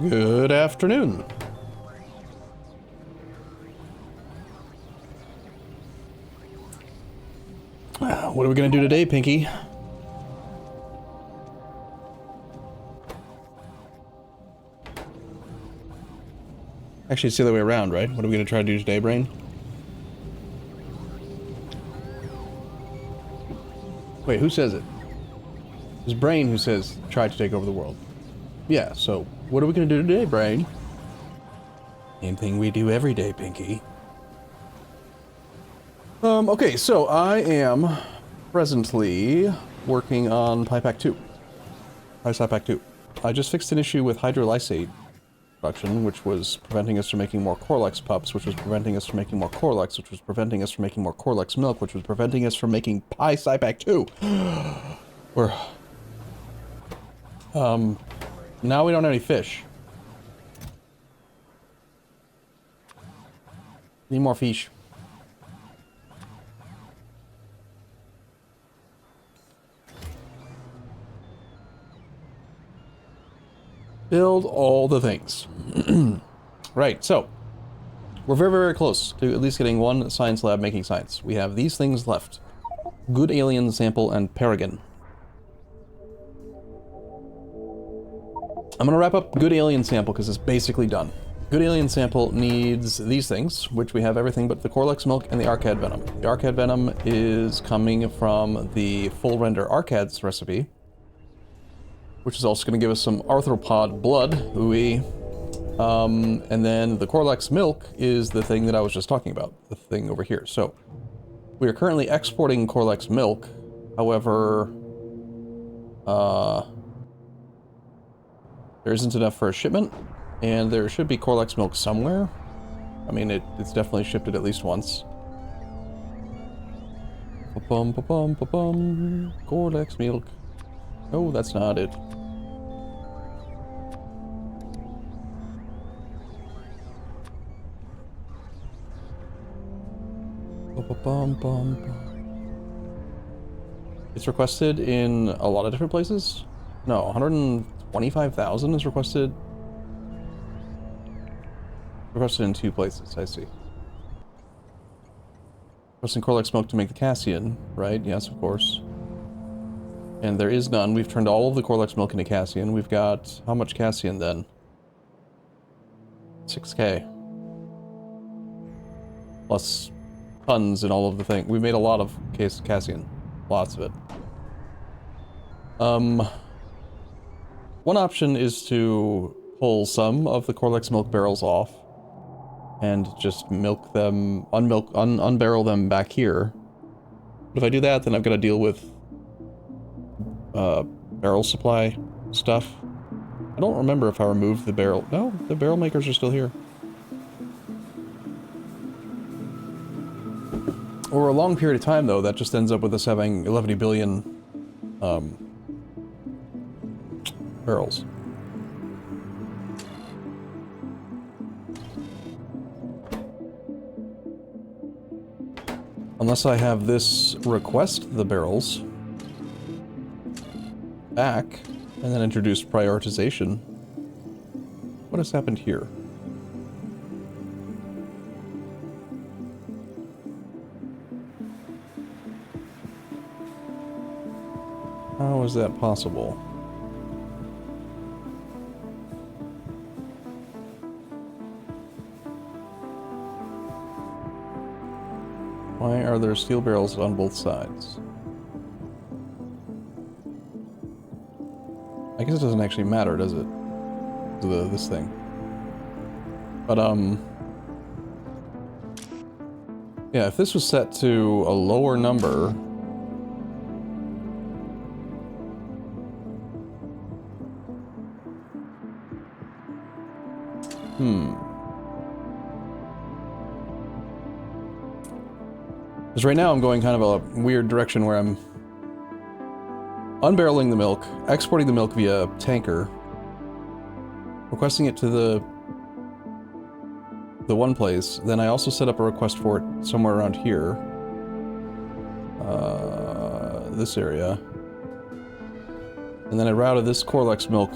Good afternoon. What are we gonna do today, Pinky? Actually, it's the other way around, right? What are we gonna try to do today, Brain? Wait, who says it? It's Brain who says, try to take over the world. Yeah, so, what are we gonna do today, Brain? Same thing we do every day, Pinky. Okay, so I am presently working on PyPack 2. PyPack 2. I just fixed an issue with hydrolysate production, which was preventing us from making more Corlex pups, which was preventing us from making more Corlex, which was preventing us from making more Corlex milk, which was preventing us from making PyPack 2. We're... now we don't have any fish. Need more fish. Build all the things. Right, so we're very, very close to at least getting one science lab making science. We have these things left. Good alien sample and Paragon. I'm gonna wrap up good alien sample because it's basically done. Good alien sample needs these things, which we have everything but the Corlex milk and the Arcad venom. The Arcad venom is coming from the full render Arcads recipe, which is also going to give us some arthropod blood, ooey. And then the Corlex milk is the thing that I was just talking about, the thing over here. So, we are currently exporting Corlex milk, however, there isn't enough for a shipment, and there should be Corlex milk somewhere. I mean, it's definitely shipped it at least once. Ba-bum, ba-bum, ba-bum. Corlex milk. Oh, that's not it. It's requested in a lot of different places. No, 125,000 is requested. Requested in 2 places, I see. Requesting Corlex milk to make the Cassian, right? Yes, of course. And there is none. We've turned all of the Corlex milk into Cassian. We've got... how much Cassian, then? 6k. Plus tons and all of the thing. We made a lot of Cassian. Lots of it. One option is to pull some of the Corlex milk barrels off and just milk them, unbarrel them back here. But if I do that, then I've got to deal with barrel supply stuff. I don't remember if I removed the barrel. No, the barrel makers are still here. Over a long period of time, though, that just ends up with us having 11 billion barrels. Unless I have this request the barrels back, and then introduce prioritization. What has happened here? How is that possible? Why are there steel barrels on both sides? I guess it doesn't actually matter, does it? This thing. But, yeah, if this was set to a lower number... Because right now I'm going kind of a weird direction where I'm unbarreling the milk, exporting the milk via tanker, requesting it to the one place, then I also set up a request for it somewhere around here. This area. And then I routed this Corlex milk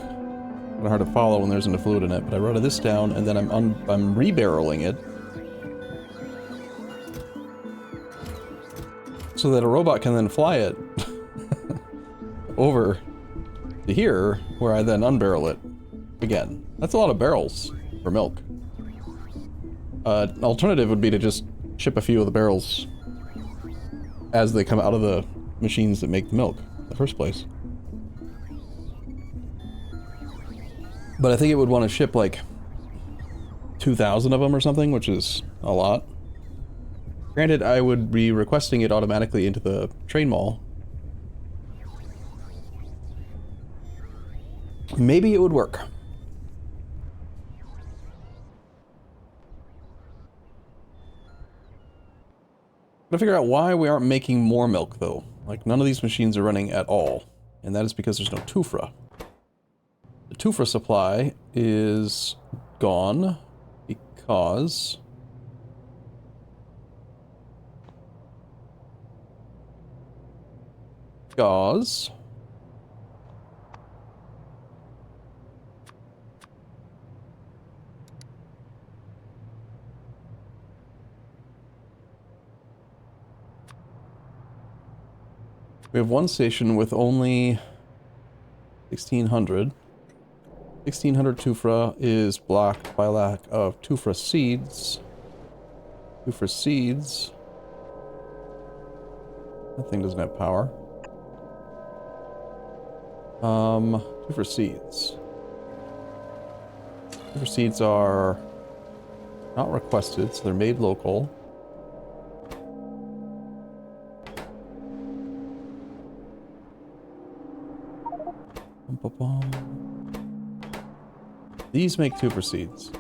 Kind of hard to follow when there's enough fluid in it, but I wrote this down, and then I'm rebarreling it so that a robot can then fly it over to here, where I then unbarrel it again. That's a lot of barrels for milk. An alternative would be to just ship a few of the barrels as they come out of the machines that make the milk in the first place. But I think it would want to ship like 2,000 of them or something, which is a lot. Granted, I would be requesting it automatically into the train mall. Maybe it would work. Gotta figure out why we aren't making more milk, though. Like, none of these machines are running at all. And that is because there's no Tufra. The Tufra supply is gone because... we have one station with only 1,600. 1,600 Tufra is blocked by lack of Tufra seeds. Tufra seeds. That thing doesn't have power. Tufra seeds. Tufra seeds are not requested, so they're made local. These make Tufra seeds.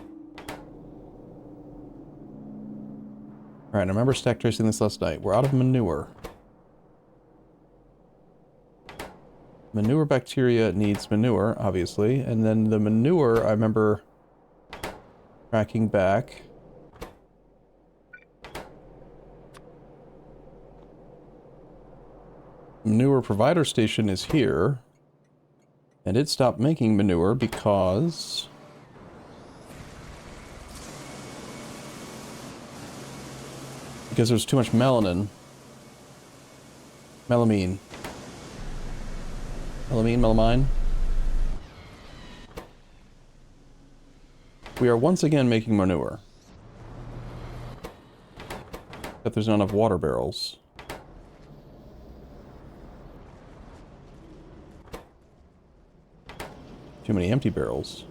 Alright, I remember stack tracing this last night. We're out of manure. Manure bacteria needs manure, obviously. And then the manure, I remember tracking back. Manure provider station is here. And it stopped making manure because... there's too much melanin. Melamine. Melamine. We are once again making manure. But there's not enough water barrels. Too many empty barrels.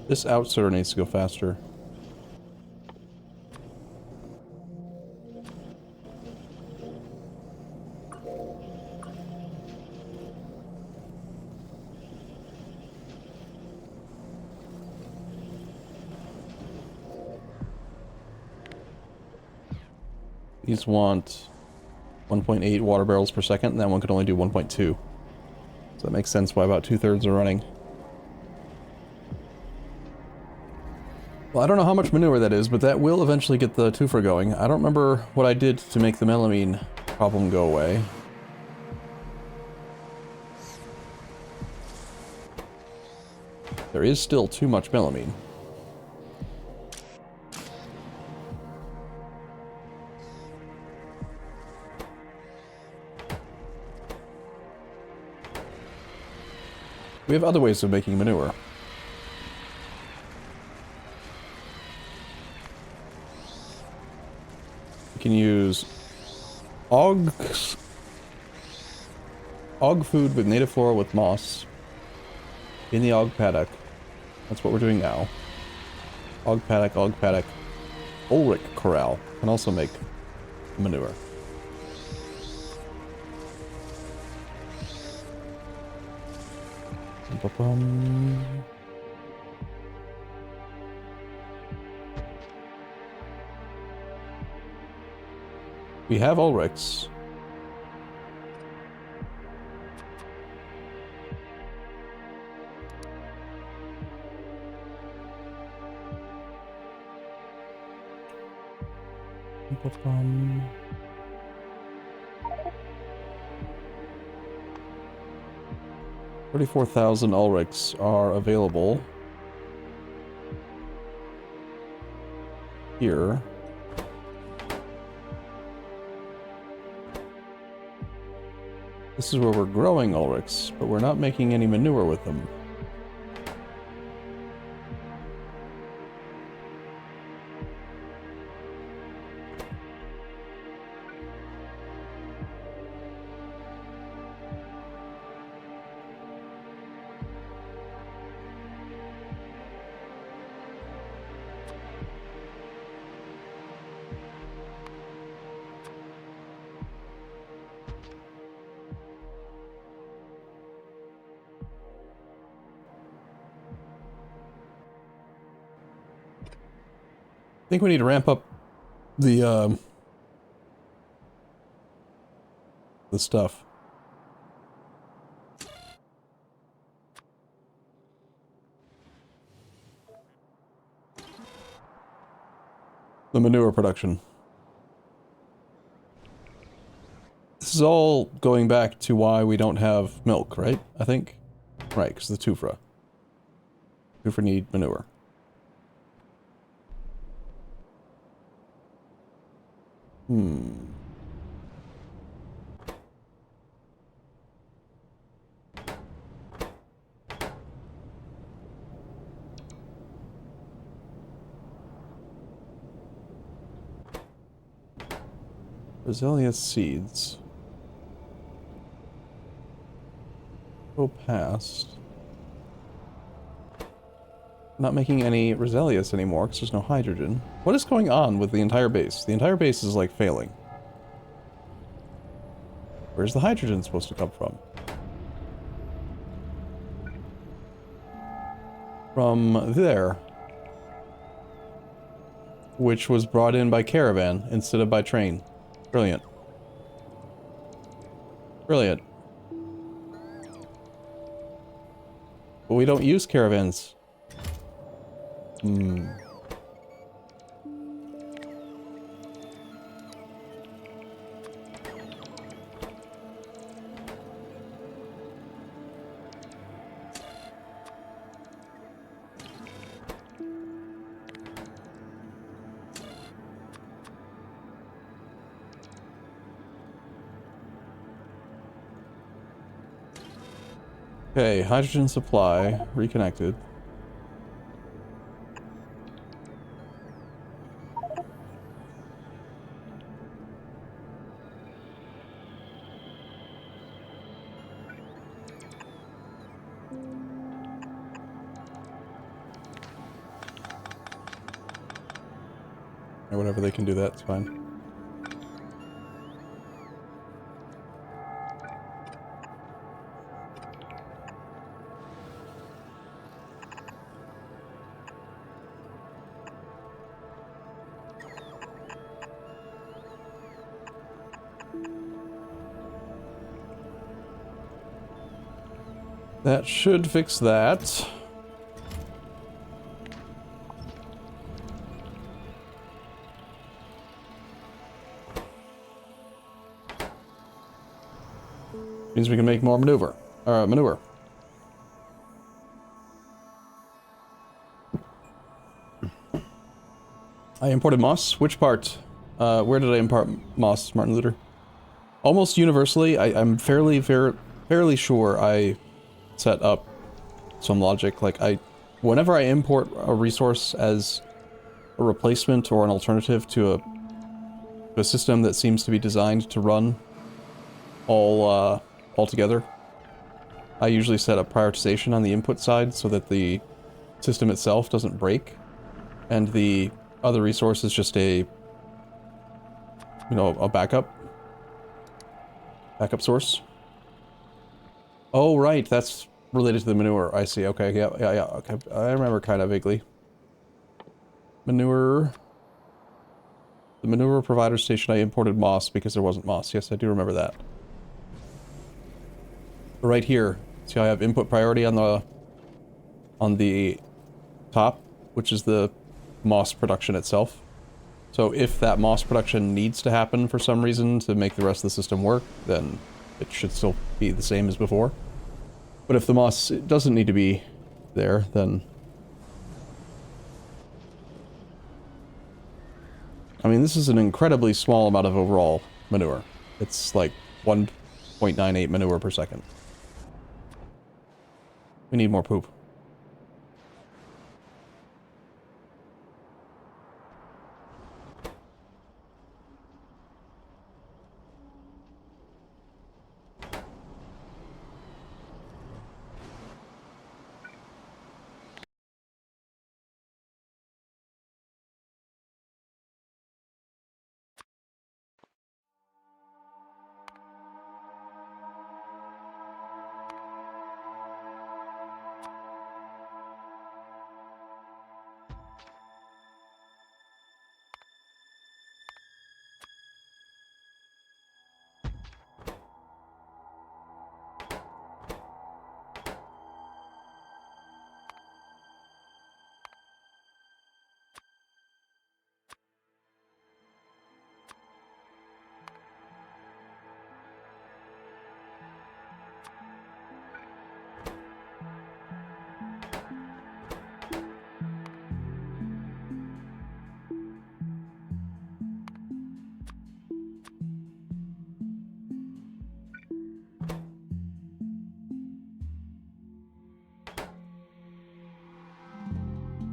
This outsorter needs to go faster. These want 1.8 water barrels per second, and that one can only do 1.2. So that makes sense why about 2/3 are running. Well, I don't know how much manure that is, but that will eventually get the Tufra going. I don't remember what I did to make the melamine problem go away. There is still too much melamine. We have other ways of making manure. We can use og food with native flora with moss in the og paddock. That's what we're doing now. Og paddock, Ulrich corral can also make manure. We have Ulrichs. Input from 34,000 Ulrichs are available here. This is where we're growing Ulrichs, but we're not making any manure with them. I think we need to ramp up the stuff. The manure production. This is all going back to why we don't have milk, right? I think? Right, because the Tufra. Tufra need manure. Roselia seeds. Go past. Not making any Roselius anymore because there's no hydrogen. What is going on with the entire base? The entire base is like failing. Where's the hydrogen supposed to come from? From there. Which was brought in by caravan instead of by train. Brilliant. Brilliant. But we don't use caravans. Okay, hydrogen supply reconnected. Or whatever they can do, that's fine. That should fix that. Means we can make more manure. I imported moss. Which part? Where did I import moss, Martin Luther? Almost universally, I'm fairly sure I set up some logic. Like whenever I import a resource as a replacement or an alternative to a system that seems to be designed to run all together, I usually set up prioritization on the input side so that the system itself doesn't break, and the other resource is just a backup source. Oh, right, that's related to the manure. I see. Okay, yeah, okay. I remember kind of vaguely. Manure. The manure provider station, I imported moss because there wasn't moss. Yes, I do remember that. But right here, see how I have input priority on the top, which is the moss production itself. So if that moss production needs to happen for some reason to make the rest of the system work, then it should still be the same as before. But if the moss doesn't need to be there, then... I mean, this is an incredibly small amount of overall manure. It's like 1.98 manure per second. We need more poop.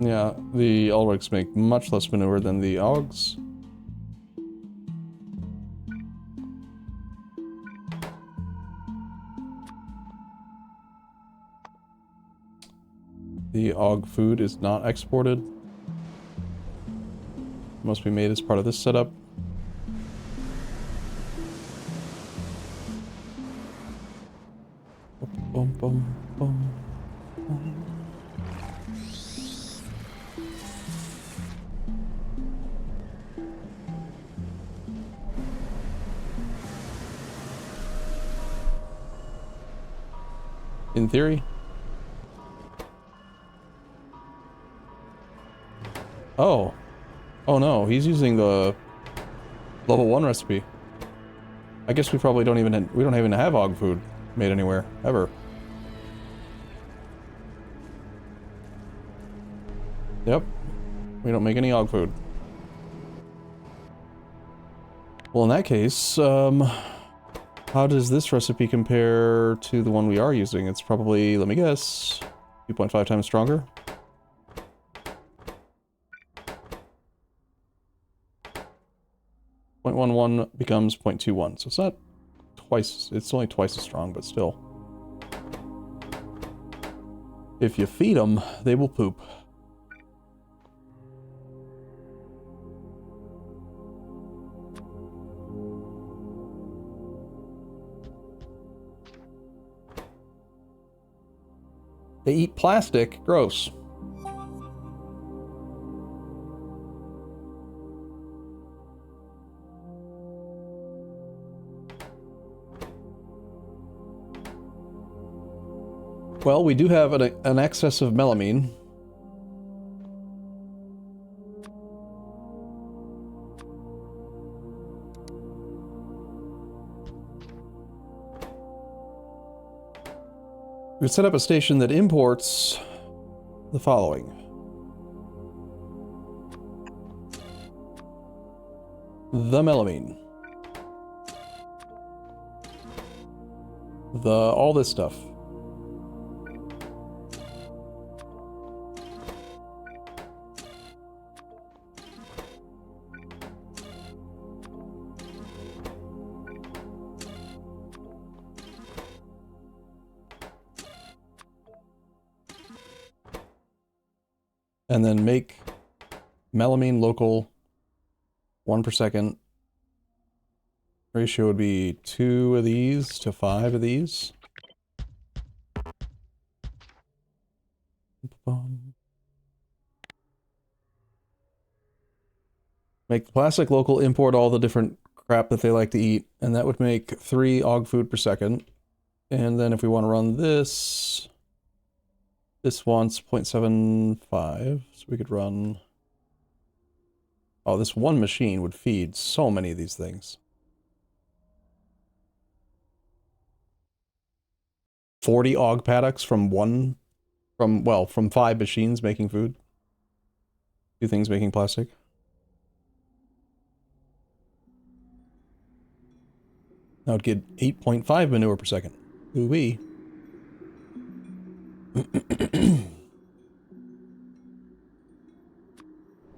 Yeah, the Ulrichs make much less manure than the Augs. The Aug food is not exported. Must be made as part of this setup. Bum, bum, bum, bum. In theory. Oh. Oh no, he's using the level 1 recipe. I guess we probably don't even have Aug food made anywhere, ever. Yep. We don't make any Aug food. Well, in that case, how does this recipe compare to the one we are using? It's probably, let me guess, 2.5 times stronger? .11 becomes 0.21, so it's not twice, it's only twice as strong, but still. If you feed them, they will poop. They eat plastic. Gross. Well, we do have an excess of melamine. We set up a station that imports the following. The melamine. All this stuff. And then make melamine local 1 per second. Ratio would be 2 of these to 5 of these. Make the plastic local, import all the different crap that they like to eat, and that would make 3 Aug food per second. And then if we want to run this, this wants 0.75, so we could run Oh, this one machine would feed so many of these things. 40 og paddocks from from 5 machines making food. 2 things making plastic. That would get 8.5 manure per second. Ooh-wee.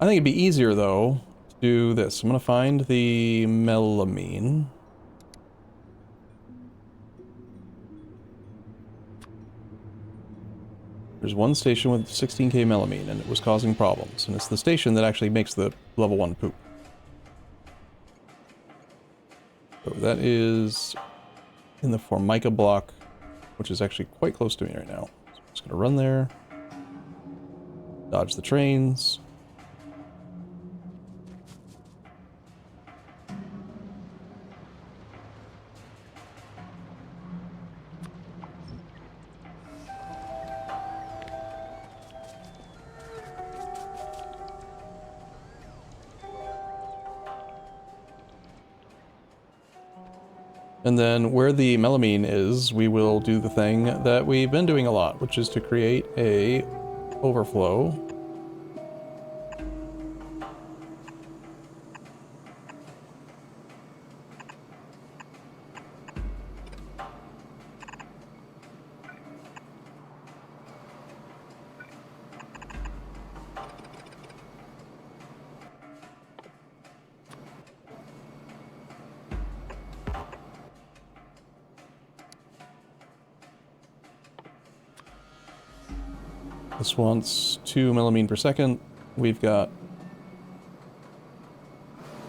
I think it'd be easier, though, to do this. I'm gonna find the melamine. There's one station with 16k melamine, and it was causing problems. And it's the station that actually makes the level 1 poop. So that is in the Formica block, which is actually quite close to me right now. So I'm just gonna run there. Dodge the trains. And then where the melamine is, we will do the thing that we've been doing a lot, which is to create a overflow. This wants 2 melamine per second. We've got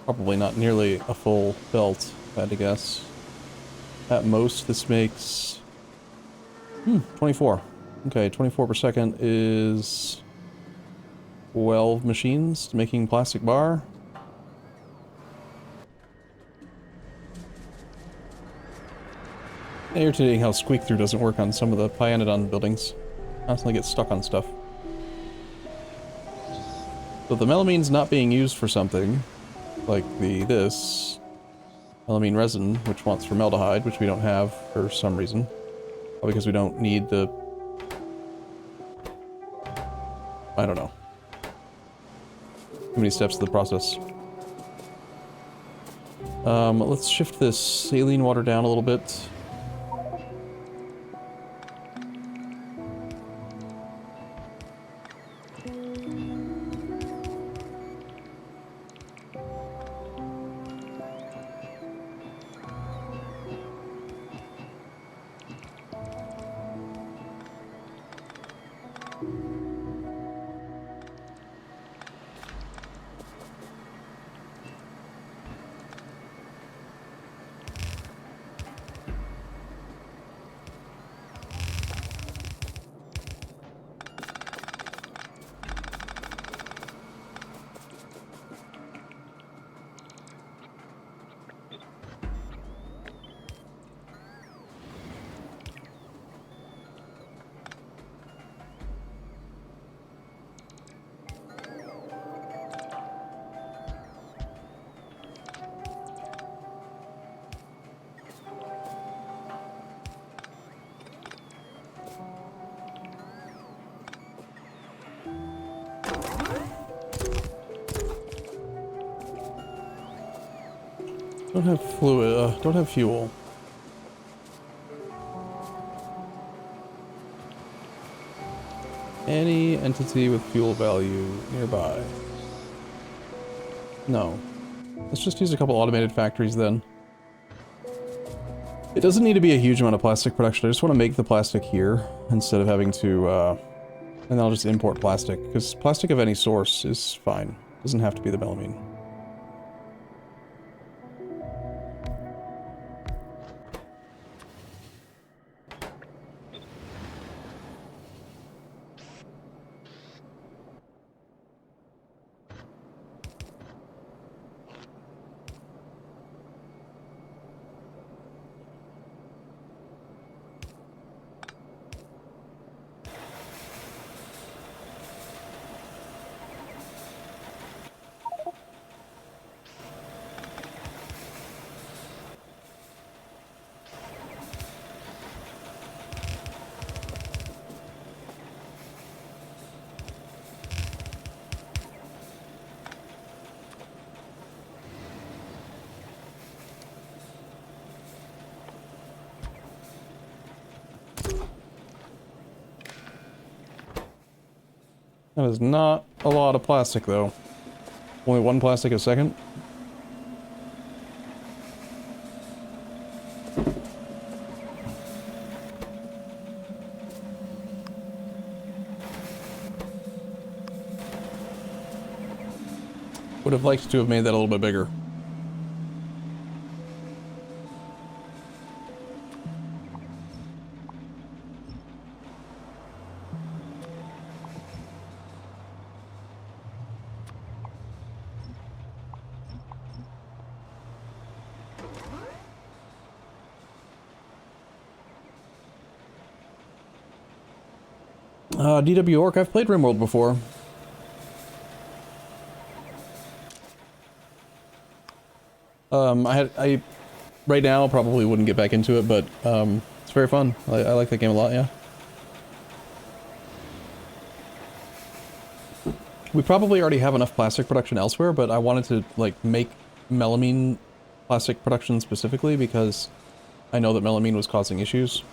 probably not nearly a full belt, if I had to guess. At most, this makes 24. Okay, 24 per second is 12 machines making plastic bar. Irritating how squeak through doesn't work on some of the Pyanodon buildings. Constantly get stuck on stuff. So the melamine's not being used for something, like this melamine resin, which wants formaldehyde, which we don't have for some reason. Probably because we don't need the... I don't know. Too many steps to the process. Let's shift this saline water down a little bit. Don't have fluid, don't have fuel. Any entity with fuel value nearby. No. Let's just use a couple automated factories then. It doesn't need to be a huge amount of plastic production. I just want to make the plastic here instead of having to, and then I'll just import plastic, because plastic of any source is fine. Doesn't have to be the melamine. That is not a lot of plastic, though. Only one plastic a second. Would have liked to have made that a little bit bigger. DW Orc, I've played RimWorld before. Right now probably wouldn't get back into it, but it's very fun. I like that game a lot, yeah. We probably already have enough plastic production elsewhere, but I wanted to like make melamine plastic production specifically because I know that melamine was causing issues.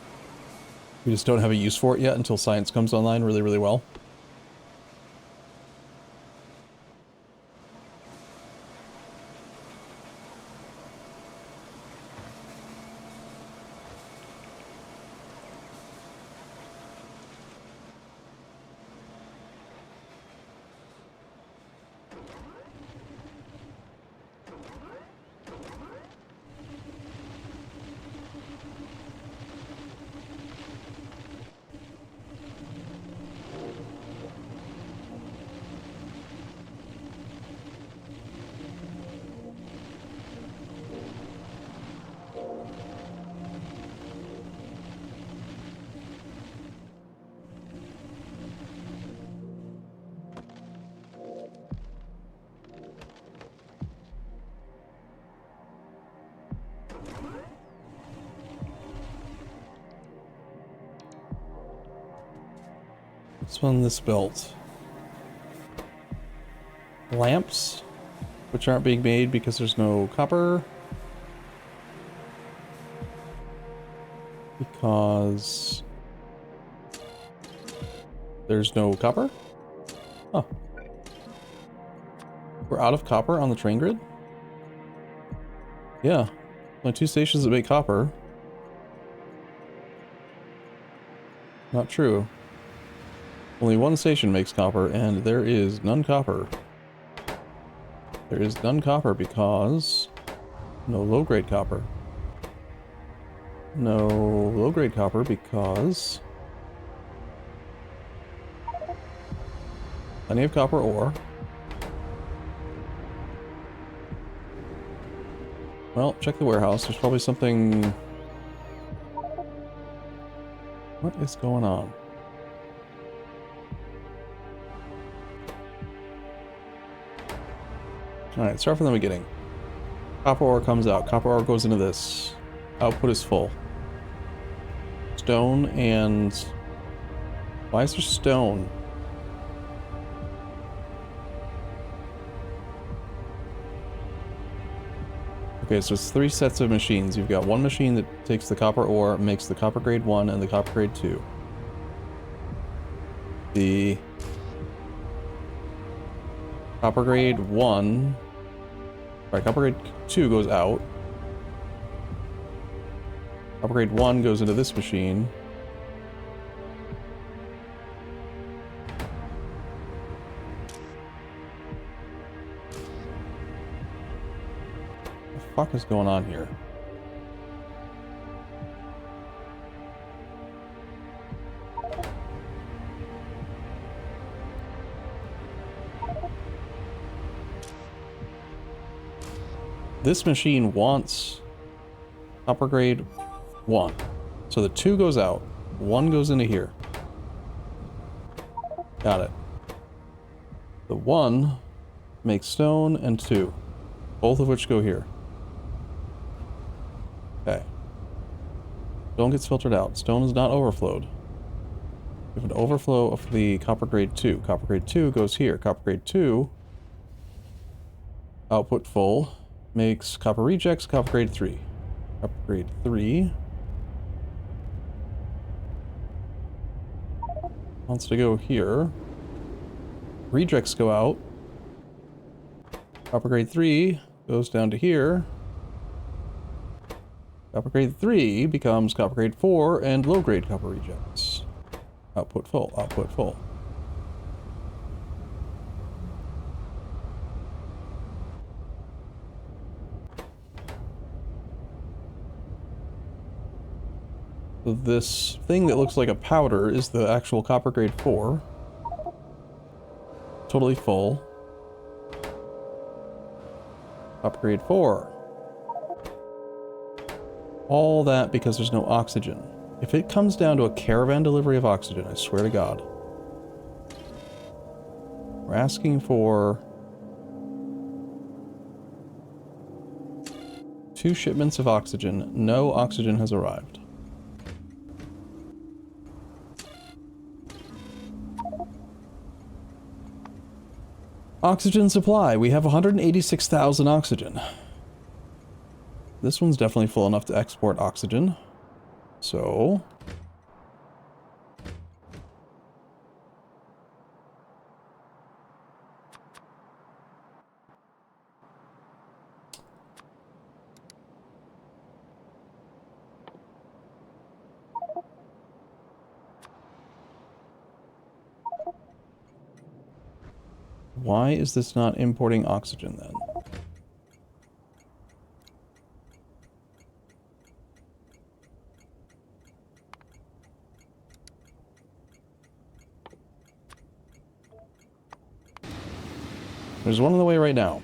We just don't have a use for it yet until science comes online really, really well. What's on this belt? Lamps, which aren't being made because there's no copper. Because there's no copper? Huh. We're out of copper on the train grid? Yeah. Only 2 stations that make copper. Not true. Only 1 station makes copper, and there is none copper. There is none copper because no low-grade copper. No low-grade copper because plenty of copper ore. Well, check the warehouse. There's probably something... What is going on? Alright, start from the beginning. Copper ore comes out. Copper ore goes into this. Output is full. Stone and... Why is there stone? Okay, so it's 3 sets of machines. You've got one machine that takes the copper ore, makes the copper grade 1 and the copper grade 2. The copper grade 1... Right, copper grade 2 goes out. Copper grade 1 goes into this machine. What the fuck is going on here? This machine wants copper grade 1. So the 2 goes out, 1 goes into here. Got it. The 1 makes stone and 2, both of which go here. Okay. Stone gets filtered out. Stone is not overflowed. We have an overflow of the copper grade 2. Copper grade 2 goes here. Copper grade 2, output full, makes copper rejects, copper grade 3. Copper grade 3 wants to go here. Rejects go out. Copper grade 3 goes down to here. Copper grade 3 becomes copper grade 4 and low grade copper rejects. Output full, output full. So this thing that looks like a powder is the actual copper grade 4. Totally full. Copper grade 4. All that because there's no oxygen. If it comes down to a caravan delivery of oxygen, I swear to God. We're asking for 2 shipments of oxygen. No oxygen has arrived. Oxygen supply. We have 186,000 oxygen. This one's definitely full enough to export oxygen. So... why is this not importing oxygen then? There's one on the way right now.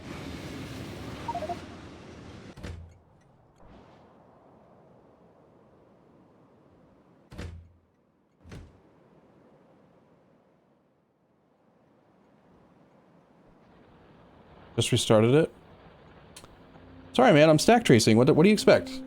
Just restarted it. Sorry, man, I'm stack tracing. What do you expect?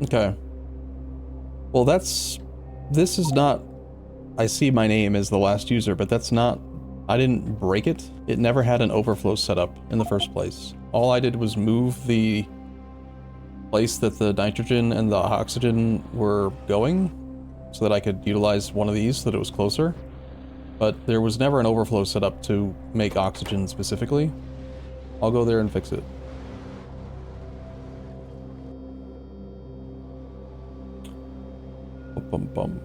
Okay. Well, this is not, I see my name as the last user, but that's not, I didn't break it. It never had an overflow setup in the first place. All I did was move the place that the nitrogen and the oxygen were going so that I could utilize one of these so that it was closer. But there was never an overflow setup to make oxygen specifically. I'll go there and fix it. Bum bum.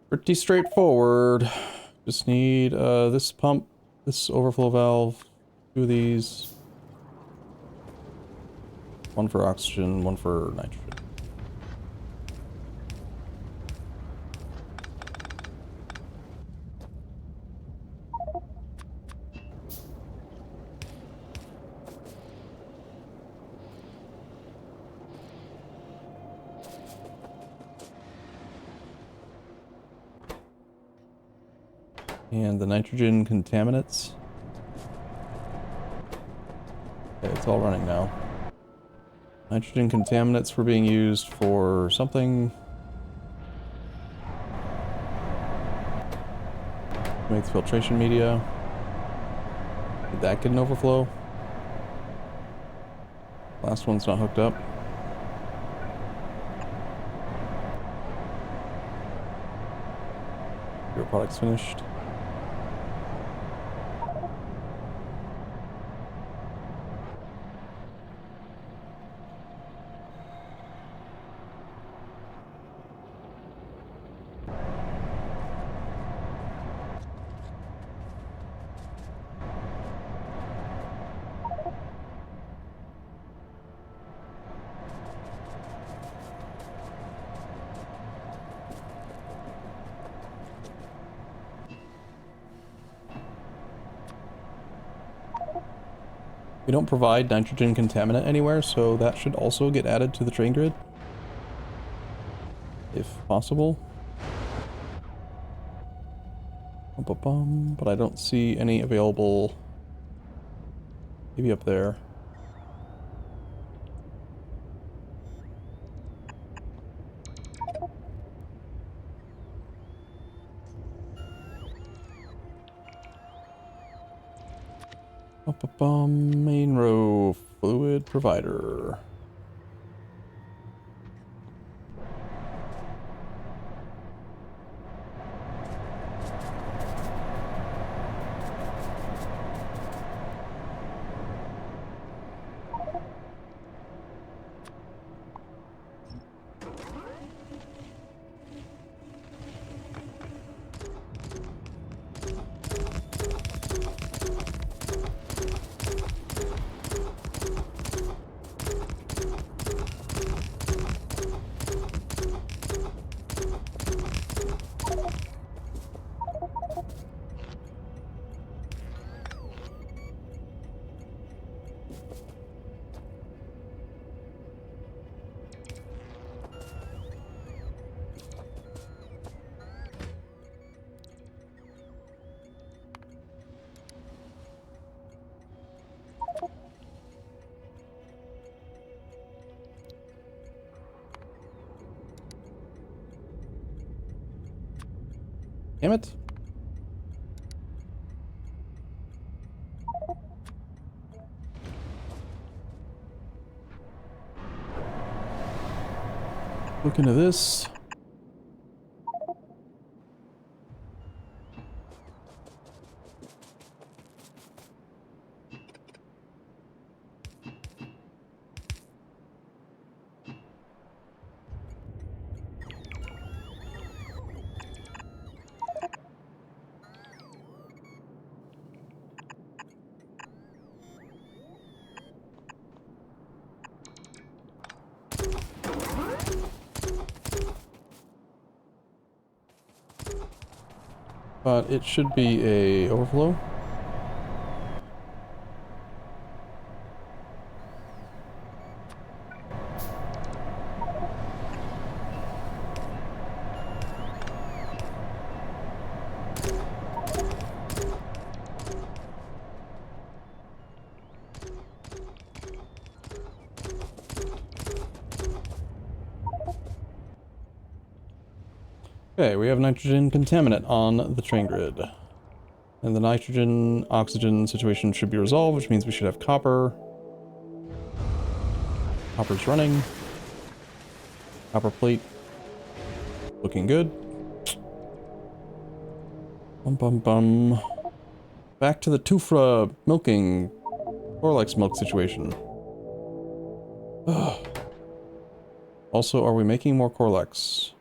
Pretty straightforward. Just need this pump, this overflow valve, 2 of these. One for oxygen, one for nitrogen. And the nitrogen contaminants. Okay, it's all running now. Nitrogen contaminants were being used for something. Make the filtration media. Did that get an overflow? Last one's not hooked up. Your product's finished. We don't provide nitrogen contaminant anywhere, so that should also get added to the train grid. If possible. But I don't see any available. Maybe up there. Main row fluid provider. Damn it. Look into this. But it should be a overflow. Okay, we have nitrogen contaminant on the train grid. And the nitrogen oxygen situation should be resolved, which means we should have copper. Copper's running. Copper plate. Looking good. Back to the Tufra milking Corlex milk situation. Also, are we making more Corlex?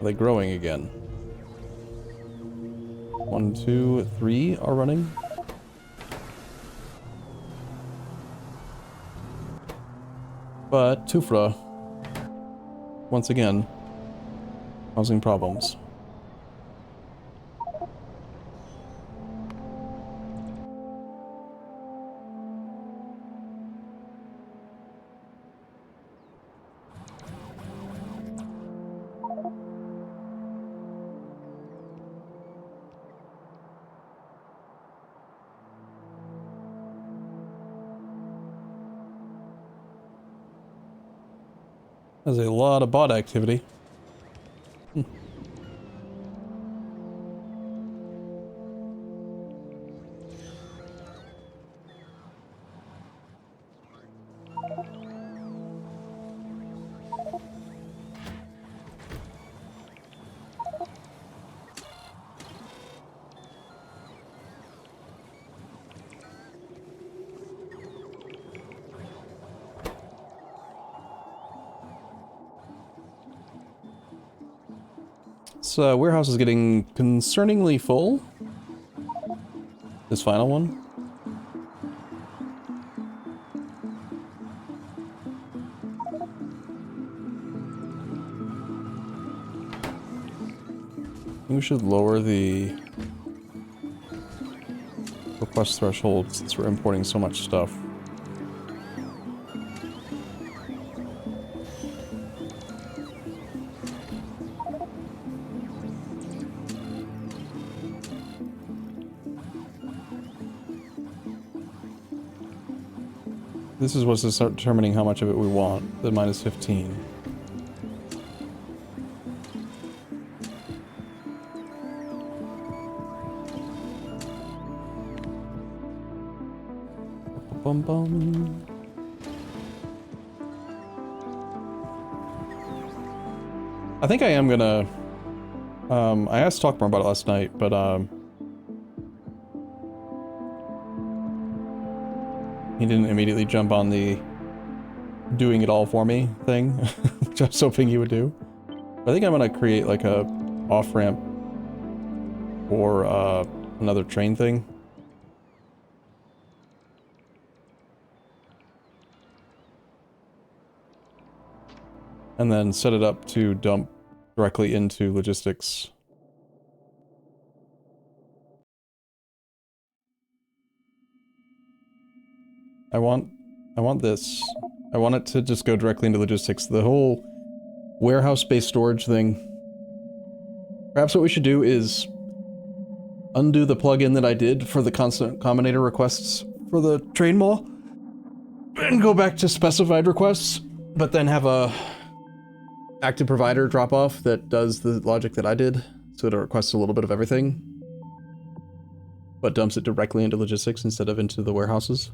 Are they growing again? 1, 2, 3 are running. But Tufra, once again, causing problems. There's a lot of bot activity. This warehouse is getting concerningly full. This final one. I think we should lower the request threshold since we're importing so much stuff. This is what's to start determining how much of it we want, the minus 15. Bum bum. I think I am gonna, I asked Talk more about it last night, but, he didn't immediately jump on the doing it all for me thing, which I was hoping he would do. I think I'm gonna create like a off-ramp or another train thing. And then set it up to dump directly into logistics. I want this. I want it to just go directly into logistics. The whole warehouse-based storage thing. Perhaps what we should do is undo the plugin that I did for the constant combinator requests for the train mall and go back to specified requests, but then have a active provider drop off that does the logic that I did, so it requests a little bit of everything, but dumps it directly into logistics instead of into the warehouses.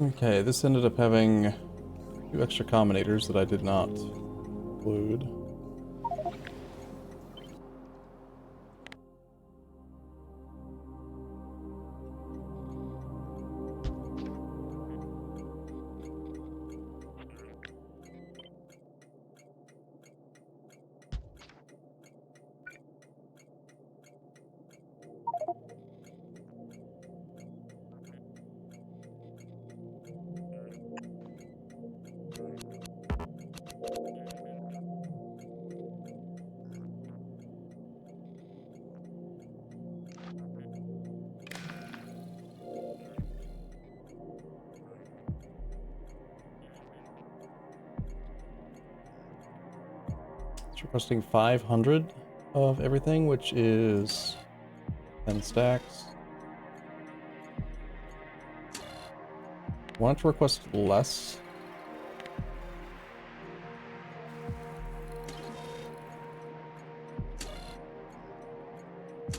Okay, this ended up having 2 extra combinators that I did not include. It's requesting 500 of everything, which is 10 stacks. Want to request less?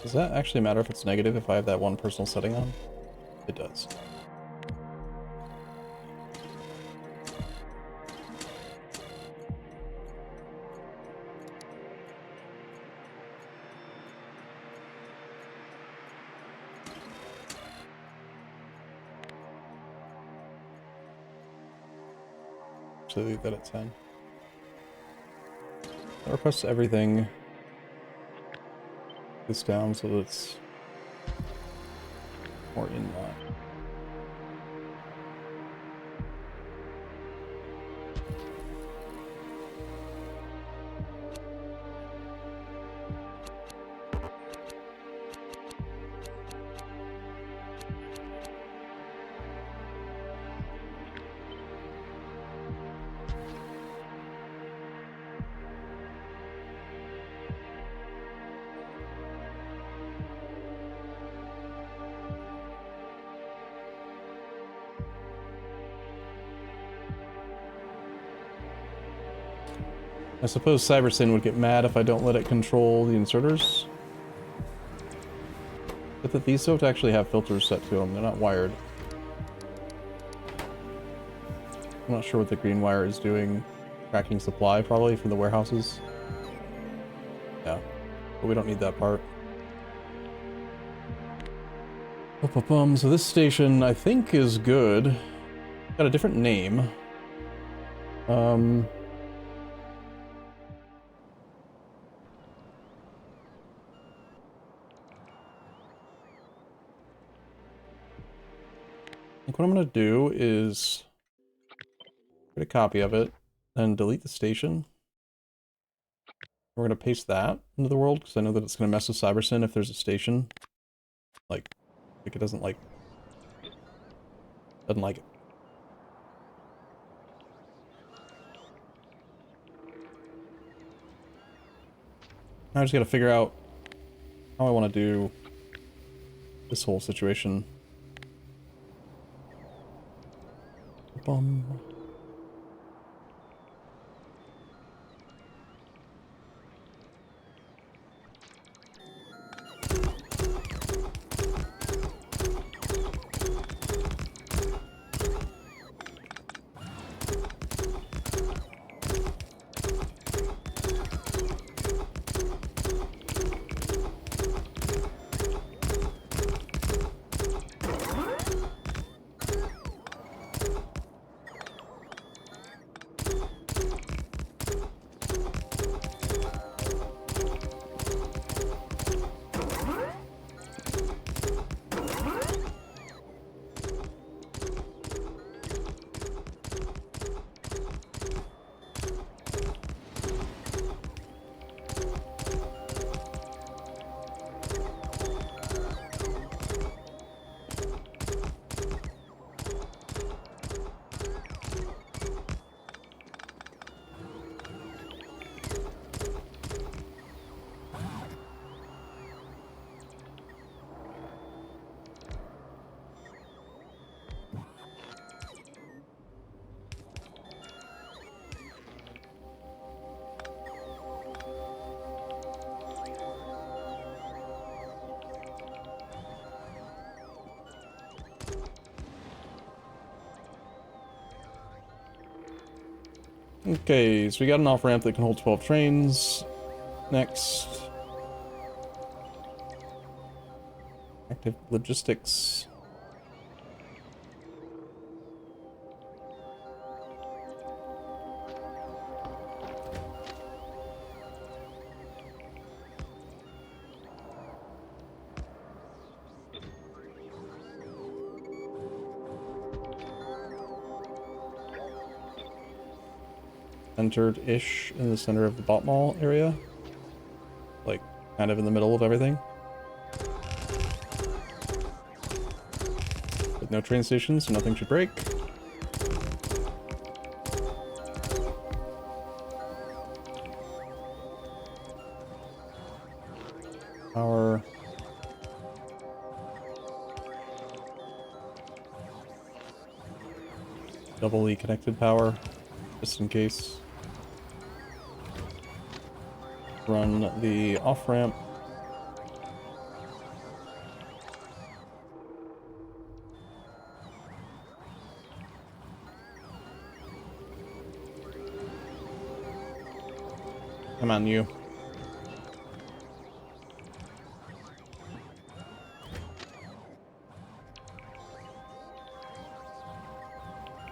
Does that actually matter if it's negative if I have that one personal setting on? It does. Actually, leave that at 10. That requests everything. This down so that it's more in line. I suppose CyberSyn would get mad if I don't let it control the inserters. But that these don't actually have filters set to them, they're not wired. I'm not sure what the green wire is doing. Tracking supply, probably, from the warehouses. Yeah, but we don't need that part. So this station, I think, is good. Got a different name. I think what I'm going to do is get a copy of it, and delete the station. We're going to paste that into the world, because I know that it's going to mess with CyberSyn if there's a station. Like it doesn't like it. Now I just got to figure out how I want to do this whole situation. Bum. Okay, so we got an off-ramp that can hold 12 trains. Next. Active logistics. Centered-ish in the center of the bot mall area. Like, kind of in the middle of everything. With no train stations, so nothing should break. Power. Doubly connected power, just in case. Run the off-ramp. Come on, you.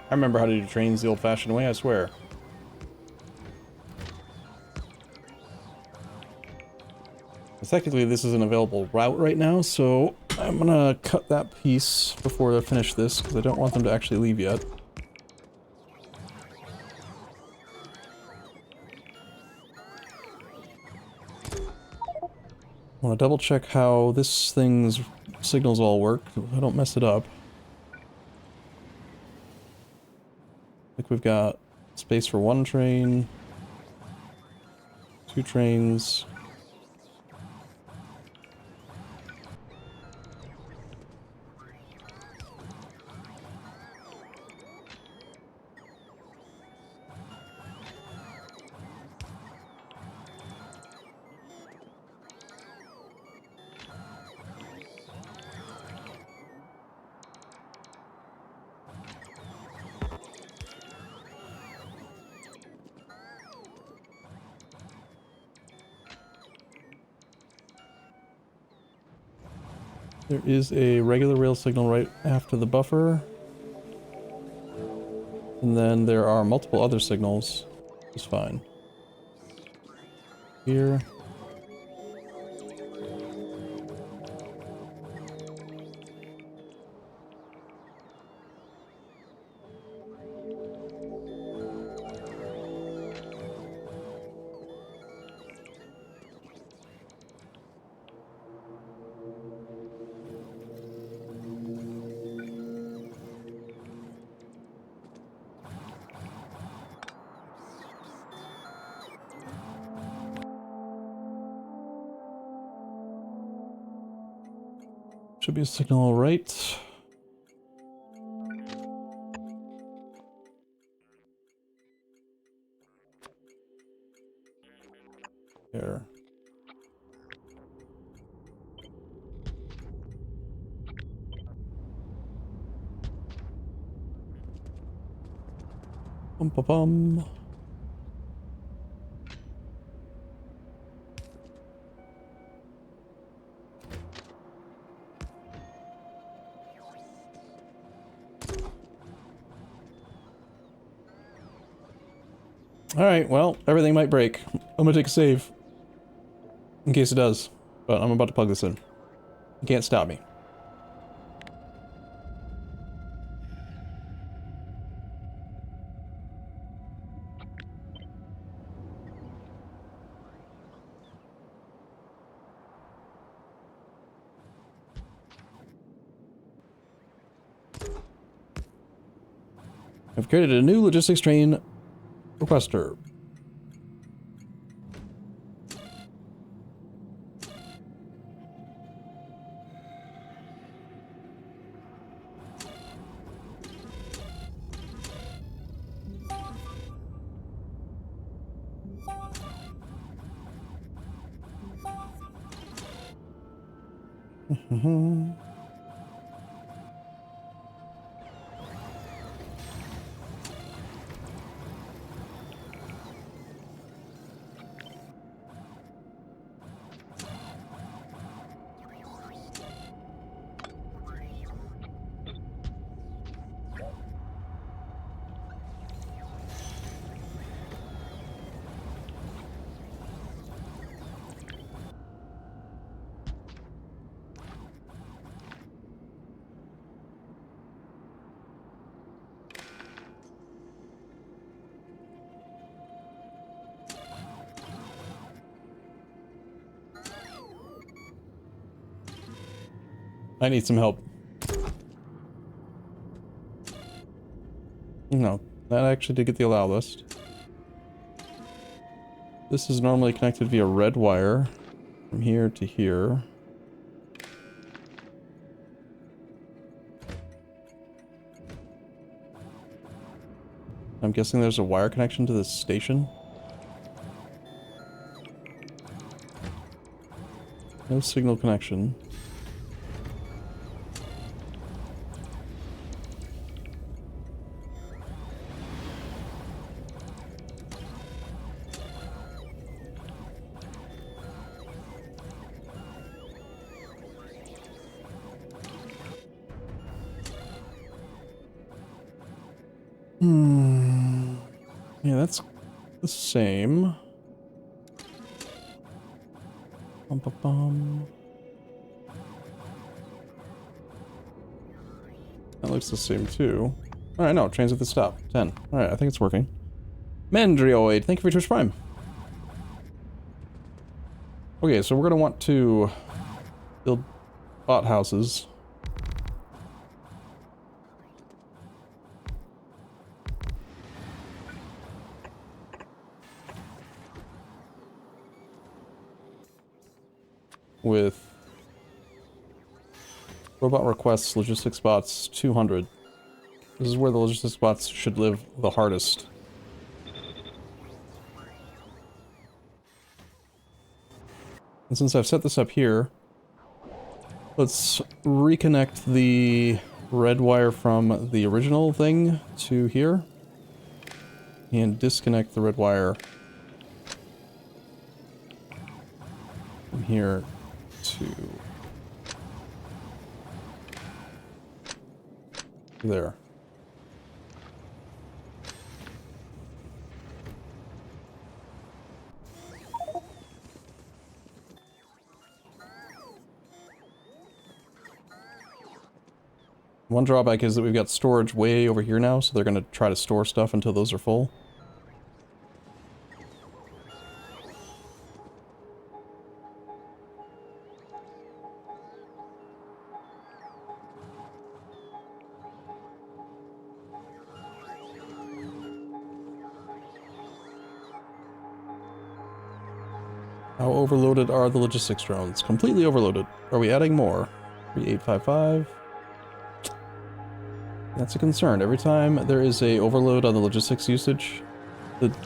I remember how to do trains the old-fashioned way, I swear. Technically, this is an available route right now, so I'm gonna cut that piece before I finish this, because I don't want them to actually leave yet. I want to double check how this thing's signals all work, so I don't mess it up. I think we've got space for one train, 2 trains. There is a regular rail signal right after the buffer. And then there are multiple other signals. It's fine. Here. Should be a signal right. There. Bum ba bum. Alright, well, everything might break. I'm gonna take a save. In case it does. But I'm about to plug this in. You can't stop me. I've created a new logistics train requester. I need some help. No, that actually did get the allow list. This is normally connected via red wire from here to here. I'm guessing there's a wire connection to this station. No signal connection. Yeah, that's the same. Bum, bum, bum. That looks the same too. Alright, no, transit the stop. 10. Alright, I think it's working. Mandrioid, thank you for Twitch Prime. Okay, so we're gonna want to build bot houses. With robot requests, logistics bots, 200. This is where the logistics bots should live the hardest. And since I've set this up here, let's reconnect the red wire from the original thing to here. And disconnect the red wire from here to there. One drawback is that we've got storage way over here now, so they're going to try to store stuff until those are full. How overloaded are the logistics drones? Completely overloaded. Are we adding more? 3855. That's a concern. Every time there is a overload on the logistics usage,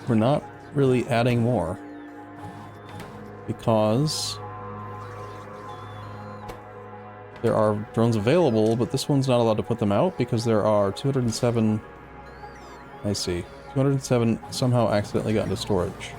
we're not really adding more. Because there are drones available, but this one's not allowed to put them out because there are 207... I see. 207 somehow accidentally got into storage.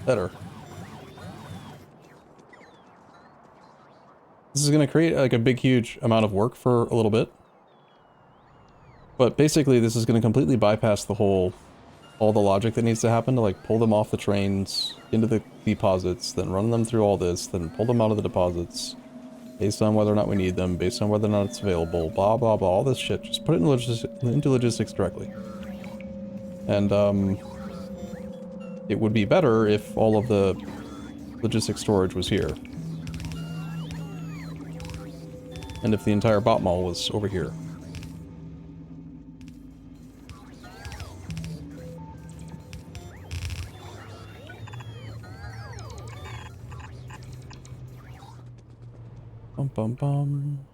Better. This is going to create like a big, huge amount of work for a little bit. But basically this is going to completely bypass all the logic that needs to happen to like pull them off the trains into the deposits, then run them through all this, then pull them out of the deposits based on whether or not we need them, based on whether or not it's available, blah, blah, blah, all this shit. Just put it into logistics directly. And, it would be better if all of the logistics storage was here. And if the entire bot mall was over here. Bum bum bum.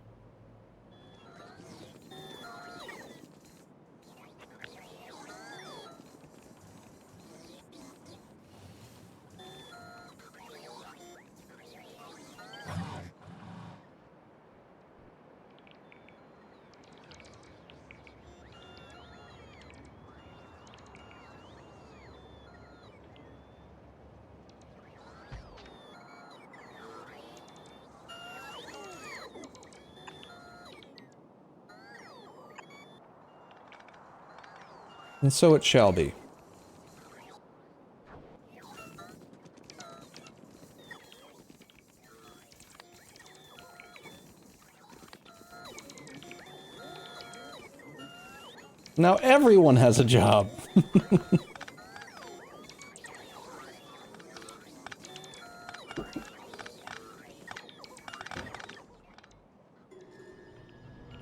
And so it shall be. Now everyone has a job.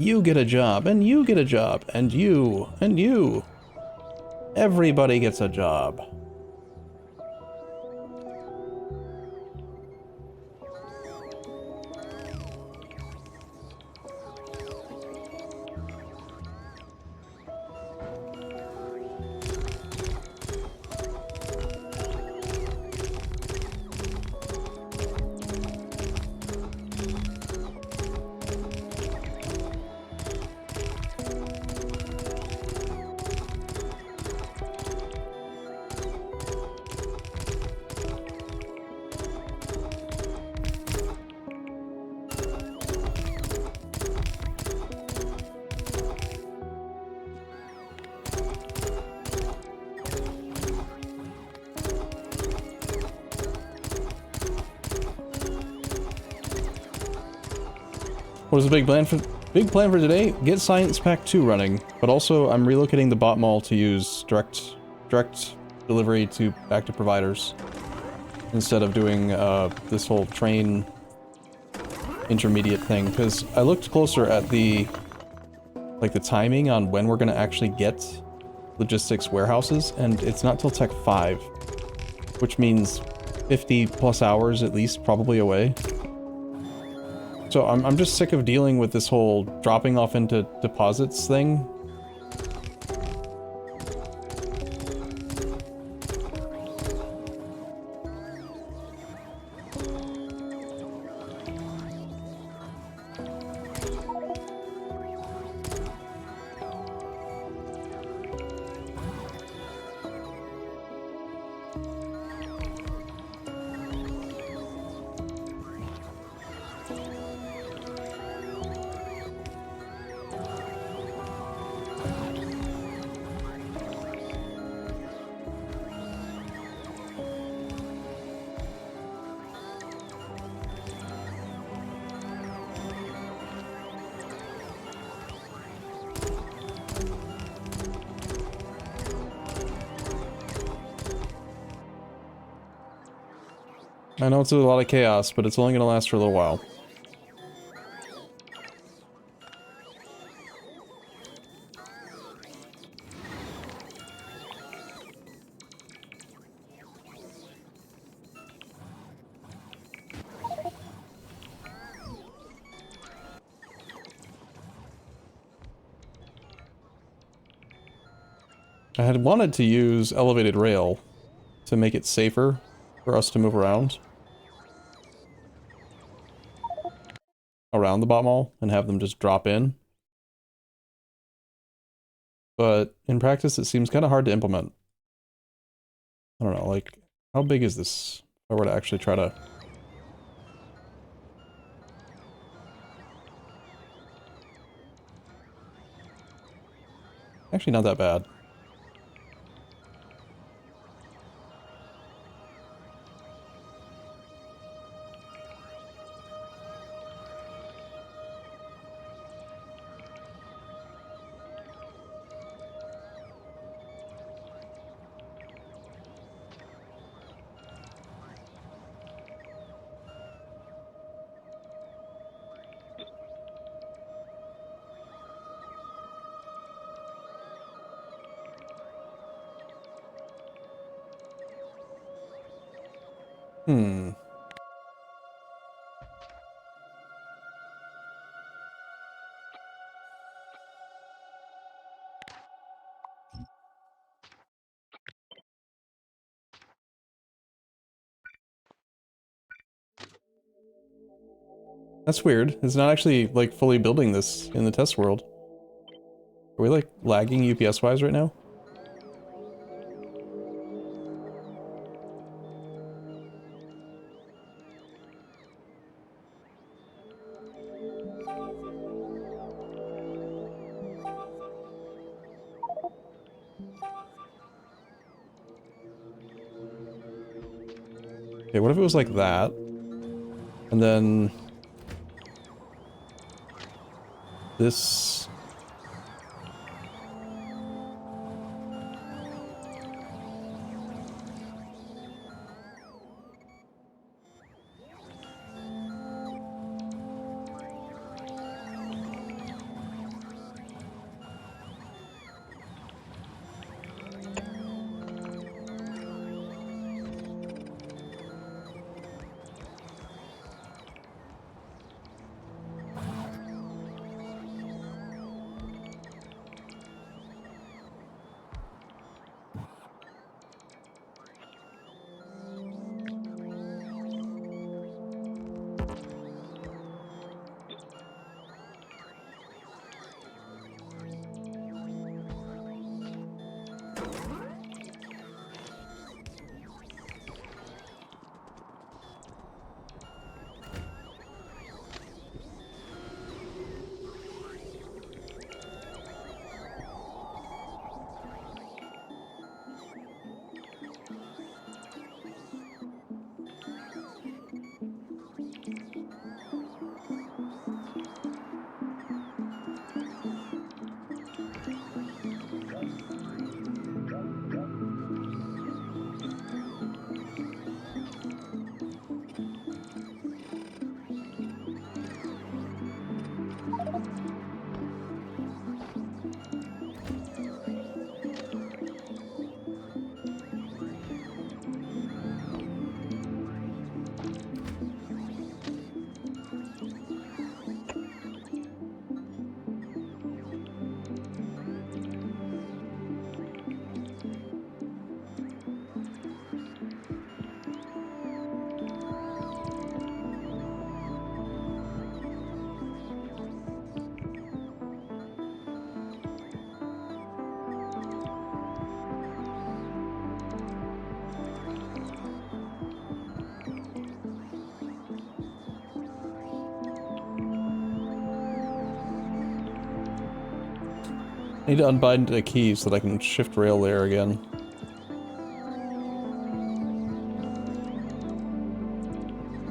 You get a job, and you get a job, and you, and you. Everybody gets a job. What is the big plan for today? Get Science Pack 2 running, but also I'm relocating the bot mall to use direct delivery to back to providers instead of doing this whole train intermediate thing, because I looked closer at the timing on when we're gonna actually get logistics warehouses, and it's not till Tech 5, which means 50 plus hours at least probably away. So I'm just sick of dealing with this whole dropping off into deposits thing. I know it's a lot of chaos, but it's only going to last for a little while. I had wanted to use elevated rail to make it safer for us to move around the bot mall and have them just drop in. But in practice, it seems kind of hard to implement. I don't know, like, how big is this? If I were to actually try to... Actually, not that bad. Hmm. That's weird. It's not actually, like, fully building this in the test world. Are we, like, lagging UPS-wise right now? Okay, what if it was like that? And then... this... I need to unbind a key so that I can shift rail there again.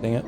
Dang it.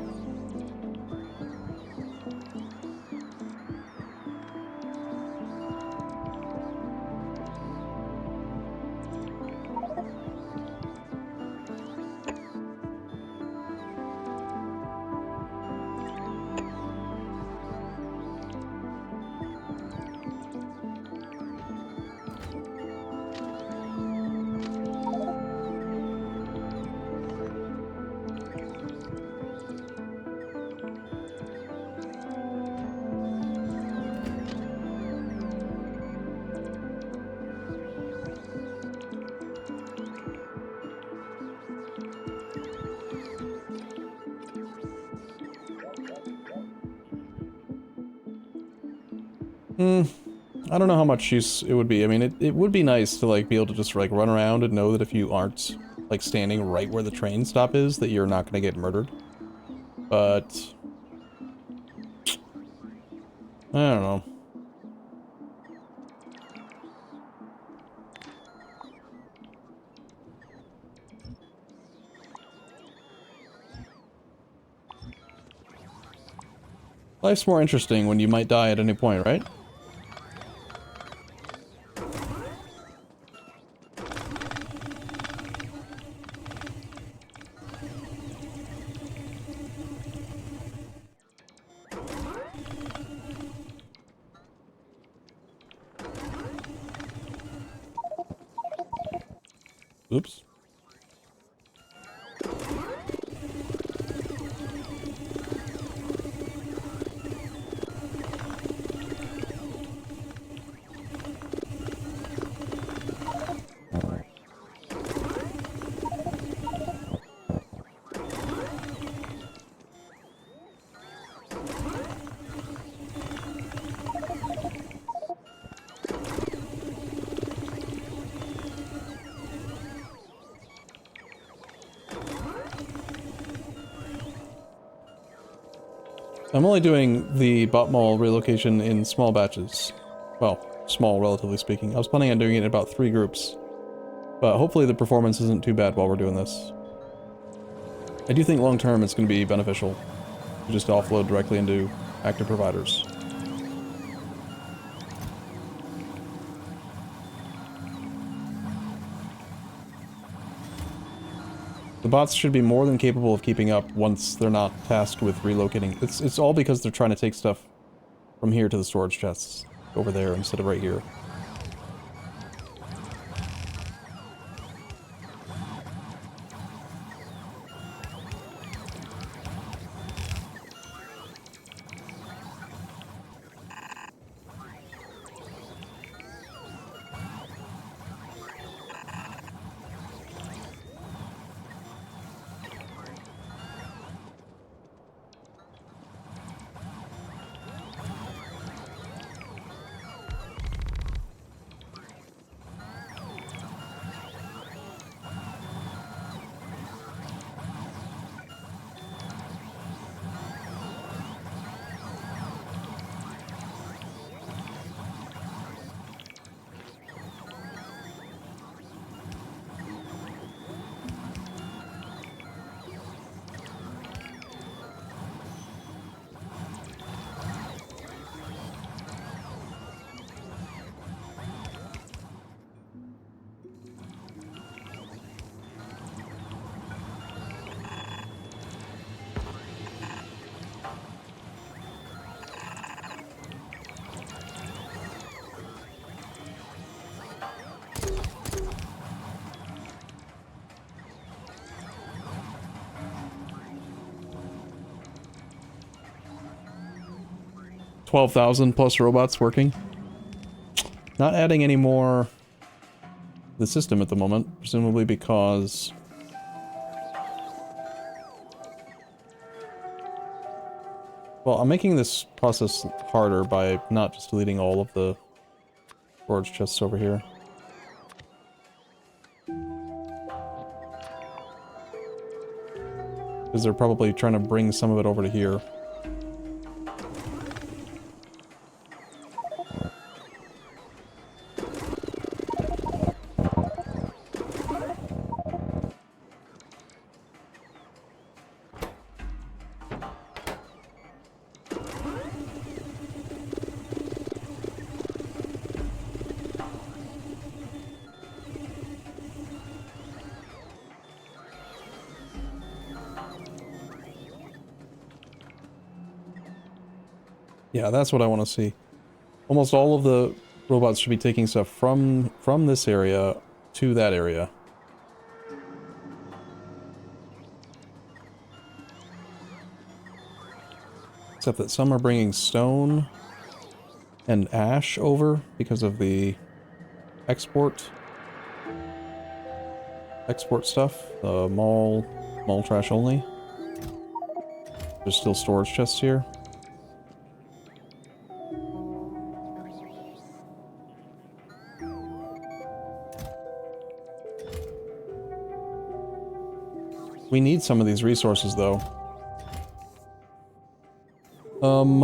I don't know how much use it would be. I mean, it would be nice to, like, be able to just, like, run around and know that if you aren't, like, standing right where the train stop is, that you're not gonna get murdered. But... I don't know. Life's more interesting when you might die at any point, right? Oops. I'm only doing the bot mall relocation in small batches. Well, small, relatively speaking. I was planning on doing it in about 3 groups. But hopefully the performance isn't too bad while we're doing this. I do think long term it's going to be beneficial to just offload directly into active providers. The bots should be more than capable of keeping up once they're not tasked with relocating. It's all because they're trying to take stuff from here to the storage chests over there instead of right here. $12,000 plus robots working. Not adding any more to the system at the moment, presumably because... Well, I'm making this process harder by not just deleting all of the storage chests over here. Because they're probably trying to bring some of it over to here. Yeah, that's what I want to see. Almost all of the robots should be taking stuff from this area to that area. Except that some are bringing stone and ash over because of the export stuff. The mall trash only. There's still storage chests here. We need some of these resources, though. I'm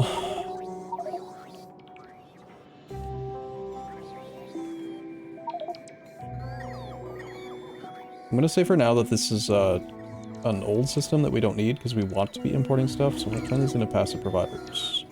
gonna say for now that this is an old system that we don't need because we want to be importing stuff, so I'm gonna turn these into passive providers.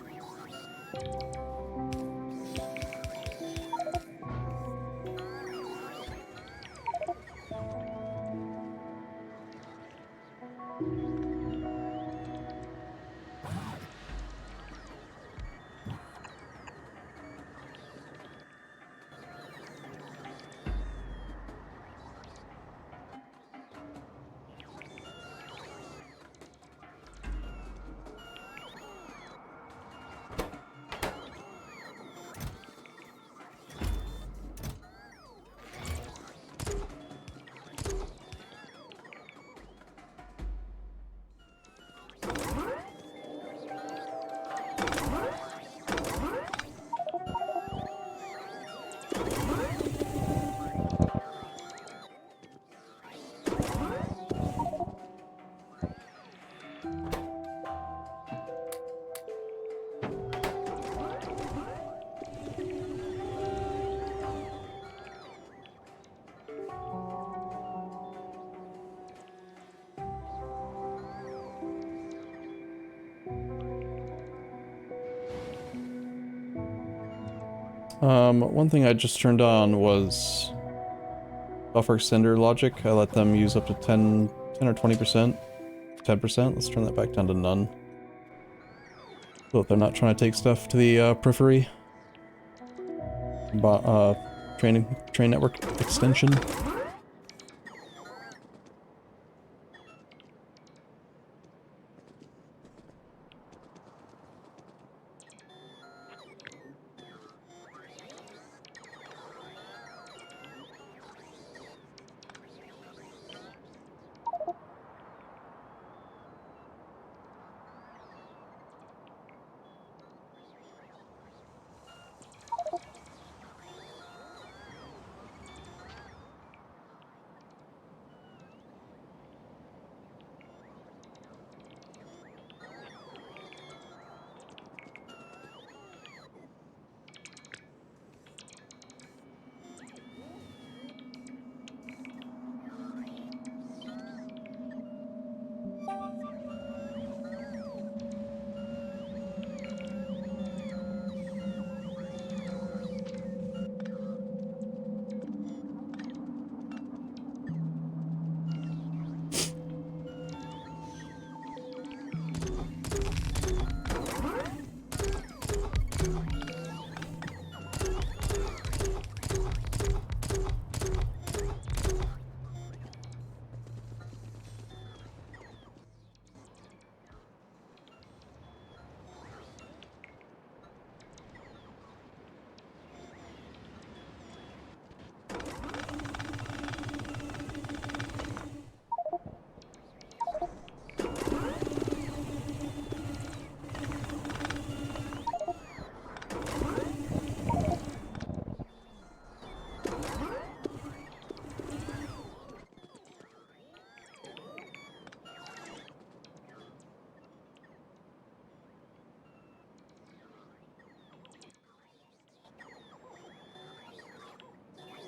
One thing I just turned on was buffer extender logic. I let them use up to 10 or 20%. 10%, let's turn that back down to none. So if they're not trying to take stuff to the periphery. Train network extension.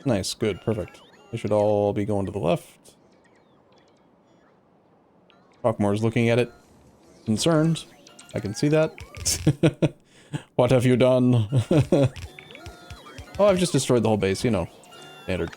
Nice, good, perfect. They should all be going to the left. Hawkmore's looking at it. Concerned. I can see that. What have you done? Oh, I've just destroyed the whole base, you know. Standard.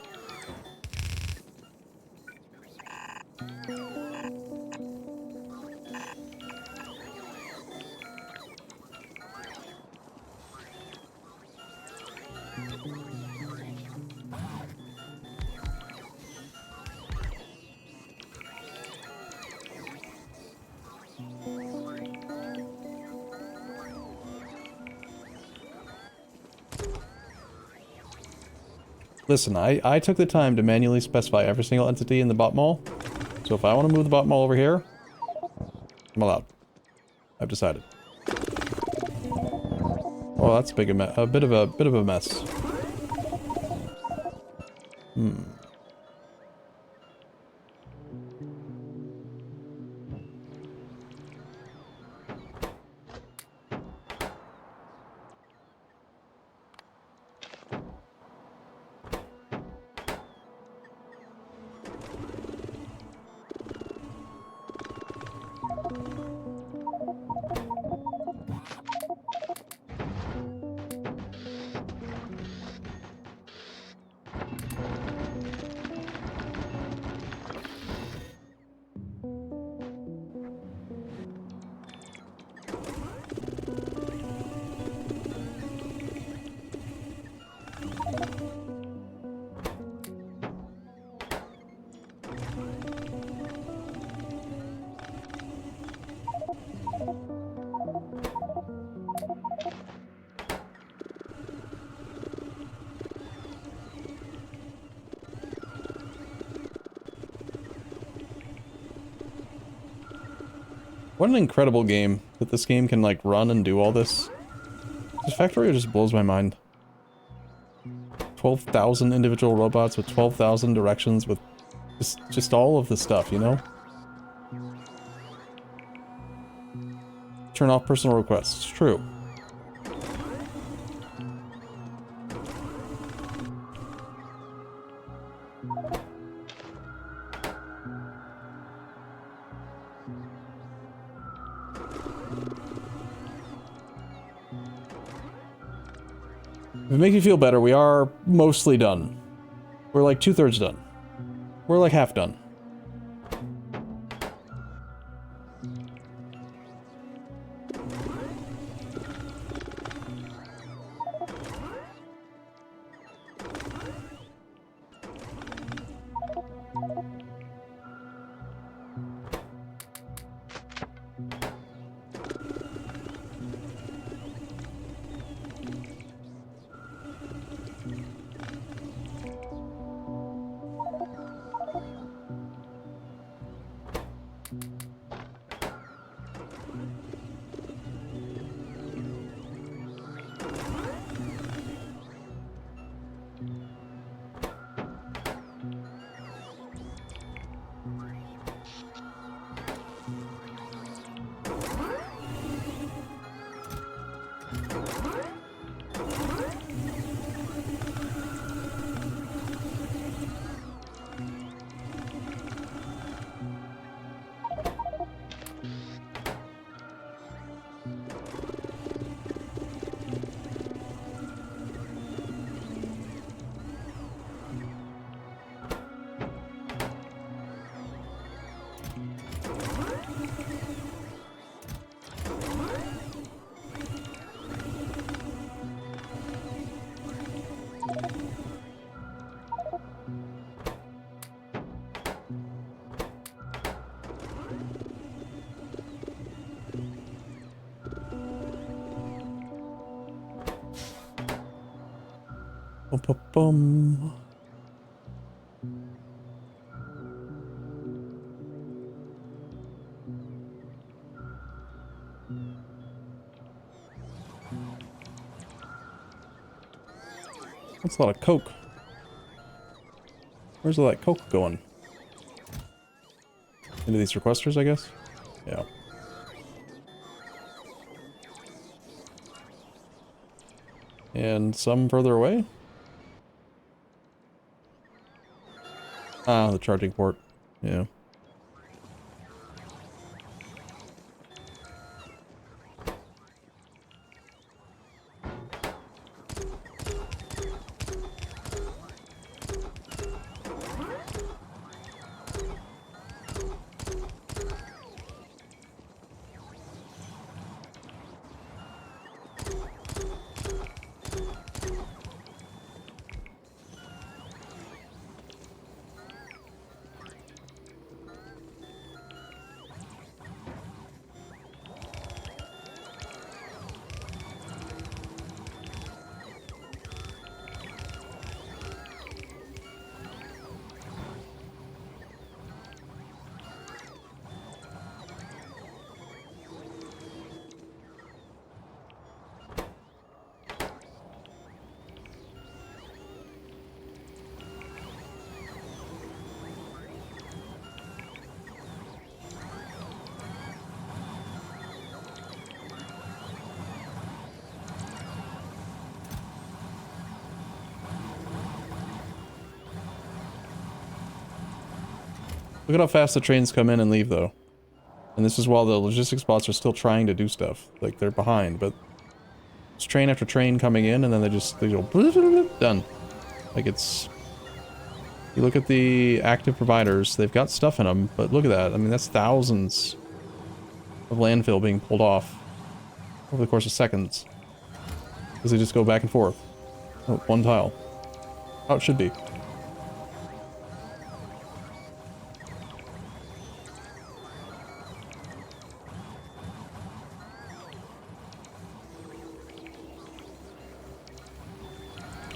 Listen, I took the time to manually specify every single entity in the bot mall. So if I want to move the bot mall over here, I'm allowed. I've decided. Oh, that's a bit of a mess. Hmm. What an incredible game that this game can like run and do all this. This Factorio just blows my mind. 12,000 individual robots with 12,000 directions with just all of the stuff, you know? Turn off personal requests. True. If it makes you feel better, we are mostly done. We're like 2/3 done. We're like half done. Bum. That's a lot of coke. Where's all that coke going? Into these requesters, I guess? Yeah. And some further away? Ah, the charging port. Yeah. Look at how fast the trains come in and leave, though. And this is while the logistics bots are still trying to do stuff. Like, they're behind, but... It's train after train coming in, and then they go... Done. Like, it's... You look at the active providers, they've got stuff in them, but look at that. I mean, that's thousands of landfill being pulled off over the course of seconds. Because they just go back and forth. Oh, one tile. How it should be.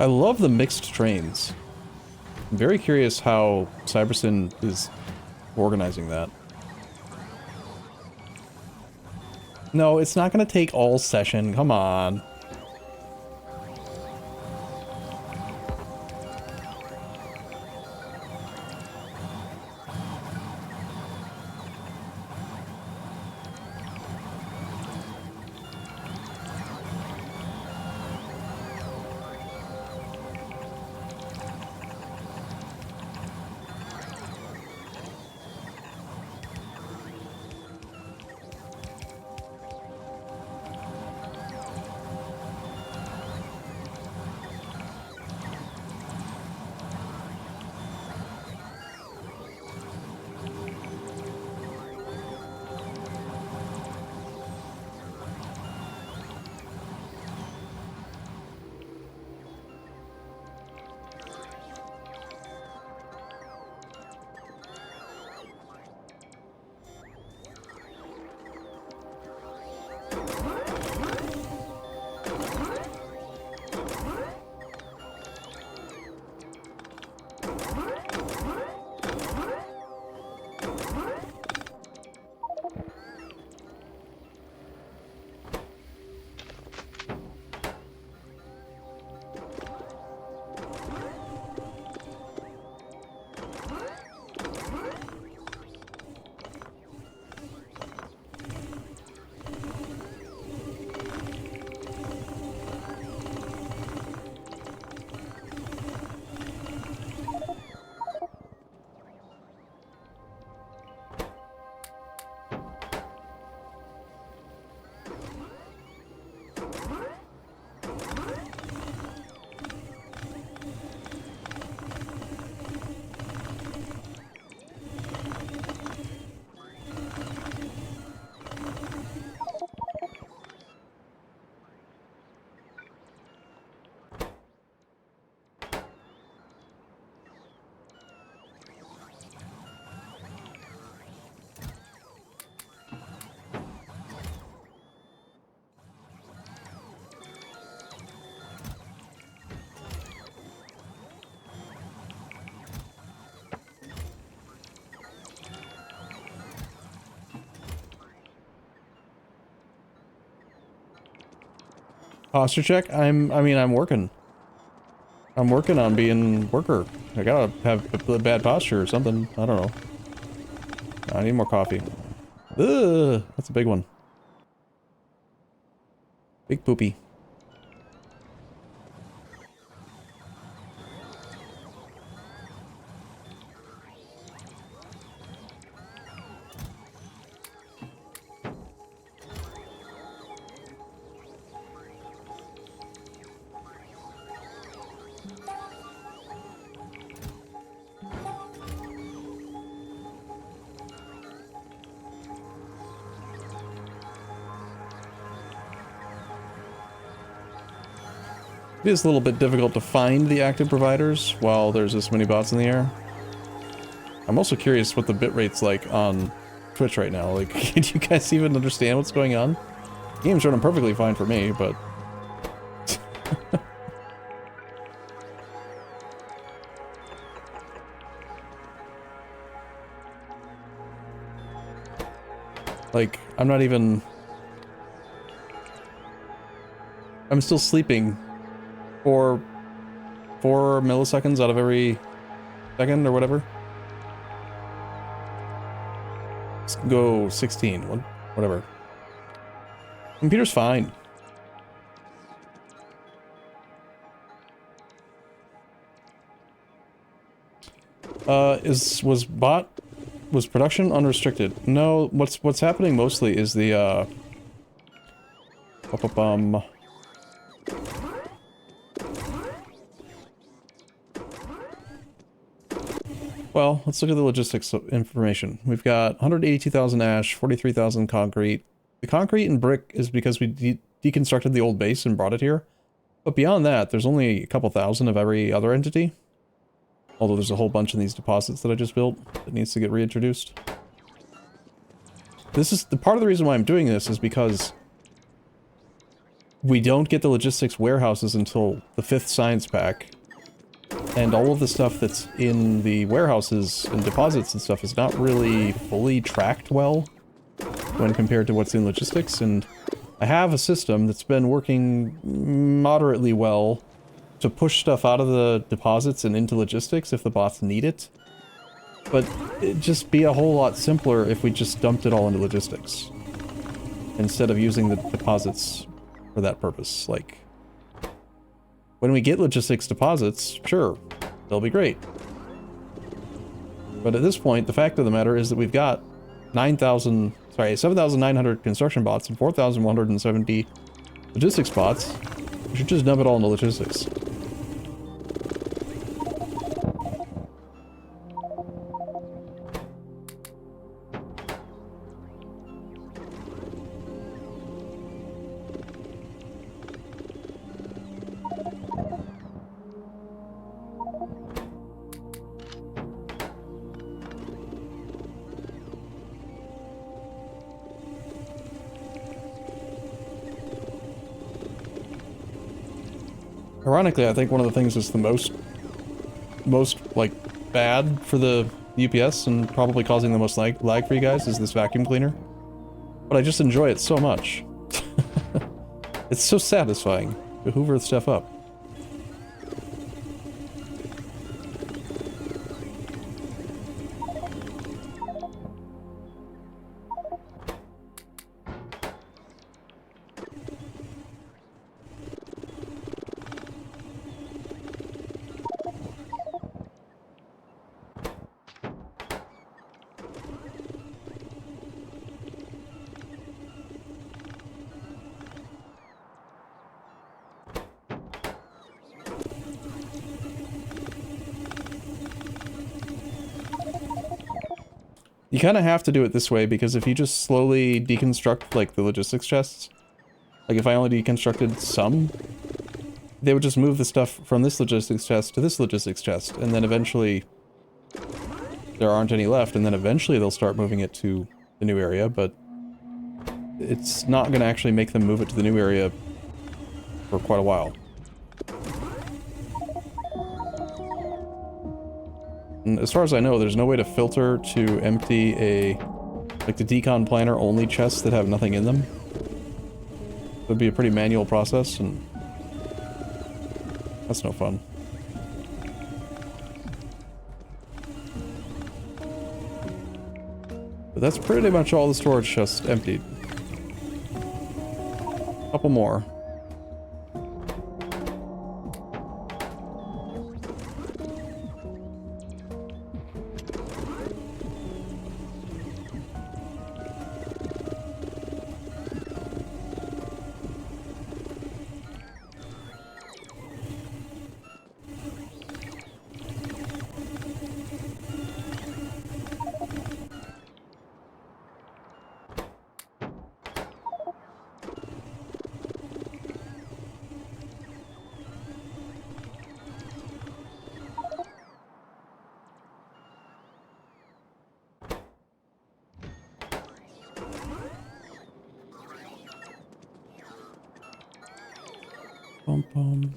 I love the mixed trains. I'm very curious how Cybersyn is organizing that. No, it's not going to take all session. Come on. Posture check? I'm working. I'm working on being worker. I gotta have bad posture or something. I don't know. I need more coffee. Ugh, that's a big one. Big poopy. It is a little bit difficult to find the active providers while there's this many bots in the air. I'm also curious what the bitrate's like on Twitch right now. Like, do you guys even understand what's going on? The game's running perfectly fine for me, but... like, I'm not even... I'm still sleeping for 4 milliseconds out of every second or whatever. Let's go 16, whatever. Computer's fine. Was bot Was production unrestricted? No, what's happening mostly is the, well, let's look at the logistics information. We've got 182,000 ash, 43,000 concrete. The concrete and brick is because we deconstructed the old base and brought it here. But beyond that, there's only a couple thousand of every other entity. Although there's a whole bunch in these deposits that I just built that needs to get reintroduced. This is the part of the reason why I'm doing this is because we don't get the logistics warehouses until the 5th science pack. And all of the stuff that's in the warehouses and deposits and stuff is not really fully tracked well when compared to what's in logistics. And I have a system that's been working moderately well to push stuff out of the deposits and into logistics if the bots need it. But it'd just be a whole lot simpler if we just dumped it all into logistics instead of using the deposits for that purpose. Like, when we get logistics deposits, sure, they'll be great. But at this point, the fact of the matter is that we've got 7,900 construction bots and 4,170 logistics bots. We should just dump it all into logistics. Ironically, I think one of the things that's the most like bad for the UPS and probably causing the most lag for you guys is this vacuum cleaner. But I just enjoy it so much. It's so satisfying to hoover stuff up. You kind of have to do it this way, because if you just slowly deconstruct, like, the logistics chests, like, if I only deconstructed some, they would just move the stuff from this logistics chest to this logistics chest, and then eventually there aren't any left, and then eventually they'll start moving it to the new area, but it's not going to actually make them move it to the new area for quite a while. And as far as I know, there's no way to filter to empty like the decon planner only chests that have nothing in them. It would be a pretty manual process, and that's no fun. But that's pretty much all the storage chests emptied. Couple more.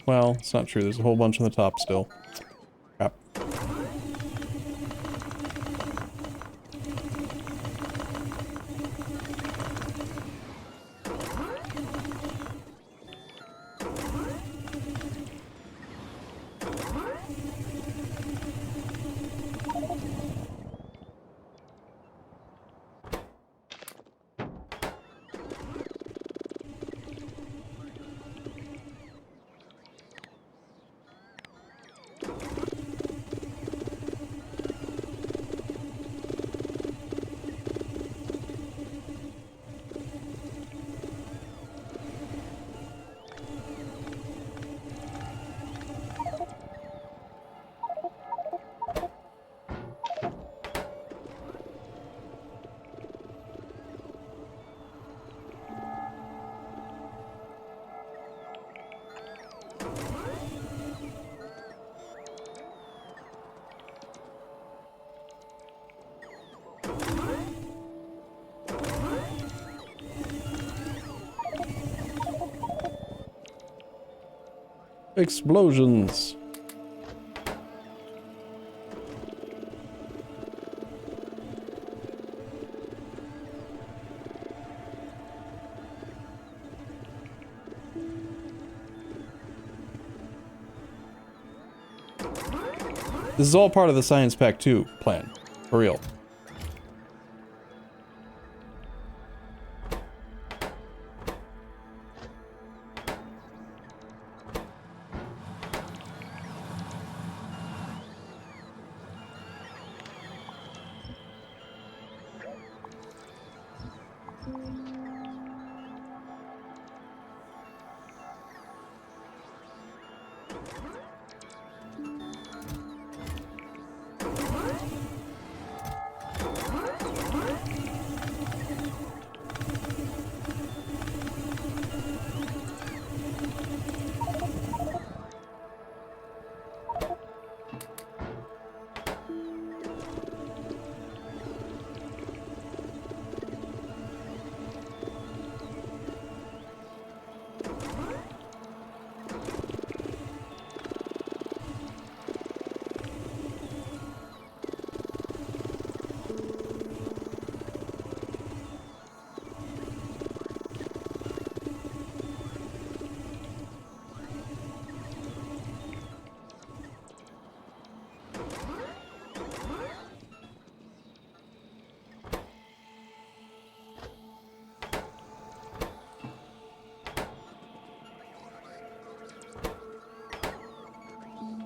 Well, it's not true. There's a whole bunch on the top still. Crap. explosions. This is all part of the Science Pack 2 plan. For real.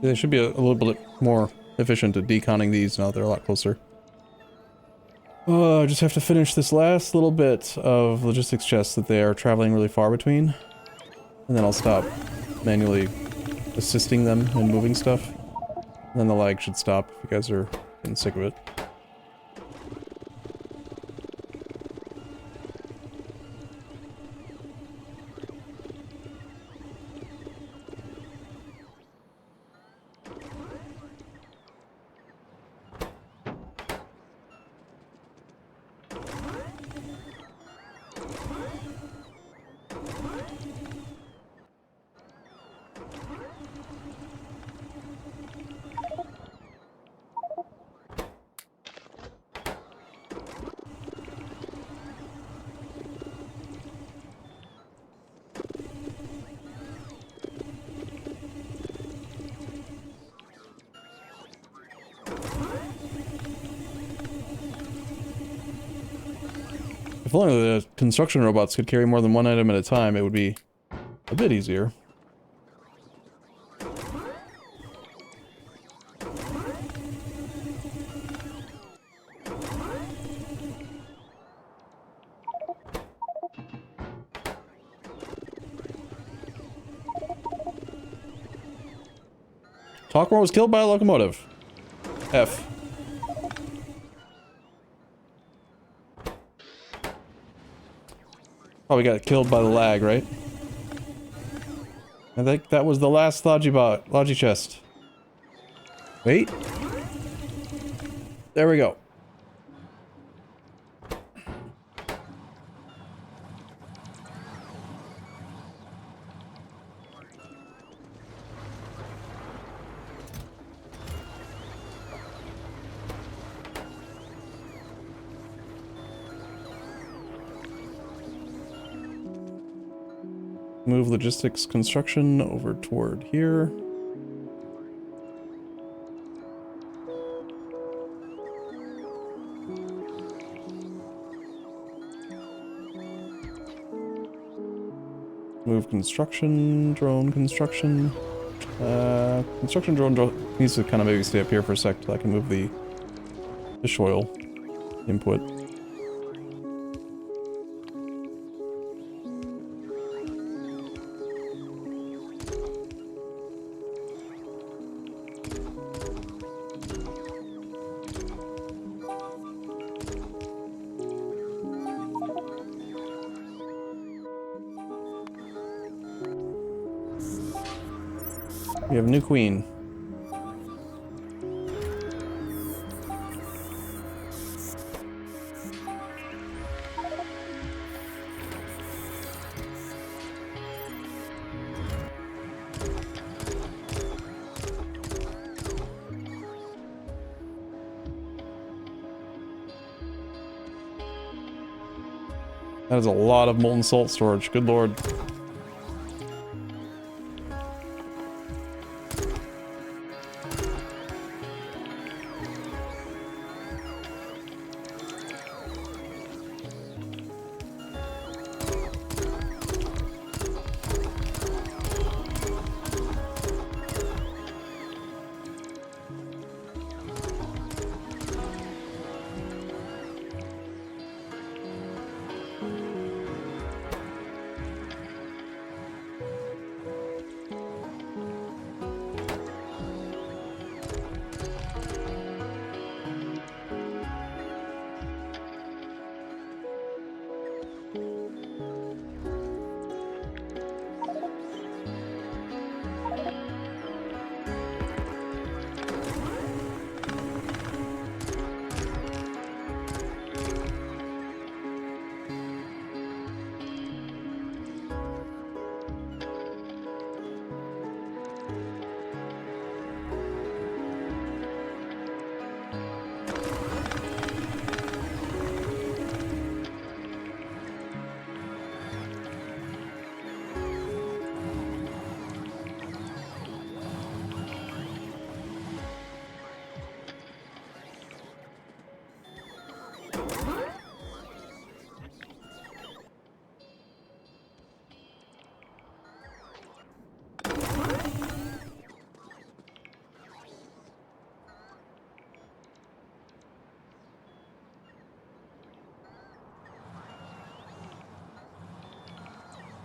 They should be a little bit more efficient at deconning these now that they're a lot closer. I just have to finish this last little bit of logistics chests that they are traveling really far between. And then I'll stop manually assisting them in moving stuff. And then the lag should stop if you guys are getting sick of it. If only the construction robots could carry more than one item at a time, it would be a bit easier. Talkmore was killed by a locomotive. F. Probably got killed by the lag, right? I think that was the last Logi chest. Wait. There we go. Move logistics construction over toward here. Move construction, drone construction. Construction drone needs to kind of maybe stay up here for a sec till I can move the fish oil input. We have a new queen. That is a lot of molten salt storage. Good lord.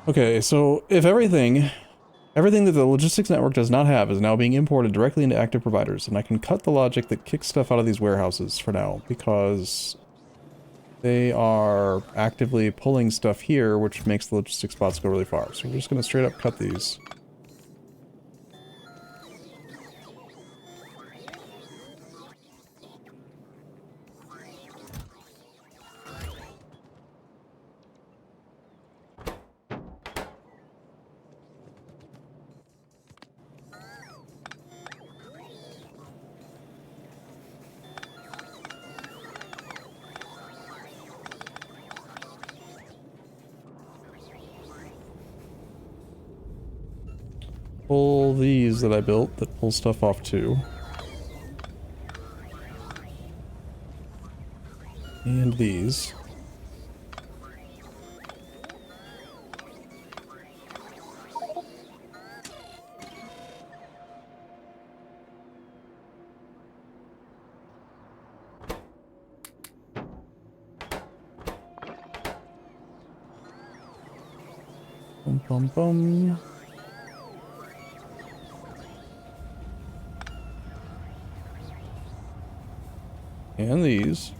Okay, so if everything that the logistics network does not have is now being imported directly into active providers, and I can cut the logic that kicks stuff out of these warehouses for now, because they are actively pulling stuff here, which makes the logistics spots go really far. So we're just going to straight up cut these. Pull these that I built that pull stuff off too. And these. Bum bum bum. And these.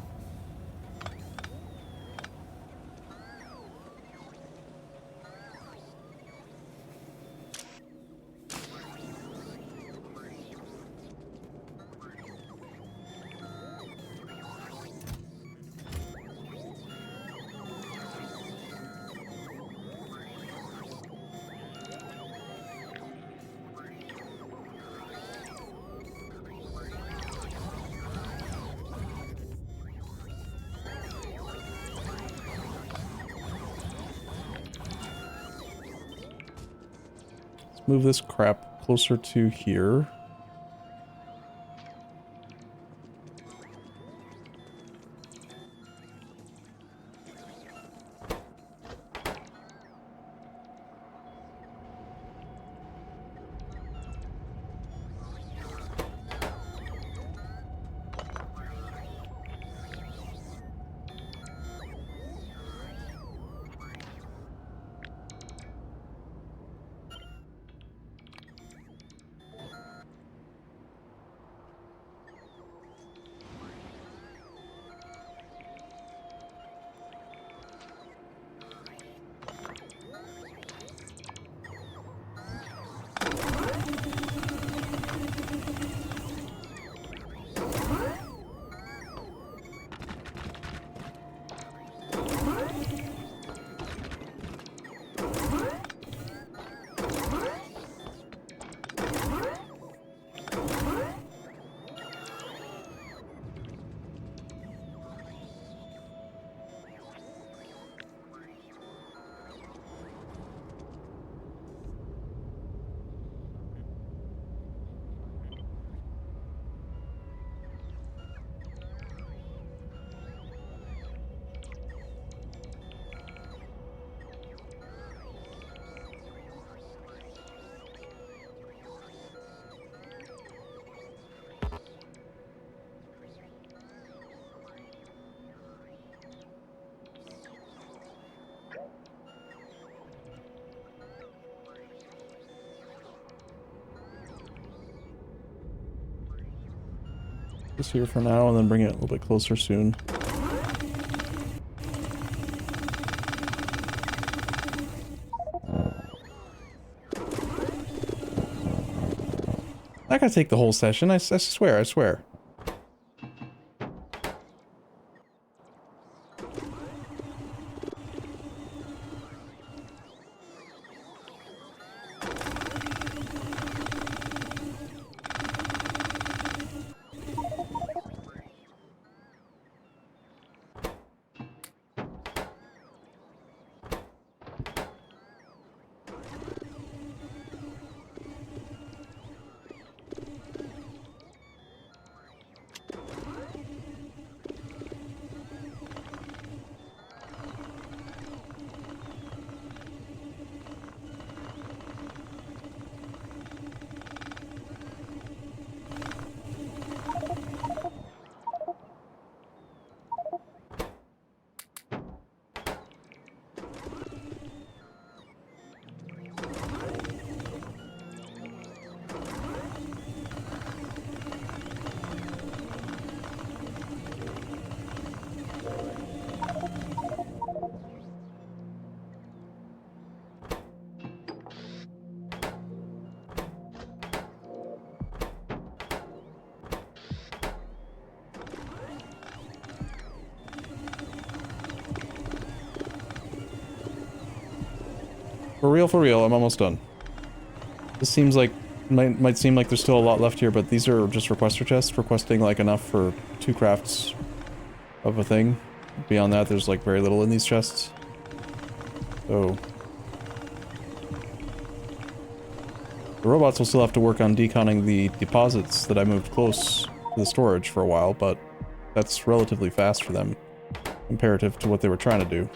Move this crap closer to here. this here for now and then bring it a little bit closer soon. Not gonna take the whole session, I swear, I swear. For real, I'm almost done. This seems like, might seem like there's still a lot left here, but these are just requester chests, requesting like enough for 2 crafts of a thing. Beyond that, there's like very little in these chests. So... the robots will still have to work on deconning the deposits that I moved close to the storage for a while, but that's relatively fast for them, comparative to what they were trying to do.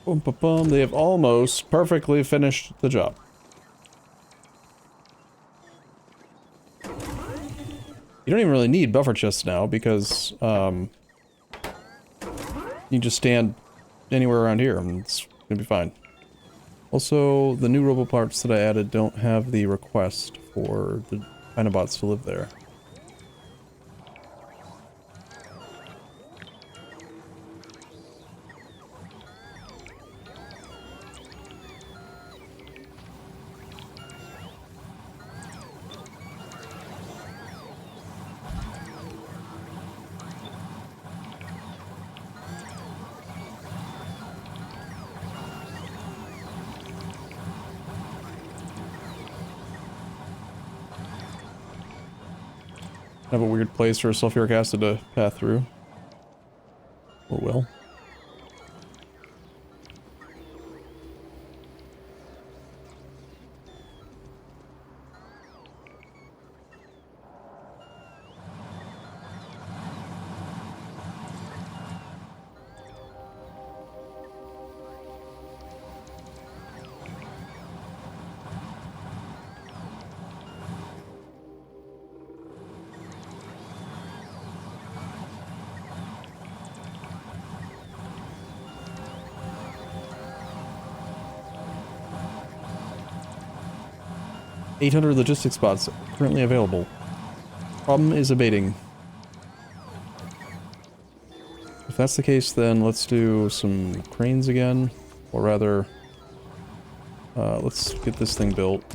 Boom, boom, boom. They have almost perfectly finished the job. You don't even really need buffer chests now because you just stand anywhere around here and it's gonna be fine. Also, the new roboparts that I added don't have the request for the Pynobots to live there. Have a weird place for sulfuric acid to path through. Oh well. $800 logistics spots currently available. Problem is abating. If that's the case, then let's do some cranes again. Or rather, let's get this thing built.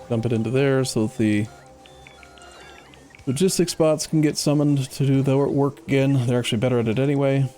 Dump it into there so that the logistics bots can get summoned to do their work again. They're actually better at it anyway.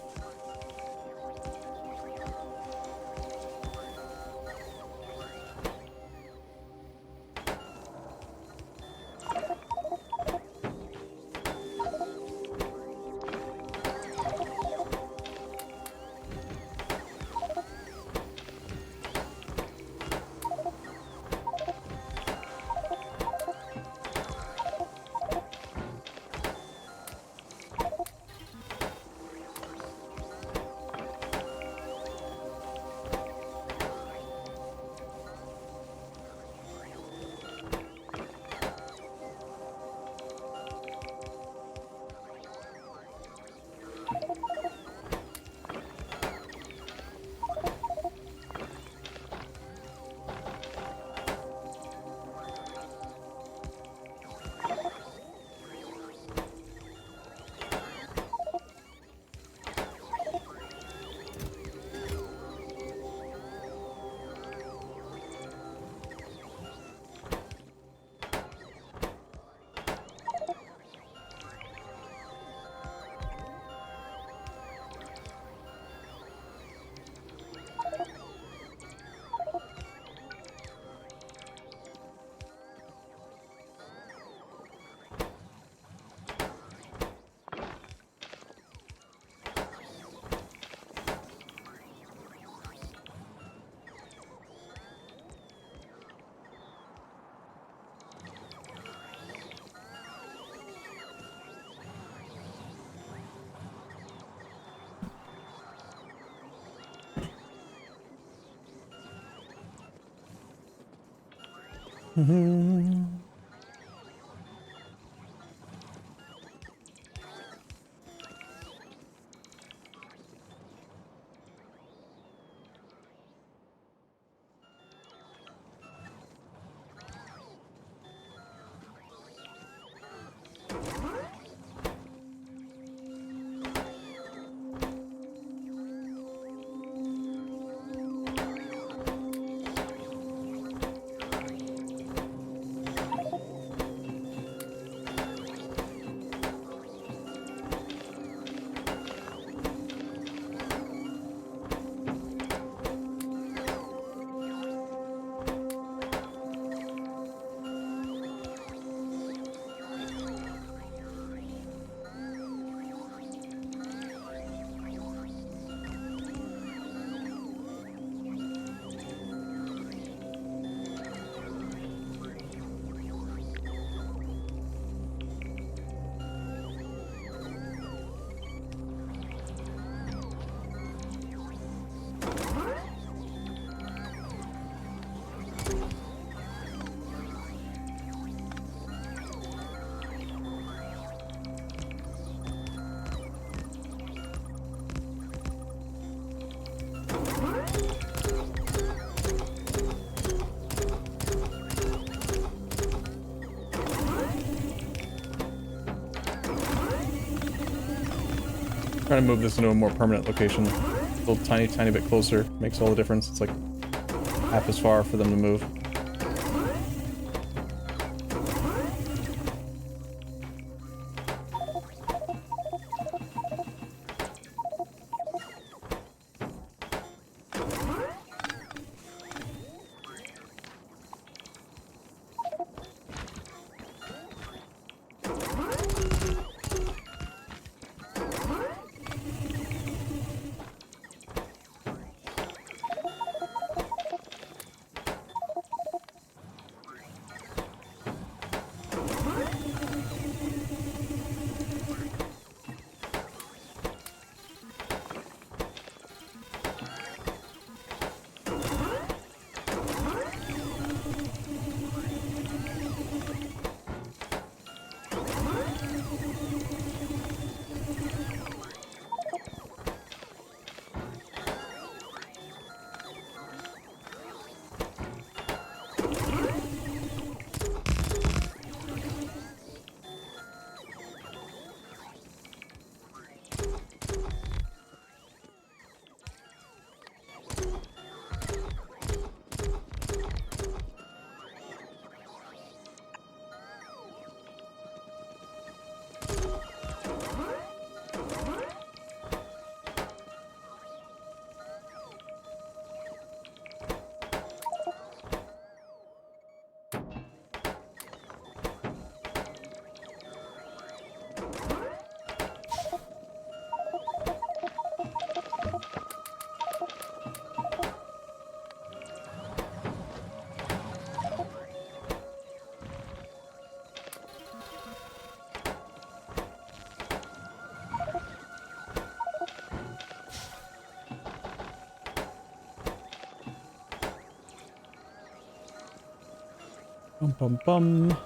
Trying to move this into a more permanent location. A little tiny bit closer makes all the difference. It's like half as far for them to move. Bum bum bum.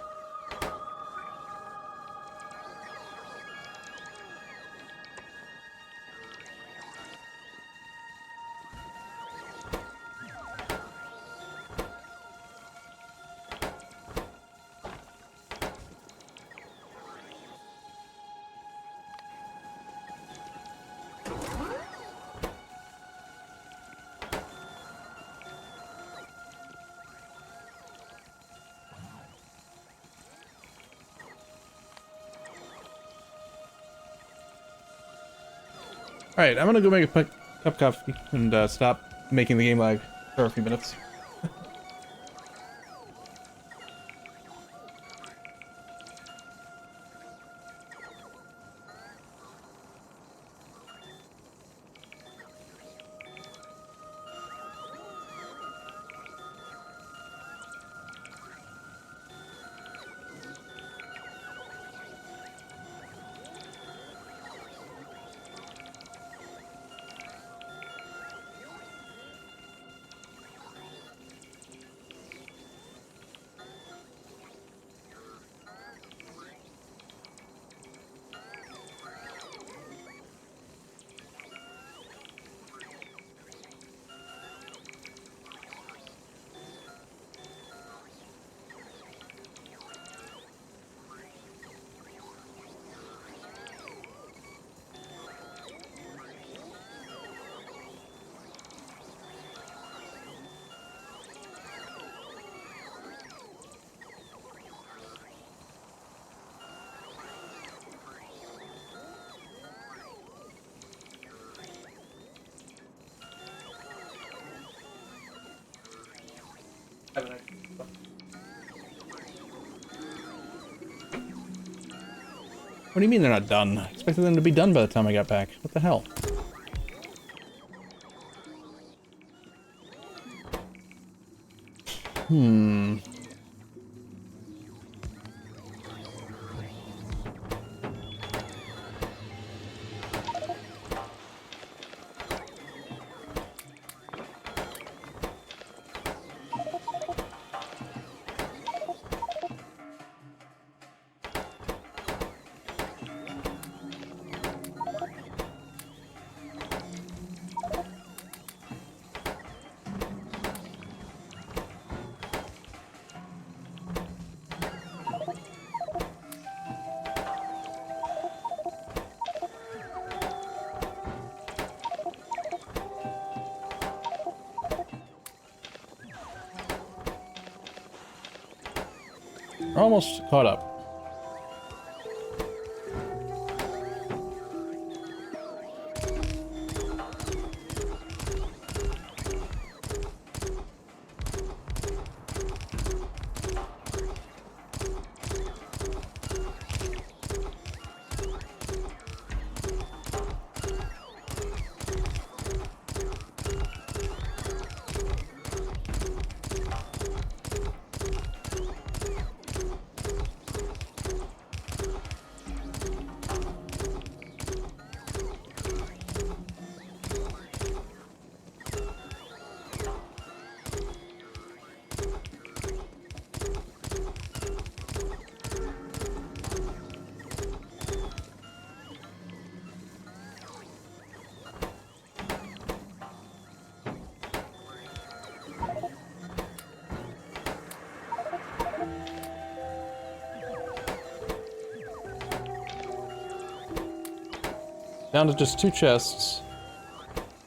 Alright, I'm gonna go make a cup of coffee and stop making the game lag for a few minutes. What do you mean they're not done? I expected them to be done by the time I got back. What the hell? We're almost caught up. Down to just 2 chests.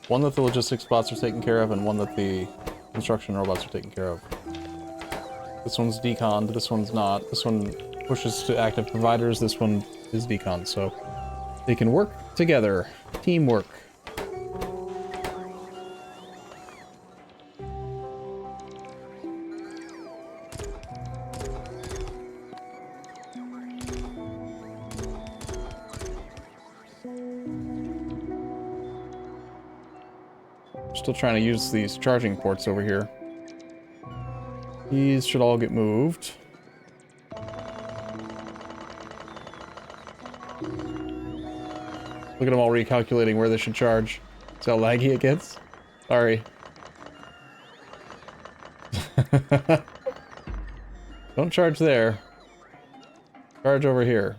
One that the logistics bots are taking care of, and one that the construction robots are taking care of. This one's deconned, this one's not. This one pushes to active providers, this one is deconned, so they can work together. Teamwork. Still trying to use these charging ports over here. These should all get moved. Look at them all recalculating where they should charge. See how laggy it gets? Sorry. Don't charge there. Charge over here.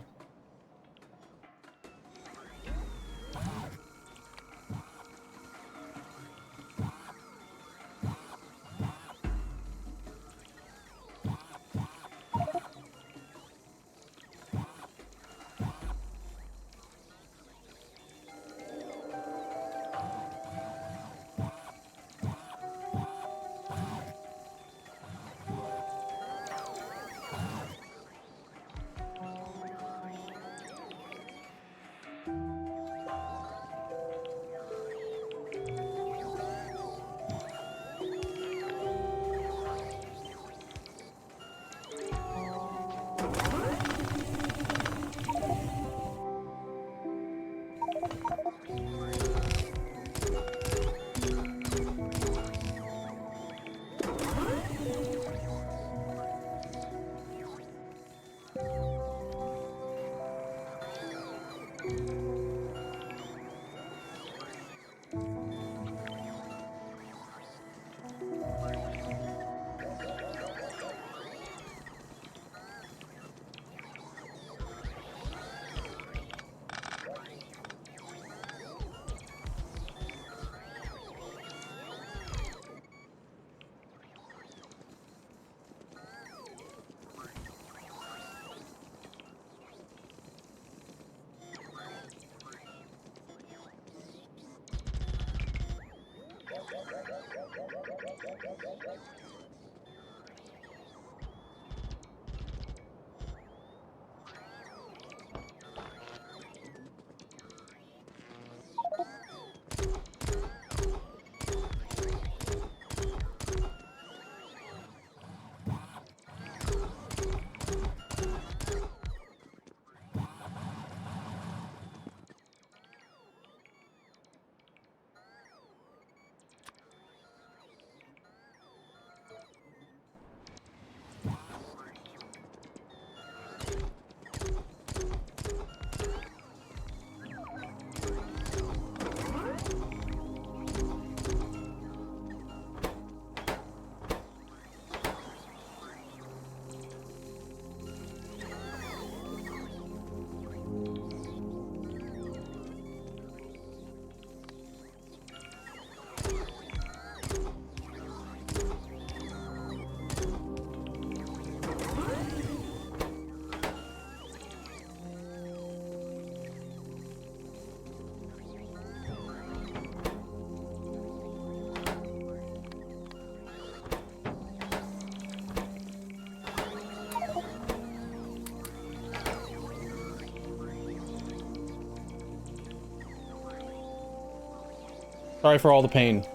Sorry for all the pain.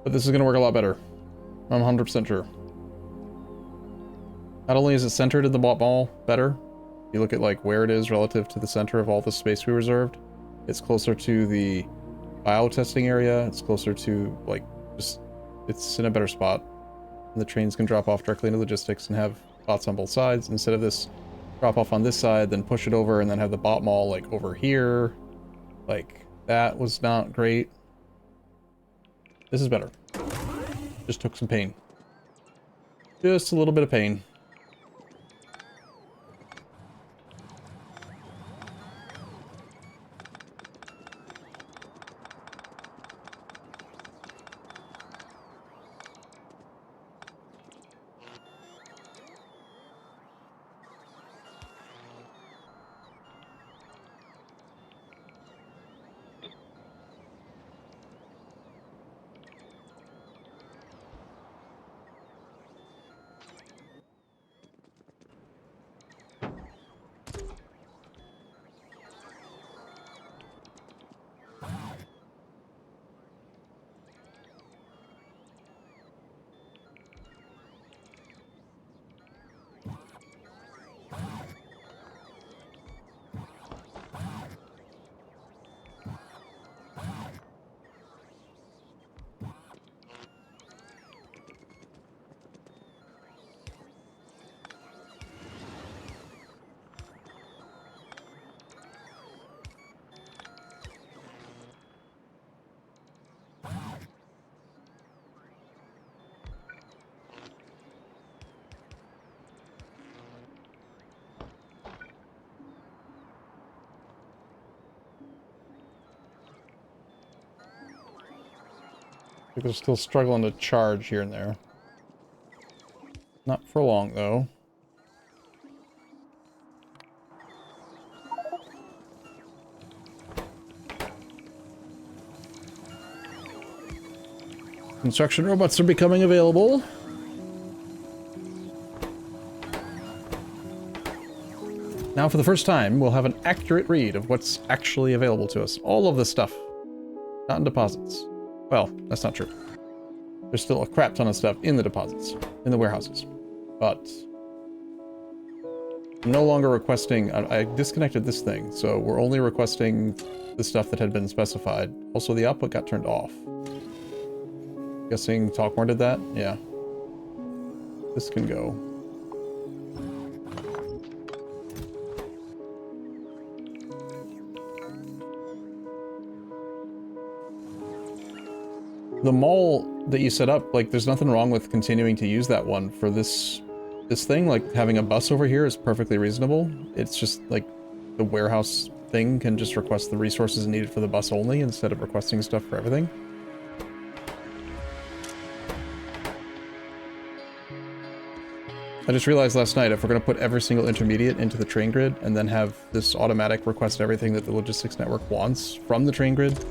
But this is going to work a lot better. I'm 100% sure. Not only is it centered in the ball better, you look at like where it is relative to the center of all the space we reserved, it's closer to the bio-testing area, it's closer to like just, it's in a better spot. And the trains can drop off directly into logistics and have bots on both sides instead of this drop off on this side, then push it over and then have the bot mall like over here. Like that was not great. This is better. Just took some pain. Just a little bit of pain. They're still struggling to charge here and there. Not for long, though. Construction robots are becoming available. Now, for the first time, we'll have an accurate read of what's actually available to us. All of this stuff. Not in deposits. Well, that's not true. There's still a crap ton of stuff in the deposits, in the warehouses. But I'm no longer requesting... I disconnected this thing, so we're only requesting the stuff that had been specified. Also, the output got turned off. Guessing Talkmore did that? Yeah. This can go. The mall that you set up, like, there's nothing wrong with continuing to use that one for this thing. Like, having a bus over here is perfectly reasonable. It's just, like, the warehouse thing can just request the resources needed for the bus only instead of requesting stuff for everything. I just realized last night, if we're going to put every single intermediate into the train grid and then have this automatic request everything that the logistics network wants from the train grid,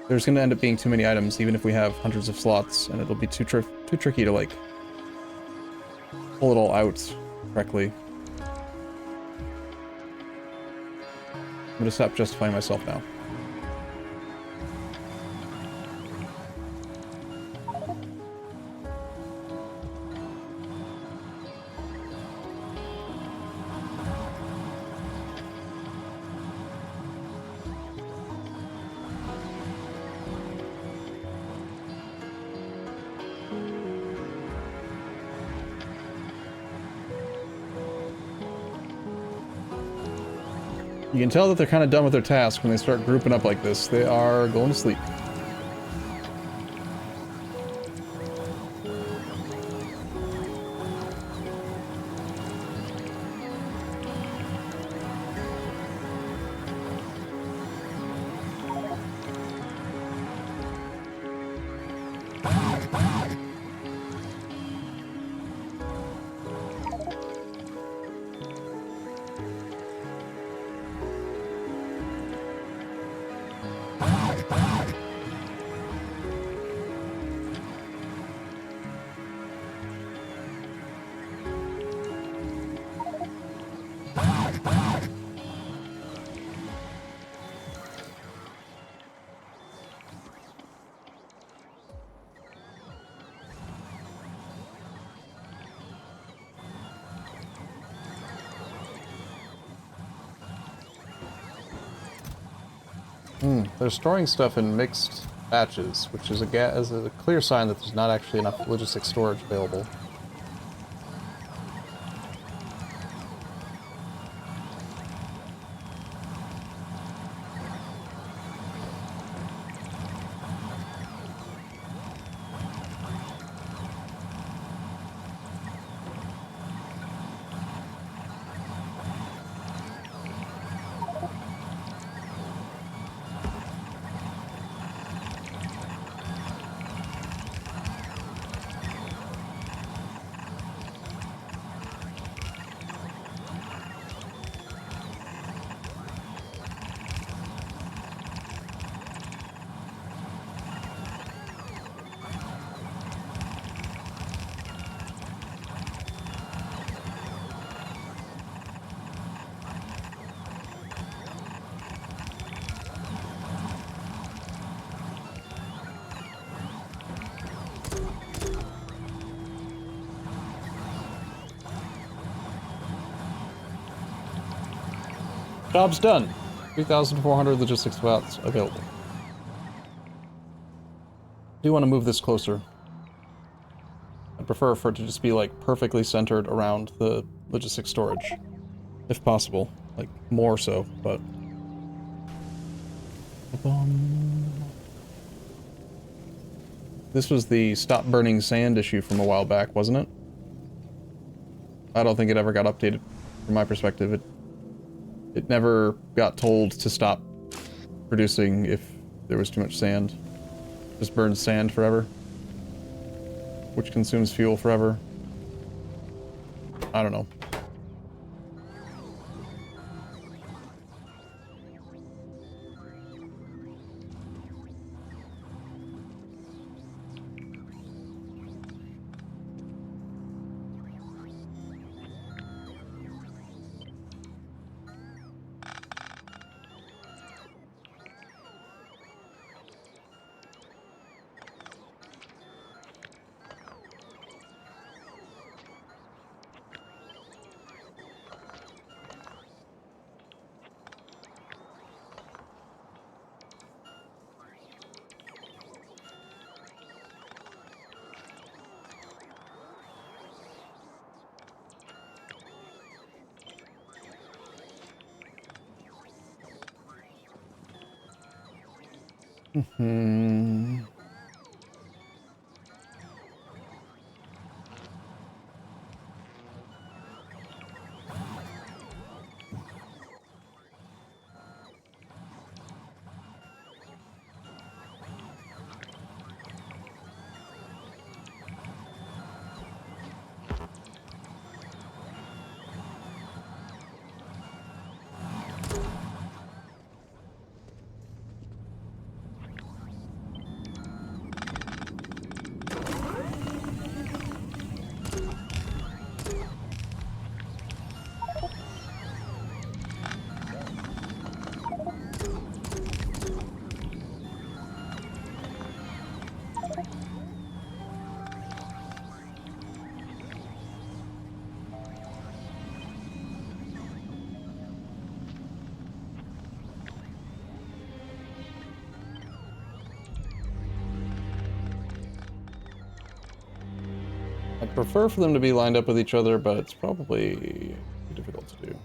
there's going to end up being too many items, even if we have hundreds of slots, and it'll be too tricky to, like, pull it all out correctly. I'm going to stop justifying myself now. You can tell that they're kind of done with their task when they start grouping up like this. They are going to sleep. They're storing stuff in mixed batches, which is a clear sign that there's not actually enough logistic storage available. Job's done. 3,400 logistics spots available. Do want to move this closer. I'd prefer for it to just be like perfectly centered around the logistics storage, if possible. Like more so, but. This was the stop burning sand issue from a while back, wasn't it? I don't think it ever got updated from my perspective. It never got told to stop producing if there was too much sand. Just burns sand forever. Which consumes fuel forever. I don't know. I'd prefer for them to be lined up with each other, but it's probably difficult to do.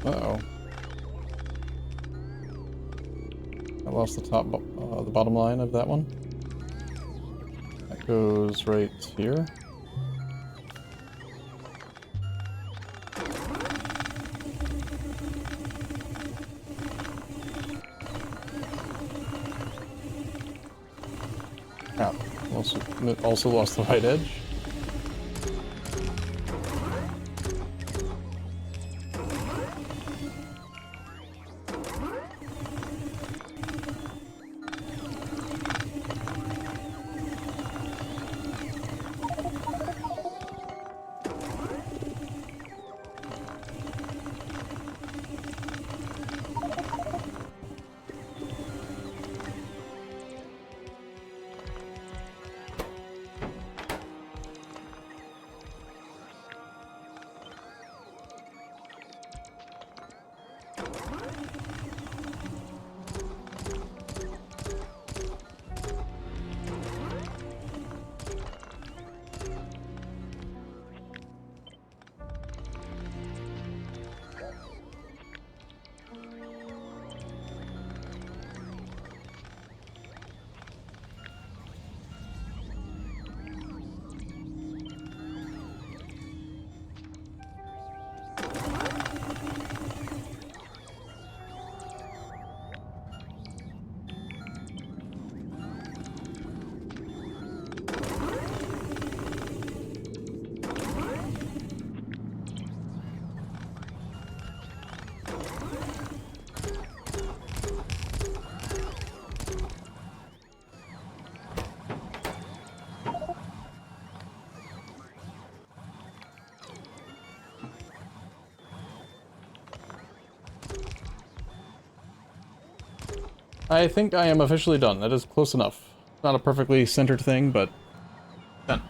Uh-oh. I lost the the bottom line of that one. That goes right here. Crap. Also lost the right edge. I think I am officially done. That is close enough. Not a perfectly centered thing, but done.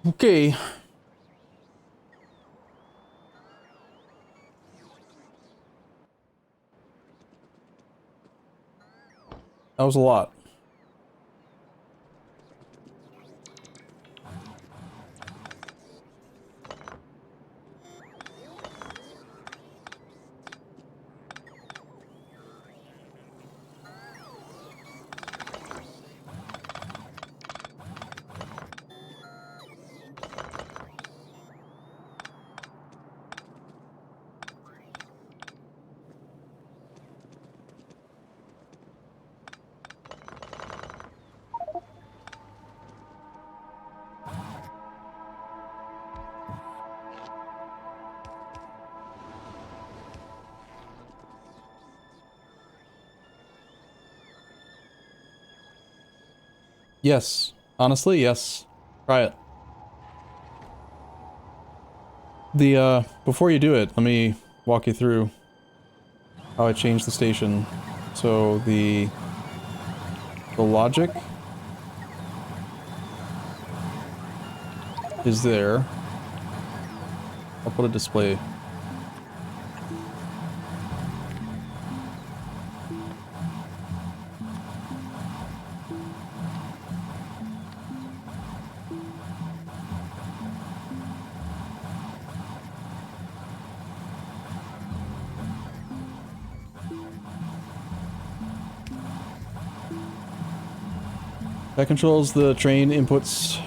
Okay. That was a lot. Yes. Honestly, yes. Try it. Before you do it, let me walk you through how I changed the station. So the logic is there. I'll put a display. That controls the train inputs.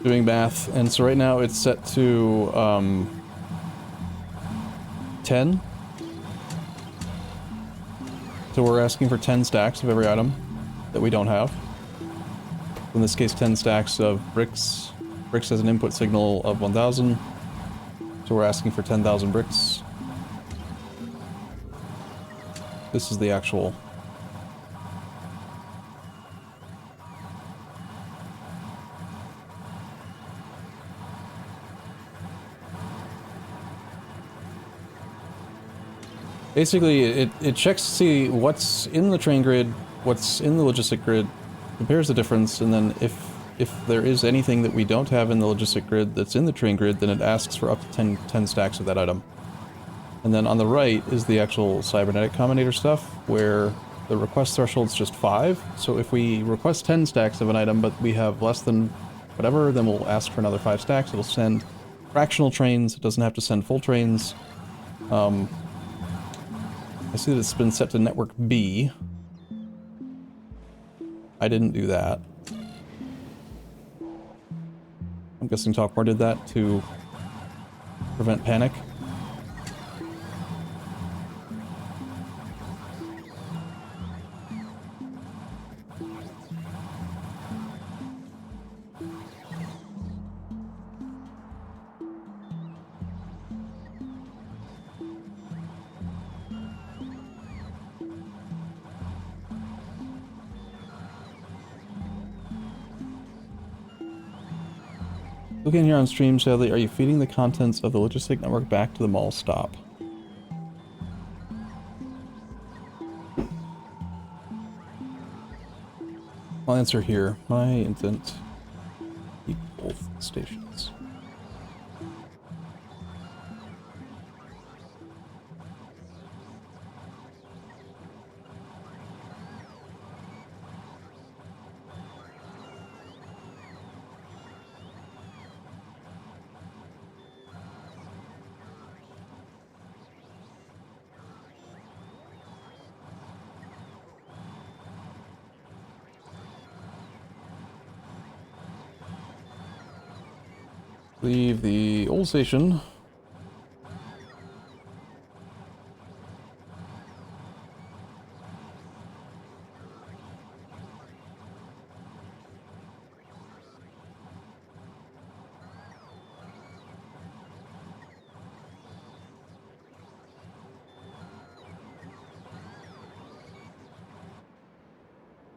Doing math, and so right now it's set to 10. So we're asking for 10 stacks of every item that we don't have. In this case, 10 stacks of bricks. Bricks has an input signal of 1,000. So we're asking for 10,000 bricks. This is the actual... Basically, it checks to see what's in the train grid, what's in the logistic grid, compares the difference, and then if there is anything that we don't have in the logistic grid that's in the train grid, then it asks for up to 10 stacks of that item. And then on the right is the actual cybernetic combinator stuff, where the request threshold's just 5. So if we request 10 stacks of an item, but we have less than whatever, then we'll ask for another 5 stacks. It'll send fractional trains. It doesn't have to send full trains. I see that it's been set to network B. I didn't do that. I'm guessing Talkmore did that to prevent panic. Looking here on stream, sadly, are you feeding the contents of the logistic network back to the mall stop? I'll answer here. My intent, keep both stations. Leave the old station.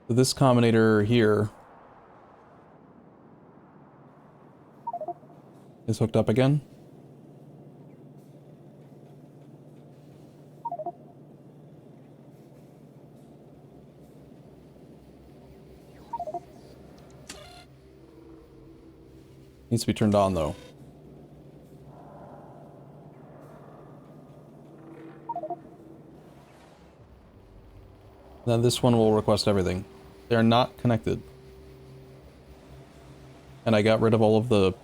So this combinator here is hooked up again. Needs to be turned on though. Then this one will request everything. They're not connected. And I got rid of all of the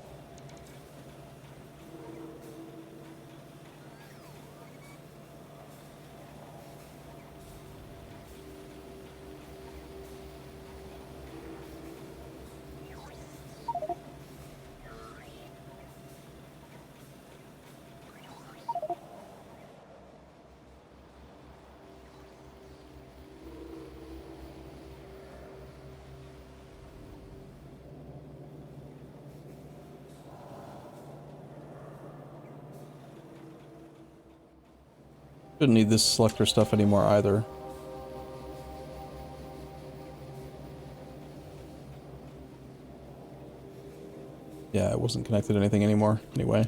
shouldn't need this selector stuff anymore either. Yeah, it wasn't connected to anything anymore, anyway.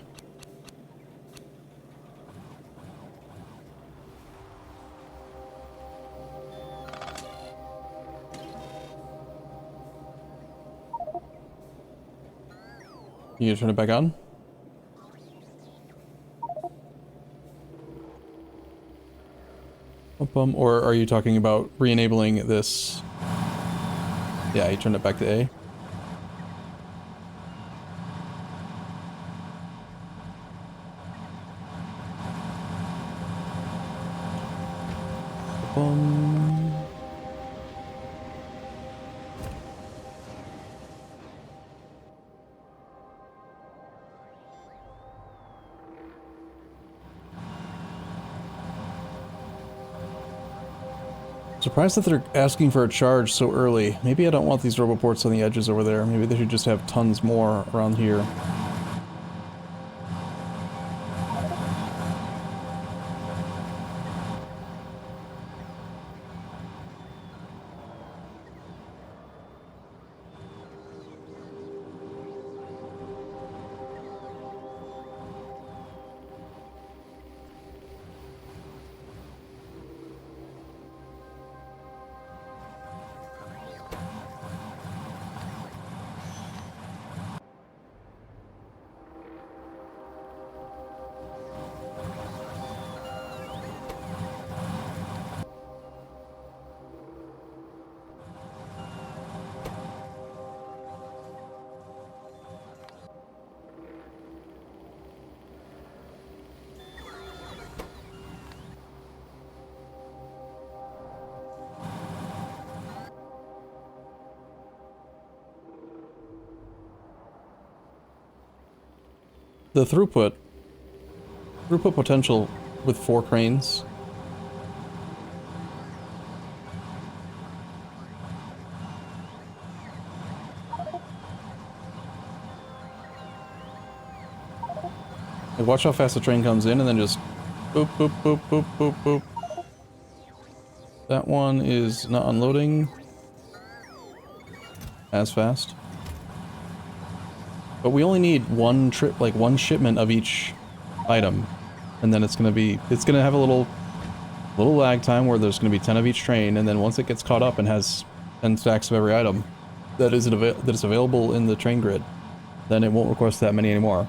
You need to turn it back on? Or are you talking about re-enabling this? Yeah, you turned it back to A. Surprised that they're asking for a charge so early. Maybe I don't want these roboports on the edges over there. Maybe they should just have tons more around here. The throughput potential with 4 cranes. Like, watch how fast the train comes in and then just boop, boop, boop, boop, boop, boop. That one is not unloading as fast. But we only need one trip, like one shipment of each item, and then it's gonna have a little lag time where there's gonna be 10 of each train, and then once it gets caught up and has 10 stacks of every item that is available in the train grid, then it won't request that many anymore.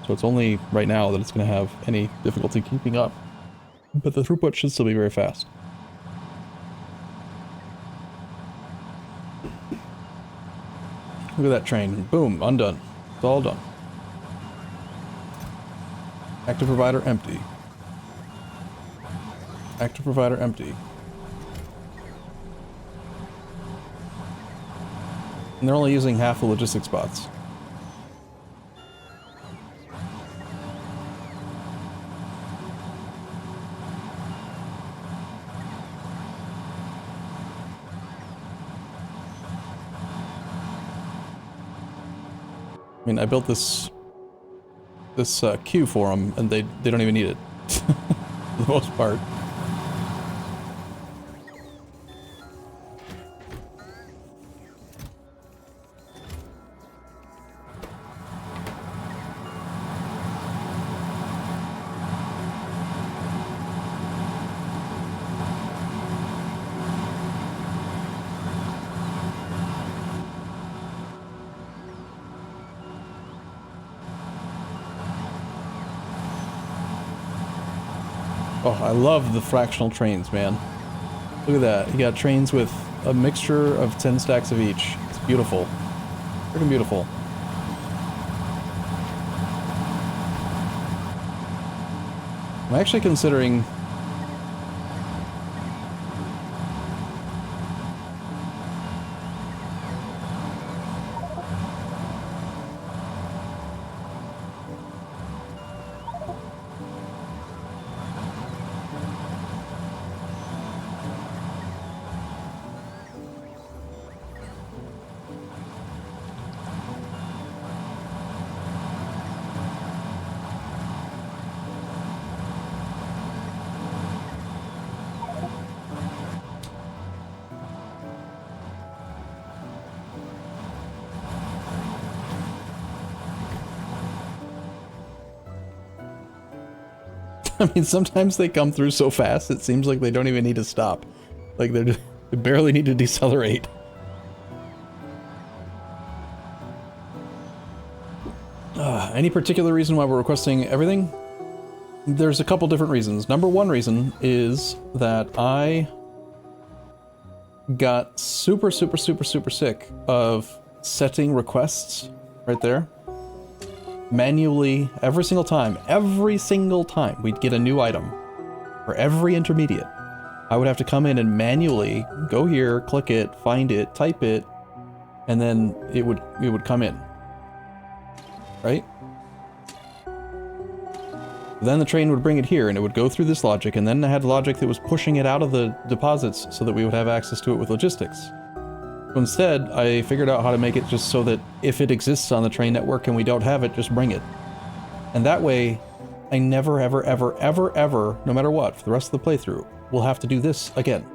So it's only right now that it's going to have any difficulty keeping up. But the throughput should still be very fast. Look at that train. Boom, undone. It's all done. Active provider empty. Active provider empty. And they're only using half the logistics bots. I mean, I built this queue for them, and they don't even need it, for the most part. Oh, I love the fractional trains, man. Look at that. You got trains with a mixture of 10 stacks of each. It's beautiful. Freaking beautiful. I'm actually considering... I mean, sometimes they come through so fast, it seems like they don't even need to stop. Like, they barely need to decelerate. Any particular reason why we're requesting everything? There's a couple different reasons. Number one reason is that I got super sick of setting requests right there. Manually, every single time we'd get a new item, for every intermediate, I would have to come in and manually go here, click it, find it, type it, and then it would come in, right? Then the train would bring it here, and it would go through this logic, and then I had logic that was pushing it out of the deposits so that we would have access to it with logistics. So instead, I figured out how to make it just so that if it exists on the train network and we don't have it, just bring it. And that way, I never, ever, no matter what, for the rest of the playthrough, will have to do this again.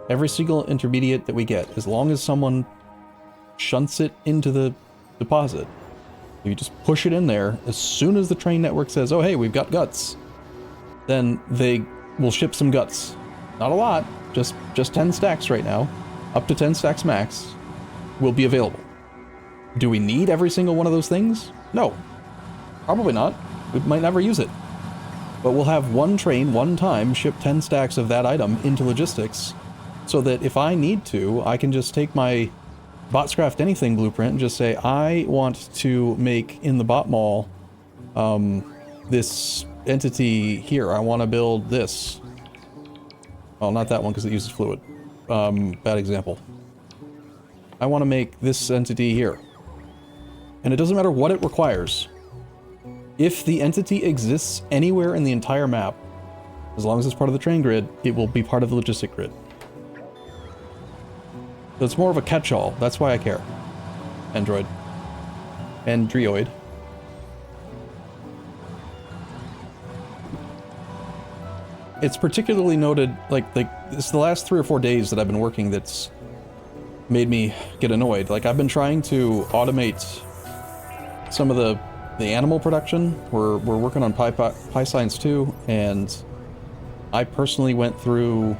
Every single intermediate that we get, as long as someone shunts it into the deposit, if you just push it in there, as soon as the train network says, oh hey, we've got guts, then they will ship some guts. Not a lot, just 10 stacks right now. Up to 10 stacks max will be available. Do we need every single one of those things? No. Probably not. We might never use it. But we'll have one train, one time, ship 10 stacks of that item into logistics, so that if I need to, I can just take my Botscraft Anything blueprint and just say, I want to make in the bot mall this entity here. I want to build this. Oh, not that one because it uses fluid. Bad example. I want to make this entity here. And it doesn't matter what it requires. If the entity exists anywhere in the entire map, as long as it's part of the train grid, it will be part of the logistic grid. So it's more of a catch-all. That's why I care. Android. Android. It's particularly noted, like it's the last 3 or 4 days that I've been working that's made me get annoyed. Like, I've been trying to automate some of the animal production. We're working on PyScience 2, and I personally went through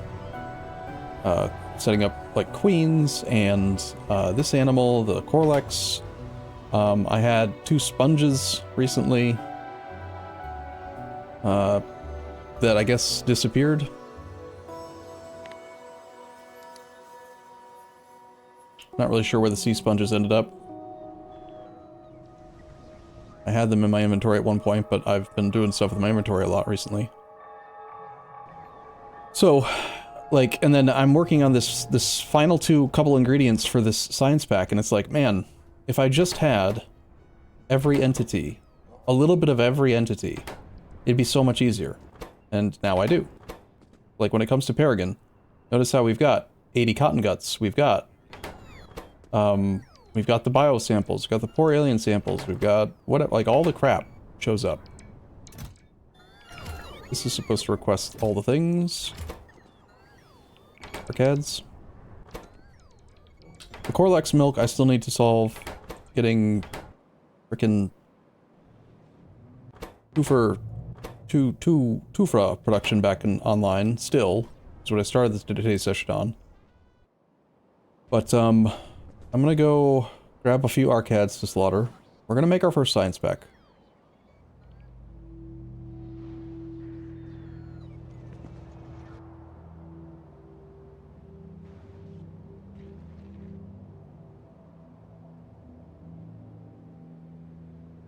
setting up like queens and this animal, the Corlex. I had 2 sponges recently that I guess disappeared. Not really sure where the sea sponges ended up. I had them in my inventory at one point, but I've been doing stuff with my inventory a lot recently. So, like, and then I'm working on this final couple ingredients for this science pack, and it's like, man, if I just had every entity, a little bit of every entity, it'd be so much easier. And now I do. Like, when it comes to Paragon, notice how we've got 80 cotton guts, we've got the bio samples, we've got the poor alien samples, we've got what, like, all the crap shows up. This is supposed to request all the things. Arcades. The Corlex milk I still need to solve. Getting frickin' Tufra production back online still. That's what I started today's session on. But I'm gonna go grab a few arcades to slaughter. We're gonna make our first science pack.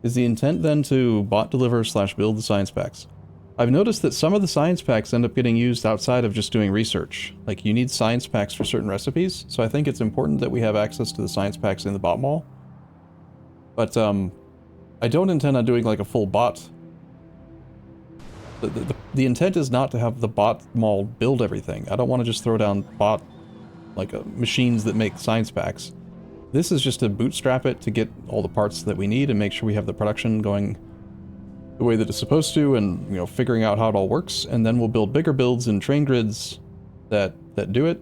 Is the intent then to bot deliver / build the science packs? I've noticed that some of the science packs end up getting used outside of just doing research. Like, you need science packs for certain recipes, so I think it's important that we have access to the science packs in the bot mall. But, I don't intend on doing, like, a full bot. The intent is not to have the bot mall build everything. I don't want to just throw down bot, like, machines that make science packs. This is just to bootstrap it to get all the parts that we need and make sure we have the production going the way that it's supposed to, and, you know, figuring out how it all works, and then we'll build bigger builds and train grids that do it.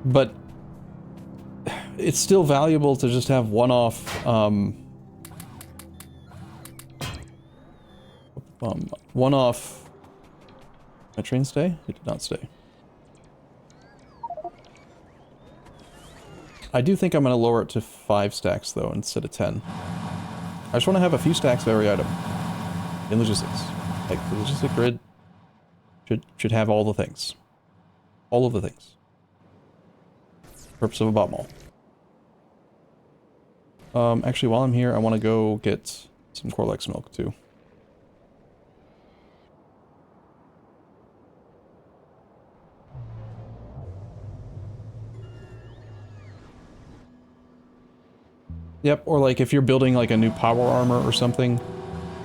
But it's still valuable to just have one-off one-off. My train stay? It did not stay. I do think I'm going to lower it to 5 stacks, though, instead of 10. I just want to have a few stacks of every item in logistics. Like, the logistic grid should have all the things. All of the things. Purpose of a bot mall. Actually, while I'm here, I want to go get some Corlex milk, too. Yep, or like if you're building like a new power armor or something,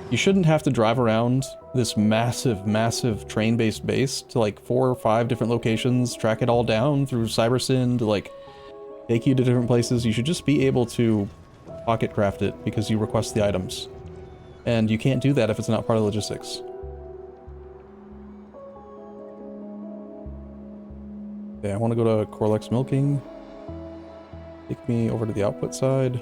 you shouldn't have to drive around this massive train-based base to like 4 or 5 different locations, track it all down through CyberSyn to like take you to different places. You should just be able to pocket craft it because you request the items. And you can't do that if it's not part of logistics. Okay, I want to go to Corlex milking. Take me over to the output side.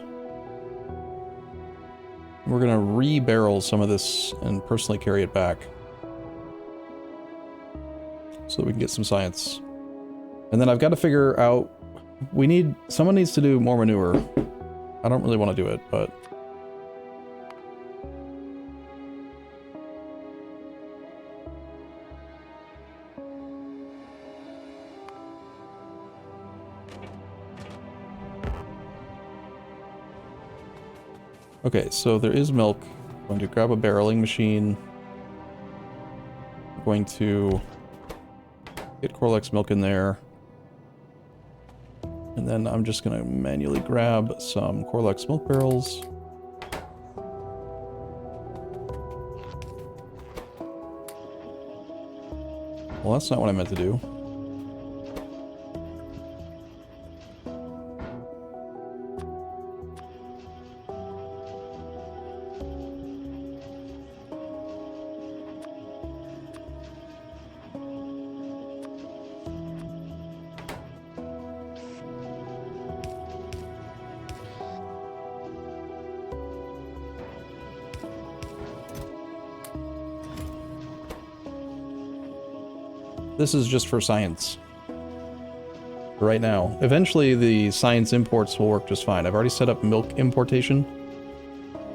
We're gonna re-barrel some of this and personally carry it back so that we can get some science. And then I've got to figure out, someone needs to do more manure. I don't really want to do it, but okay, so there is milk. I'm going to grab a barreling machine. I'm going to get Corlex milk in there. And then I'm just going to manually grab some Corlex milk barrels. Well, that's not what I meant to do. This is just for science. Right now. Eventually the science imports will work just fine. I've already set up milk importation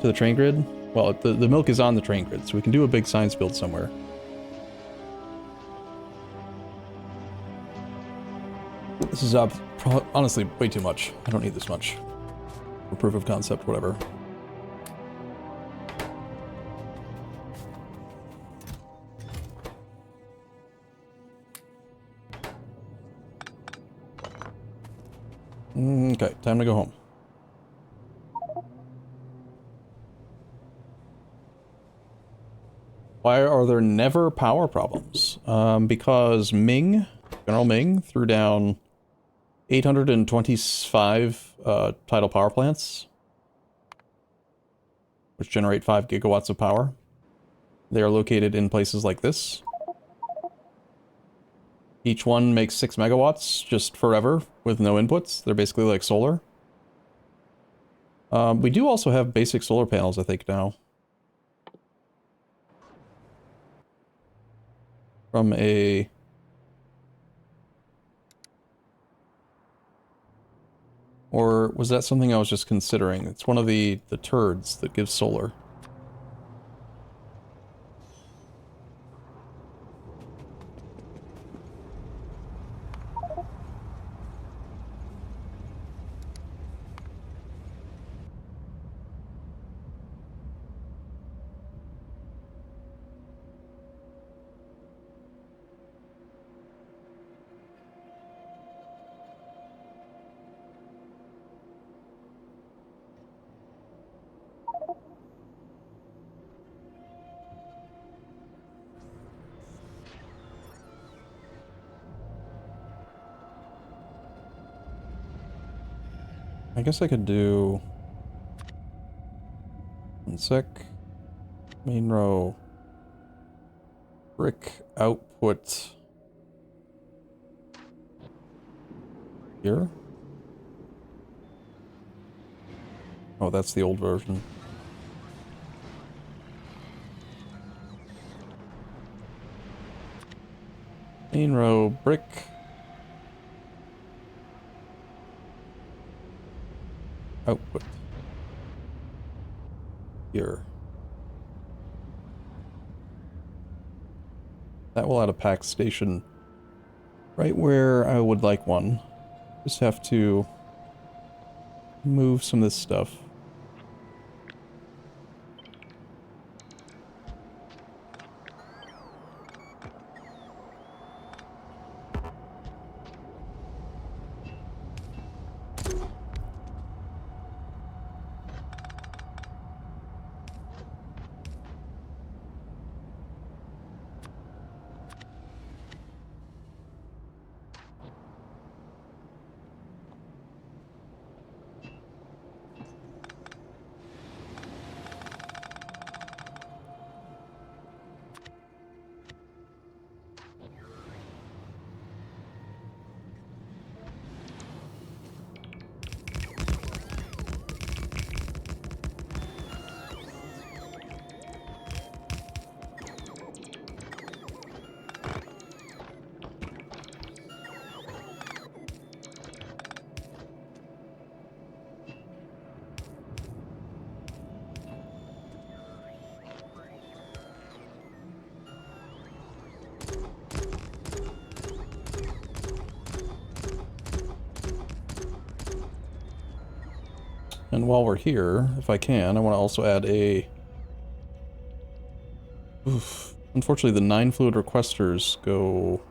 to the train grid. Well, the milk is on the train grid, so we can do a big science build somewhere. This is honestly way too much. I don't need this much. For proof of concept, whatever. Okay, time to go home. Why are there never power problems? Because General Ming threw down 825 tidal power plants, which generate 5 gigawatts of power. They are located in places like this. Each one makes 6 megawatts just forever with no inputs. They're basically like solar. We do also have basic solar panels, I think, now. From a... Or was that something I was just considering? It's one of the turds that gives solar. I guess I could do... One sec. Main row. Brick output. Here? Oh, that's the old version. Main row, brick. Output. Here. That will add a pack station right where I would like one. Just have to move some of this stuff. And while we're here, if I can, I want to also add a... Oof. Unfortunately, the 9 fluid requesters go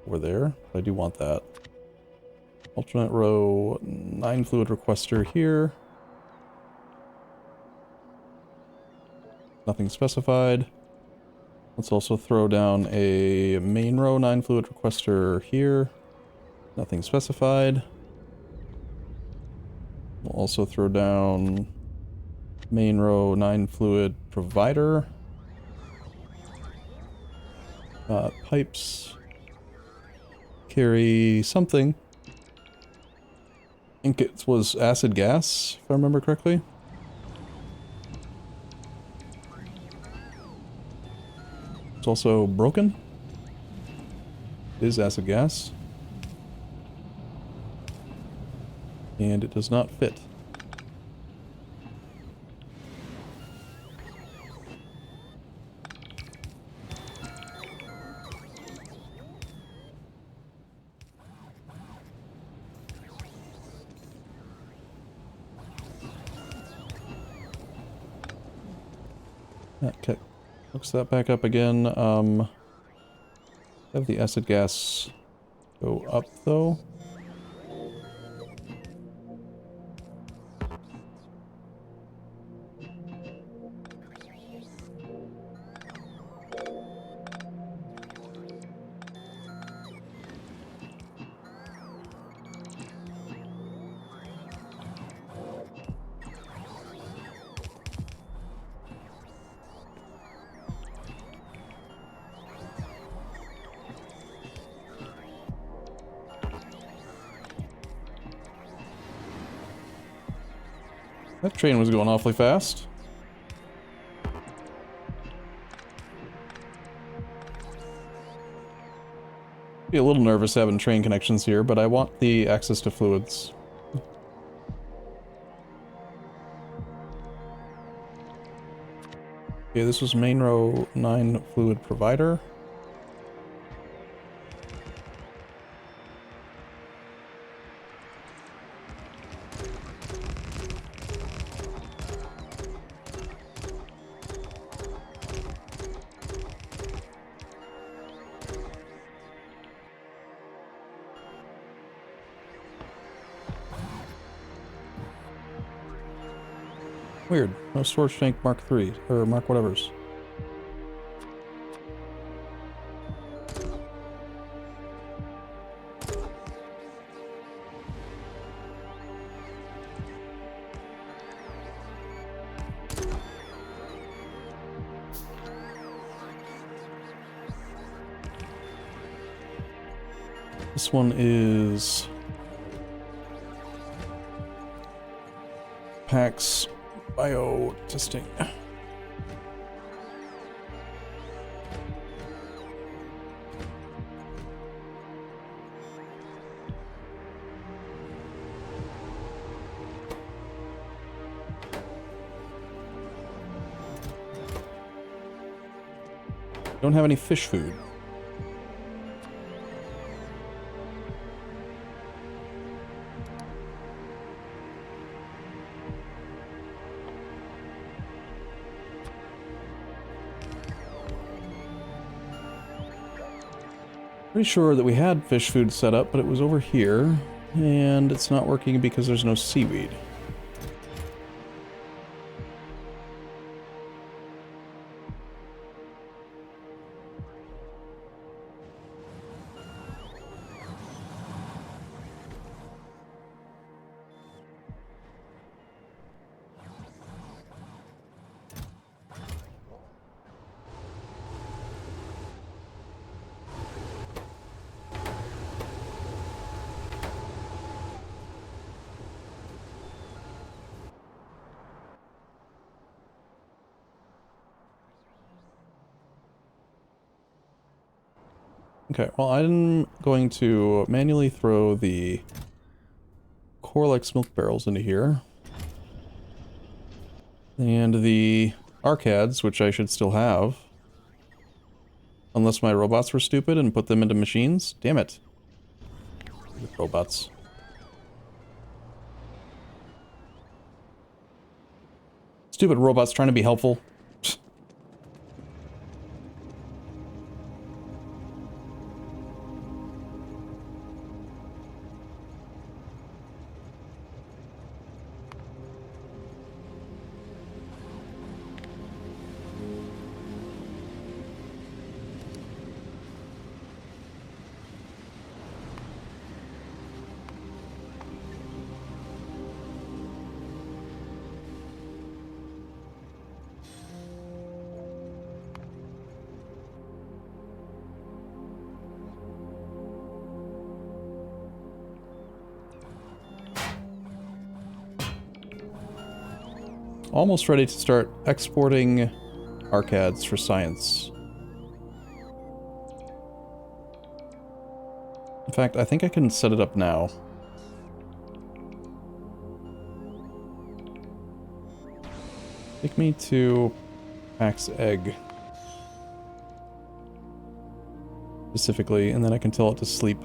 over there. I do want that. Alternate row, 9 fluid requester here. Nothing specified. Let's also throw down a main row 9 fluid requester here. Nothing specified. We'll also throw down main row 9 fluid provider. Pipes carry something. I think it was acid gas, if I remember correctly. It's also broken. Is acid gas. And it does not fit. Okay, hooks that back up again. Have the acid gas go up though. That train was going awfully fast. Be a little nervous having train connections here, but I want the access to fluids. Okay, this was main row 9 fluid provider. Weird. No storage tank Mark III, or Mark whatevers. This one is PAX bio testing. Don't have any fish food. Pretty sure that we had fish food set up, but it was over here, and it's not working because there's no seaweed. Okay, well, I'm going to manually throw the Corlex milk barrels into here. And the arcads, which I should still have. Unless my robots were stupid and put them into machines. Damn it. Robots. Stupid robots trying to be helpful. Almost ready to start exporting arcads for science. In fact, I think I can set it up now. Take me to Pax Egg. Specifically, and then I can tell it to sleep.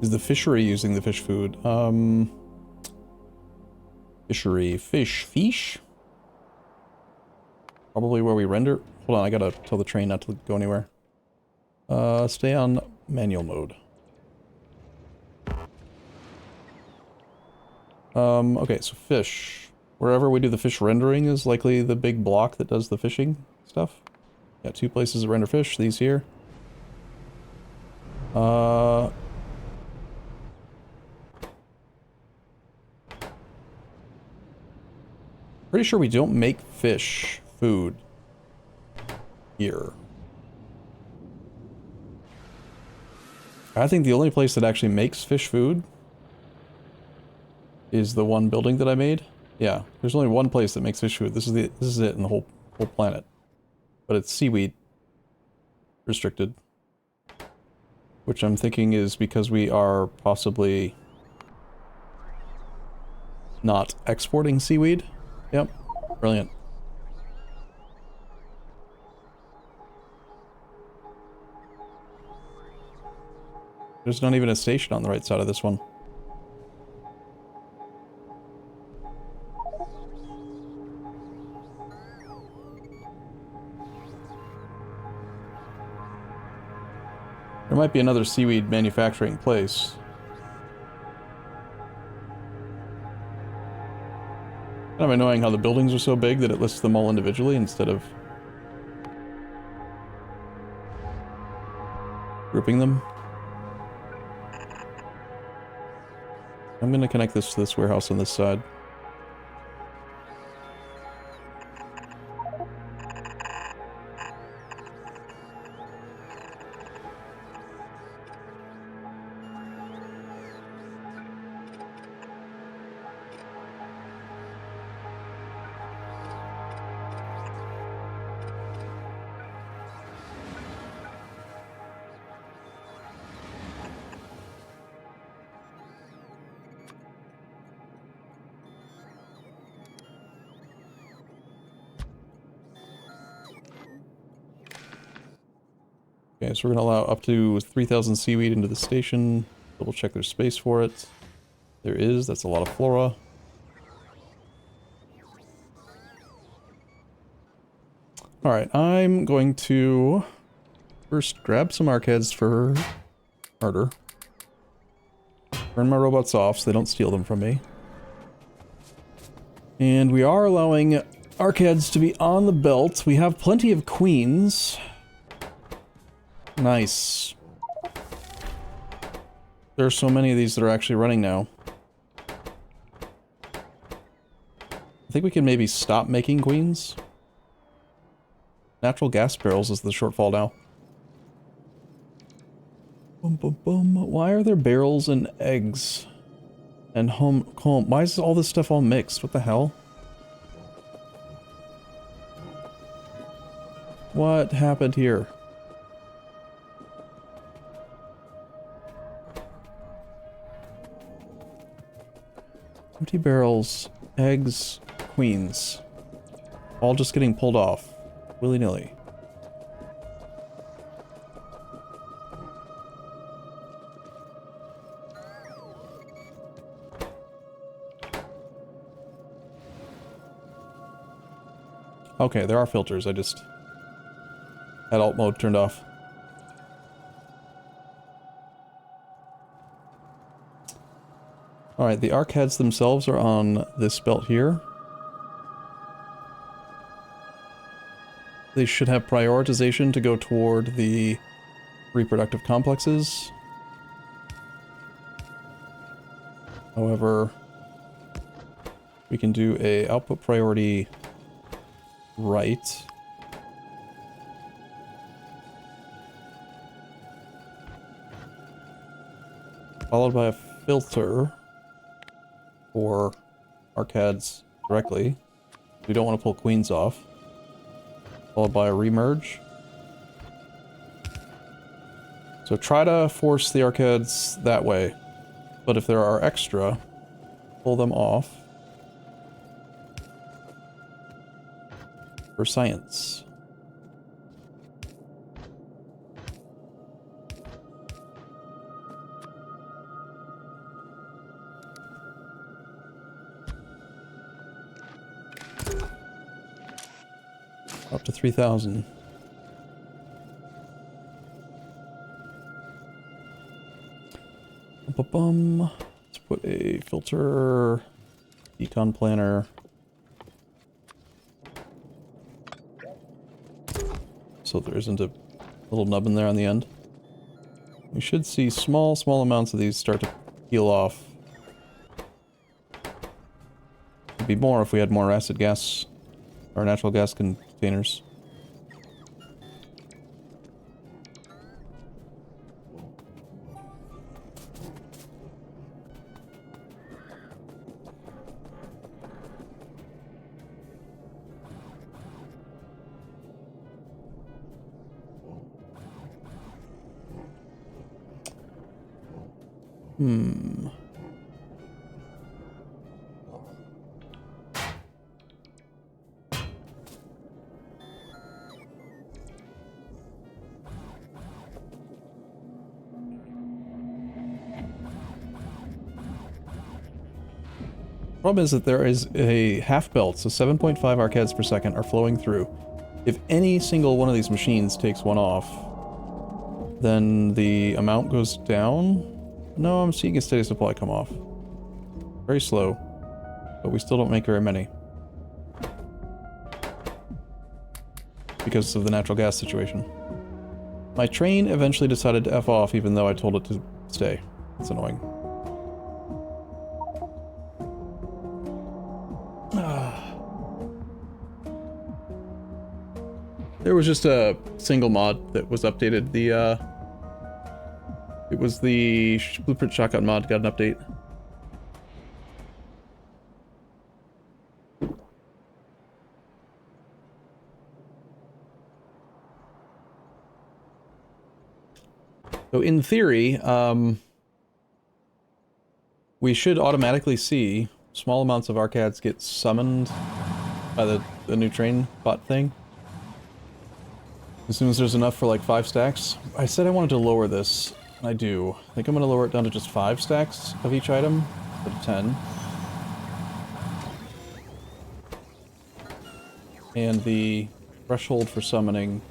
Is the fishery using the fish food? Fishery, fish? Probably where we render. Hold on, I gotta tell the train not to go anywhere. Stay on manual mode. Okay, so fish. Wherever we do the fish rendering is likely the big block that does the fishing stuff. Got 2 places to render fish, these here. Pretty sure we don't make fish food here. I think the only place that actually makes fish food is the one building that I made. Yeah, there's only one place that makes fish food. This is it in the whole planet. But it's seaweed restricted. Which I'm thinking is because we are possibly not exporting seaweed. Yep, brilliant. There's not even a station on the right side of this one. There might be another seaweed manufacturing place. Kind of annoying how the buildings are so big that it lists them all individually instead of grouping them. I'm going to connect this to this warehouse on this side. Okay, so we're going to allow up to 3,000 seaweed into the station. Double check there's space for it. There is. That's a lot of flora. Alright, I'm going to first grab some arcades for murder. Turn my robots off so they don't steal them from me. And we are allowing arcades to be on the belt. We have plenty of queens. Nice. There are so many of these that are actually running now. I think we can maybe stop making queens. Natural gas barrels is the shortfall now. Boom, boom, boom. Why are there barrels and eggs? And home. Why is all this stuff all mixed? What the hell? What happened here? Empty barrels, eggs, queens. All just getting pulled off. Willy-nilly. Okay, there are filters. I just had alt mode turned off. Alright, the arc heads themselves are on this belt here. They should have prioritization to go toward the reproductive complexes. However, we can do a output priority right. Followed by a filter for arcades directly. We don't want to pull queens off. Followed by a remerge. So try to force the arcades that way. But if there are extra, pull them off. For science. Up to 3,000. Let's put a filter, decon planner. So there isn't a little nub in there on the end. We should see small amounts of these start to peel off. It'd be more if we had more acid gas or natural gas containers. Problem is that there is a half belt, so 7.5 arcades per second are flowing through. If any single one of these machines takes one off, then the amount goes down. No, I'm seeing a steady supply come off. Very slow, but we still don't make very many. Because of the natural gas situation. My train eventually decided to F off even though I told it to stay. It's annoying. There was just a single mod that was updated. It was the Blueprint Shotgun mod got an update. So in theory, we should automatically see small amounts of arcades get summoned by the new train bot thing. As soon as there's enough for like 5 stacks. I said I wanted to lower this, and I do. I think I'm going to lower it down to just 5 stacks of each item, instead of 10. And the threshold for summoning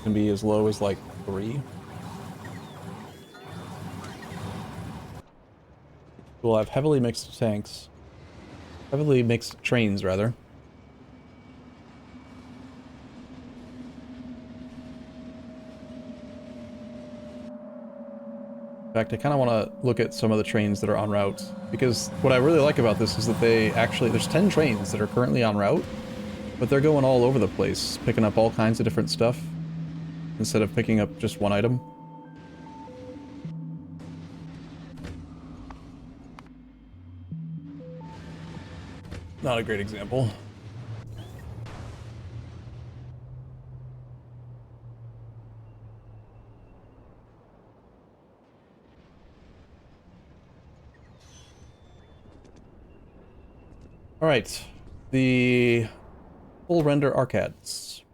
can be as low as like 3. We'll have heavily mixed tanks. Heavily mixed trains, rather. In fact, I kind of want to look at some of the trains that are en route, because what I really like about this is that they actually, there's 10 trains that are currently en route, but they're going all over the place, picking up all kinds of different stuff, instead of picking up just one item. Not a great example. Alright, the full render arcades.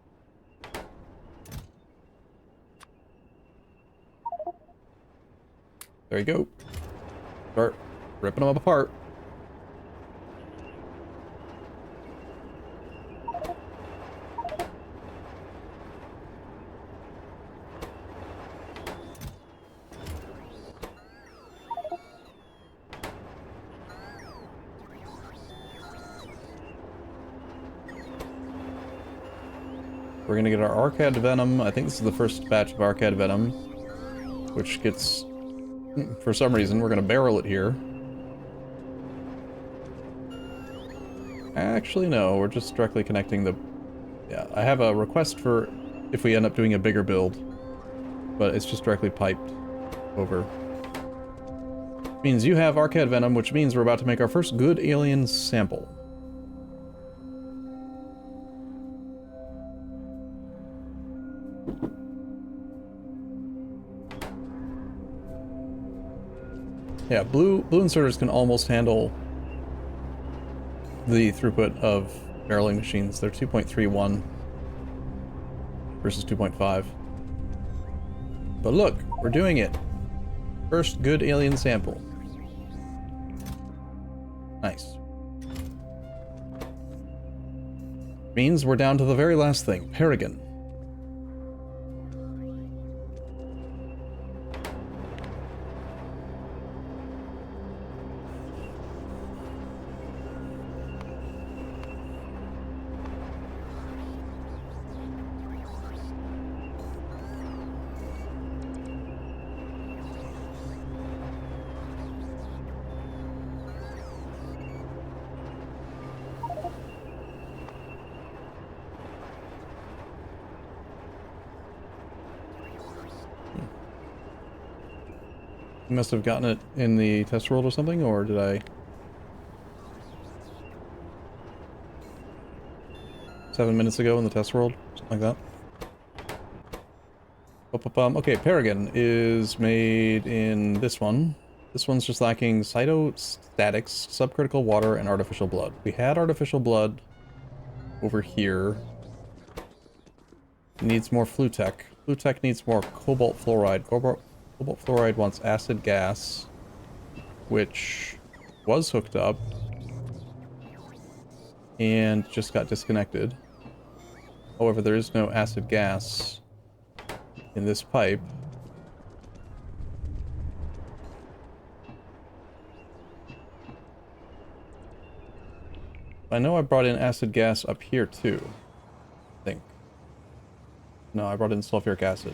There you go. Start ripping them apart. We're gonna get our Arcade Venom. I think this is the first batch of Arcade Venom, which gets, for some reason, we're gonna barrel it here. Actually, no, we're just directly connecting the... Yeah, I have a request for if we end up doing a bigger build, but it's just directly piped over. Means you have Arcade Venom, which means we're about to make our first good alien sample. Yeah, blue inserters can almost handle the throughput of barreling machines. They're 2.31 versus 2.5. But look, we're doing it. First good alien sample. Nice. Means we're down to the very last thing, Paragon. You must have gotten it in the test world or something, or did I? 7 minutes ago in the test world, something like that. Okay, Paragon is made in this one. This one's just lacking cytostatics, subcritical water, and artificial blood. We had artificial blood over here. It needs more Flutech. Flutech needs more cobalt fluoride. Cobalt fluoride wants acid gas, which was hooked up and just got disconnected. However, there is no acid gas in this pipe. I know I brought in acid gas up here too, I think. No, I brought in sulfuric acid.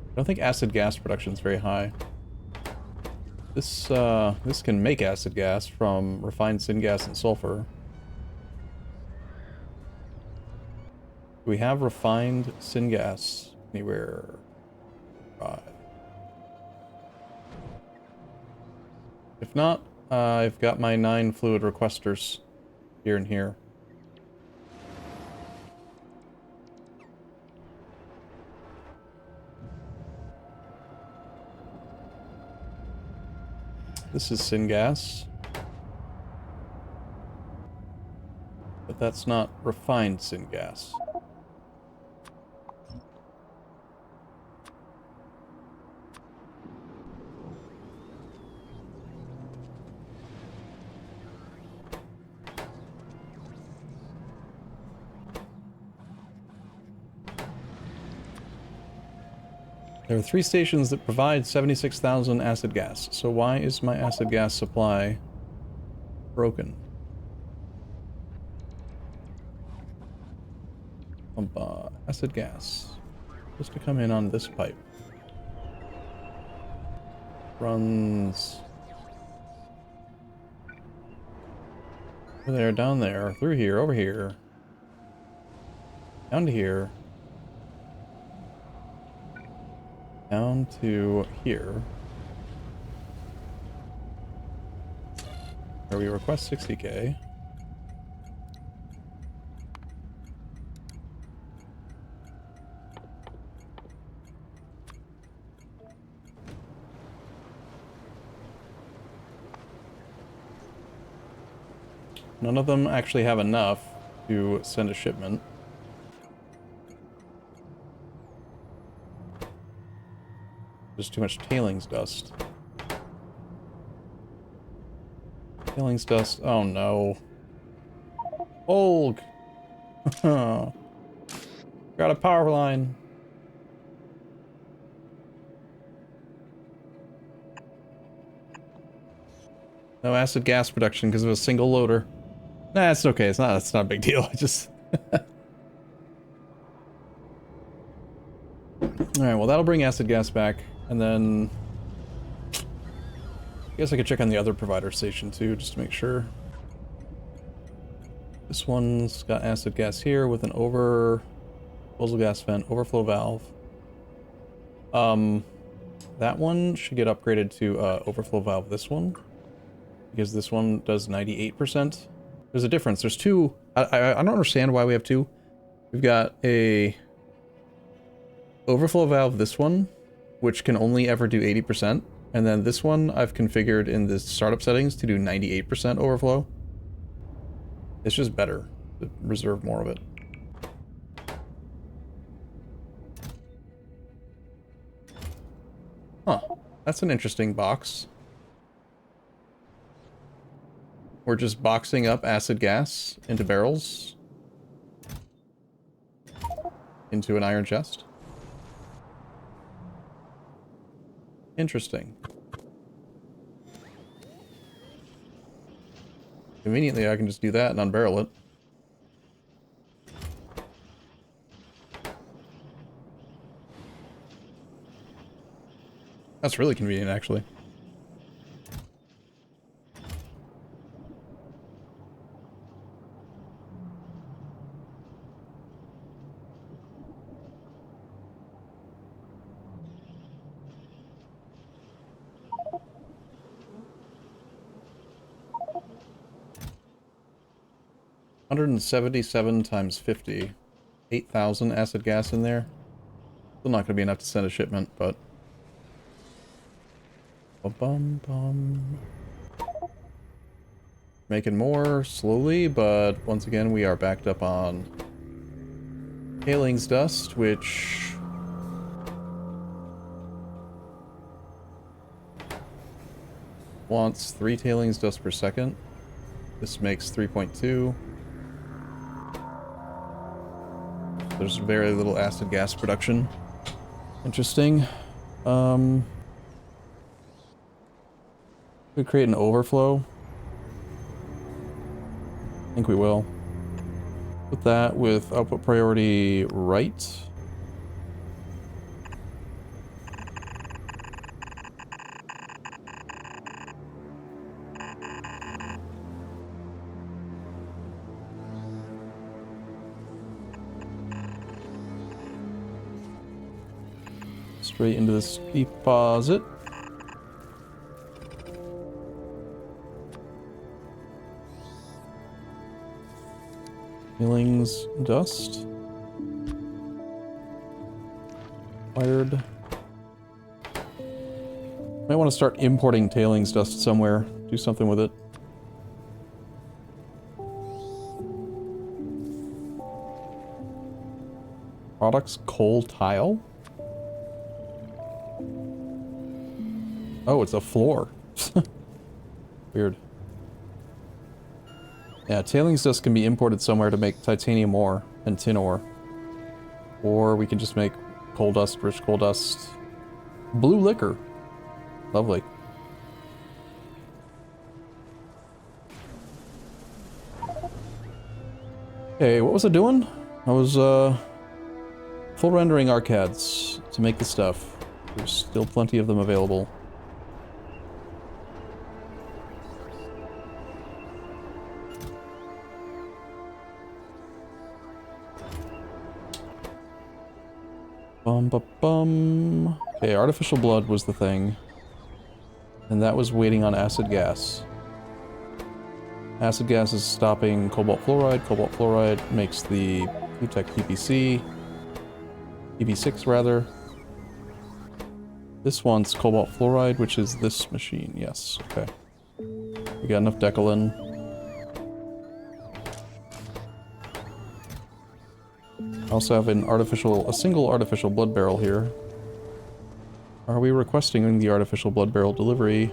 I don't think acid gas production is very high. This can make acid gas from refined syngas and sulfur. Do we have refined syngas anywhere? Right. If not, I've got my 9 fluid requesters here and here. This is syngas. But that's not refined syngas. There are 3 stations that provide 76,000 acid gas, so why is my acid gas supply broken? Acid gas. Supposed to come in on this pipe. Runs over there, down there, through here, over here, down to here. Down to here, where we request 60k. None of them actually have enough to send a shipment. There's too much tailings dust. Tailings dust. Oh no. Olg! Got a power line. No acid gas production because of a single loader. Nah, it's okay. It's not a big deal. I just Alright, well that'll bring acid gas back, and then I guess I could check on the other provider station too, just to make sure. This one's got acid gas here with an disposal gas vent, overflow valve. That one should get upgraded to overflow valve, this one, because this one does 98%. There's a difference. There's two. I don't understand why we have two. We've got a overflow valve, this one, which can only ever do 80%. And then this one I've configured in the startup settings to do 98% overflow. It's just better to reserve more of it. Huh. That's an interesting box. We're just boxing up acid gas into barrels. Into an iron chest. Interesting. Conveniently, I can just do that and unbarrel it. That's really convenient, actually. $177 times 50. 8,000 acid gas in there. Still not going to be enough to send a shipment, but... Ba-bum-bum. Making more slowly, but once again we are backed up on tailings dust, which... wants 3 tailings dust per second. This makes 3.2. There's very little acid gas production. Interesting. Could create an overflow. I think we will. Put that with output priority right. Straight into this deposit. Tailings dust. Fired. Might want to start importing tailings dust somewhere. Do something with it. Products coal tile? Oh, it's a floor. Weird. Yeah, tailings dust can be imported somewhere to make titanium ore and tin ore. Or we can just make coal dust, rich coal dust. Blue liquor. Lovely. Okay, what was I doing? I was, full rendering arcades to make the stuff. There's still plenty of them available. Bum. Okay, artificial blood was the thing. And that was waiting on acid gas. Acid gas is stopping cobalt fluoride. Cobalt fluoride makes the Blutech PPC. PB6 rather. This one's cobalt fluoride, which is this machine. Yes, okay. We got enough Decalin. I also have a single artificial blood barrel here. Are we requesting the artificial blood barrel delivery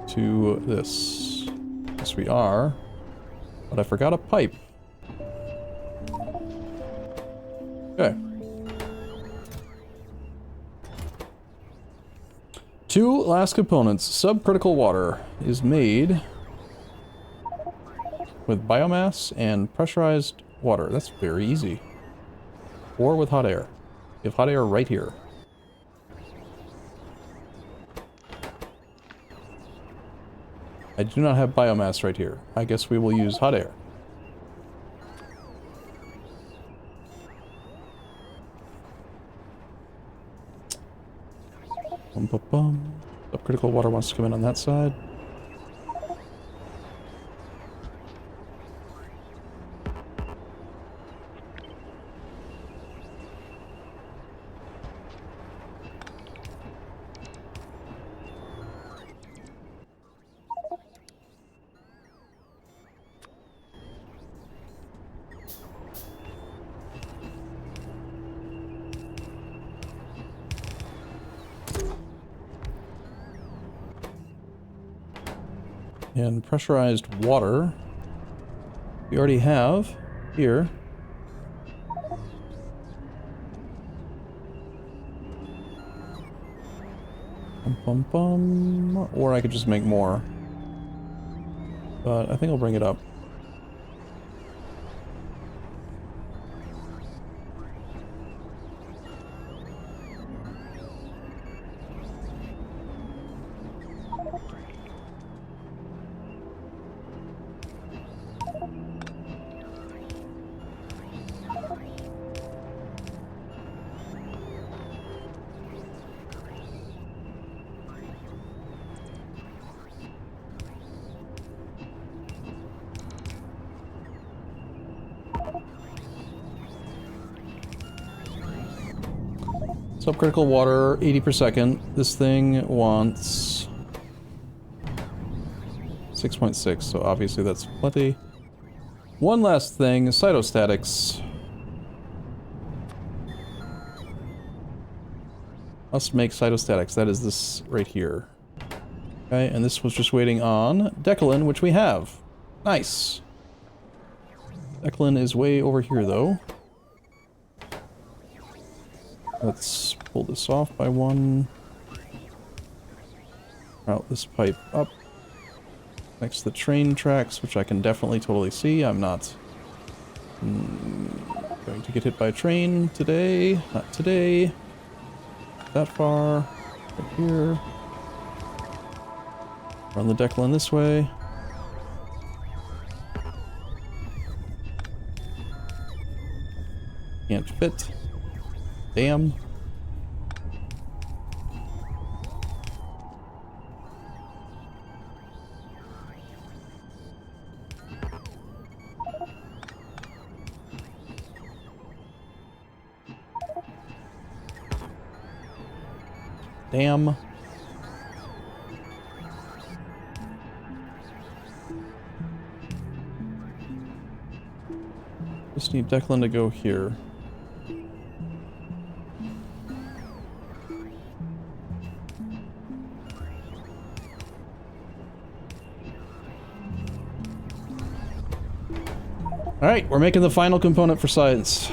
to this? Yes, we are. But I forgot a pipe. Okay. 2 last components. Subcritical water is made with biomass and pressurized water. That's very easy. Or with hot air. We have hot air right here. I do not have biomass right here. I guess we will use hot air. Subcritical water wants to come in on that side. And pressurized water we already have here. Bum, bum, bum. Or I could just make more. But I think I'll bring it up. Subcritical water, 80 per second. This thing wants 6.6, so obviously that's plenty. One last thing, cytostatics. Must make cytostatics. That is this right here. Okay, and this was just waiting on Decalin, which we have. Nice. Decalin is way over here, though. Let's pull this off by one. Route this pipe up next to the train tracks, which I can definitely totally see. I'm not going to get hit by a train today. Not today. That far. Right here. Run the Declan this way. Can't fit. Damn. Damn. Just need Declan to go here. Alright, we're making the final component for science.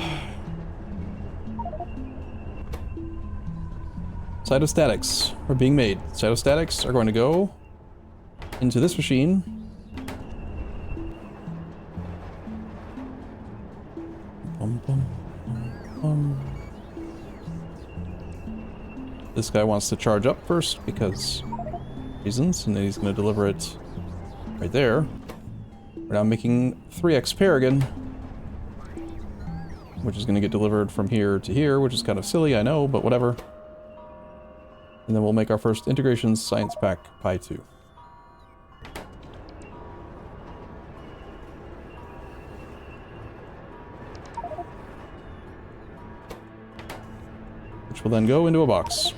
Cytostatics are being made. Cytostatics are going to go into this machine. Bum, bum, bum, bum. This guy wants to charge up first because reasons, and then he's going to deliver it right there. We're now making 3x Paragon, which is going to get delivered from here to here, which is kind of silly, I know, but whatever. And then we'll make our first integration science pack Pi 2. Which will then go into a box.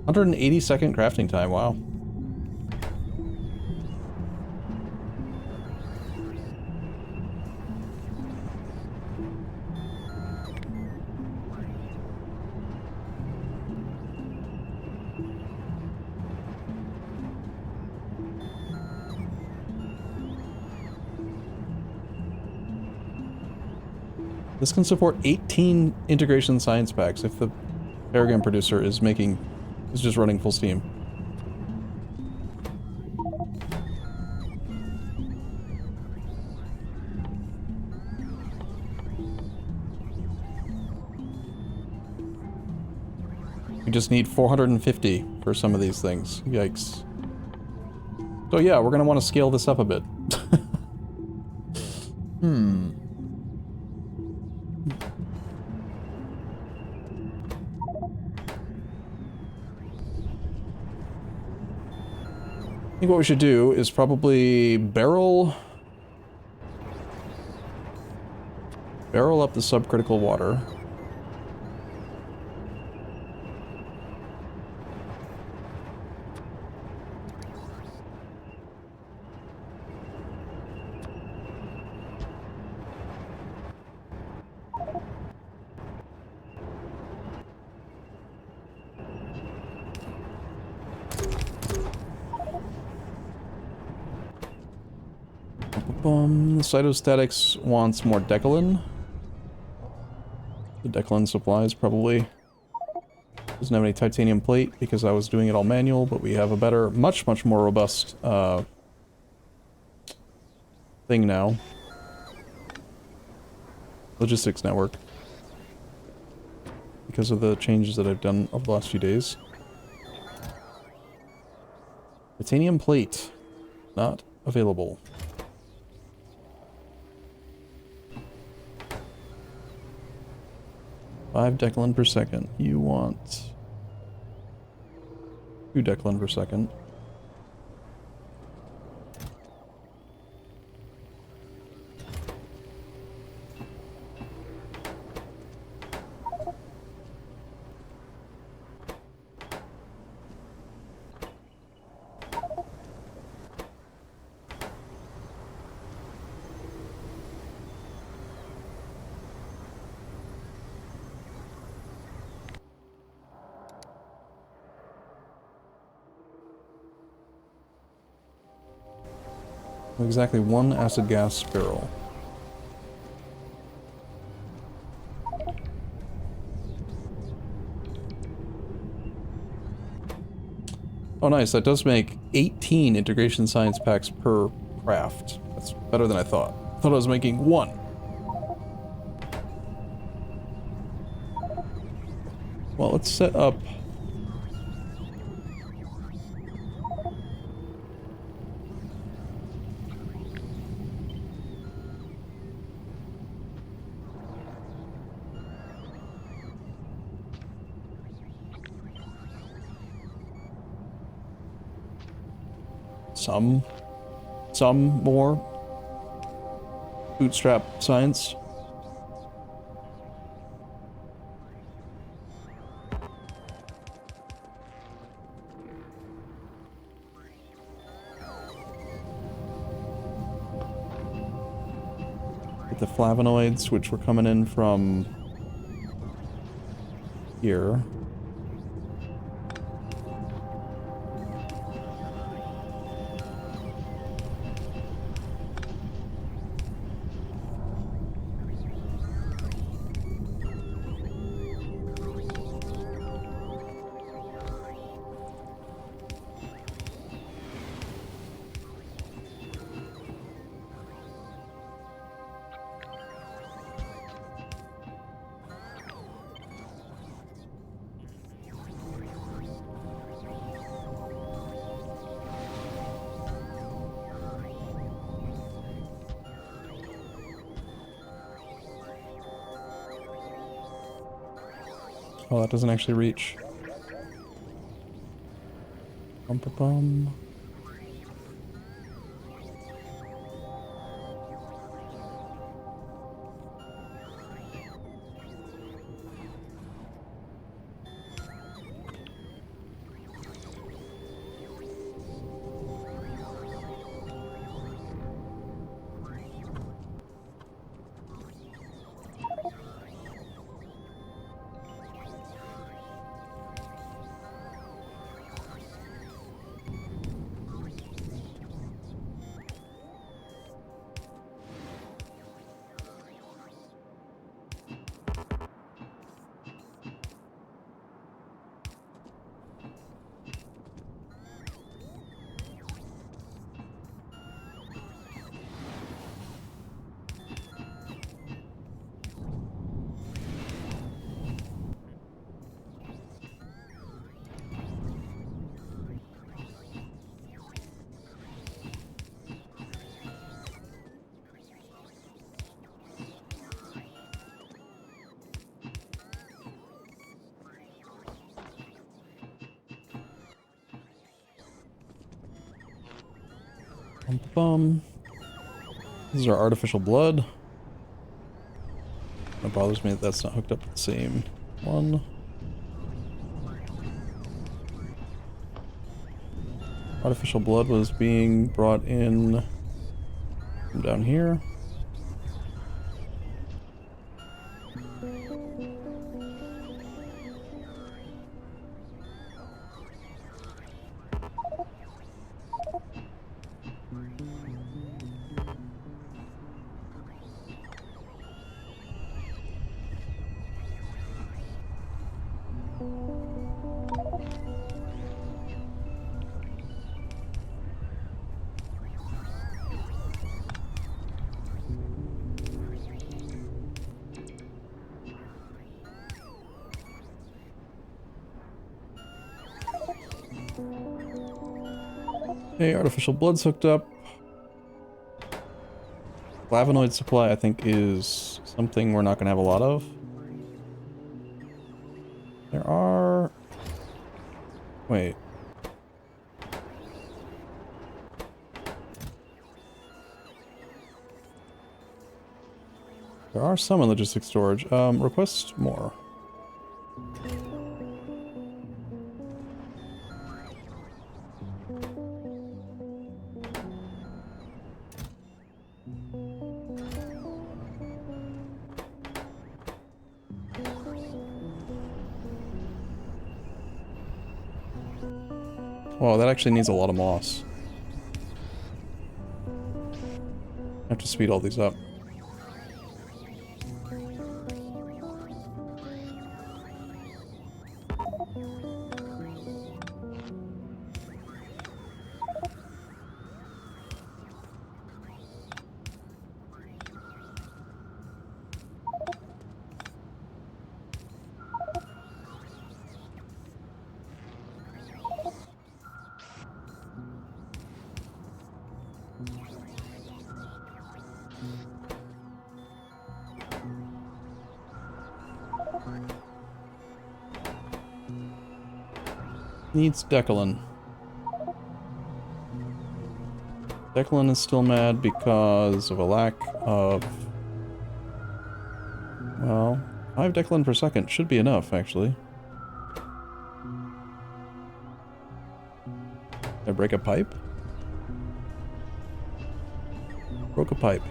$180-second crafting time, wow. This can support 18 integration science packs if the Paragon producer is just running full steam. We just need 450 for some of these things. Yikes. So yeah, we're gonna want to scale this up a bit. I think what we should do is probably barrel Barrel up the subcritical water. The cytostatics wants more Decalin. The Decalin supplies probably doesn't have any titanium plate because I was doing it all manual, but we have a better, much more robust thing now. Logistics network. Because of the changes that I've done over the last few days. Titanium plate. Not available. Five Decalin per second. You want 2 Decalin per second. Exactly 1 acid gas barrel. Oh nice, that does make 18 integration science packs per craft. That's better than I thought. I thought I was making 1. Well, let's set up... some more bootstrap science. Get the flavonoids, which were coming in from here. Oh, that doesn't actually reach. Bum. Bum. This is our artificial blood. It bothers me that that's not hooked up to the same one. Artificial blood was being brought in from down here. Okay, artificial blood's hooked up. Flavonoid supply, I think, is something we're not going to have a lot of. There are... Wait. There are some in logistics storage. Request more. Wow, that actually needs a lot of moss. I have to speed all these up. Needs Declan. Declan is still mad because of a lack of... Well, 5 Declan per second should be enough, actually. Did I break a pipe? Broke a pipe.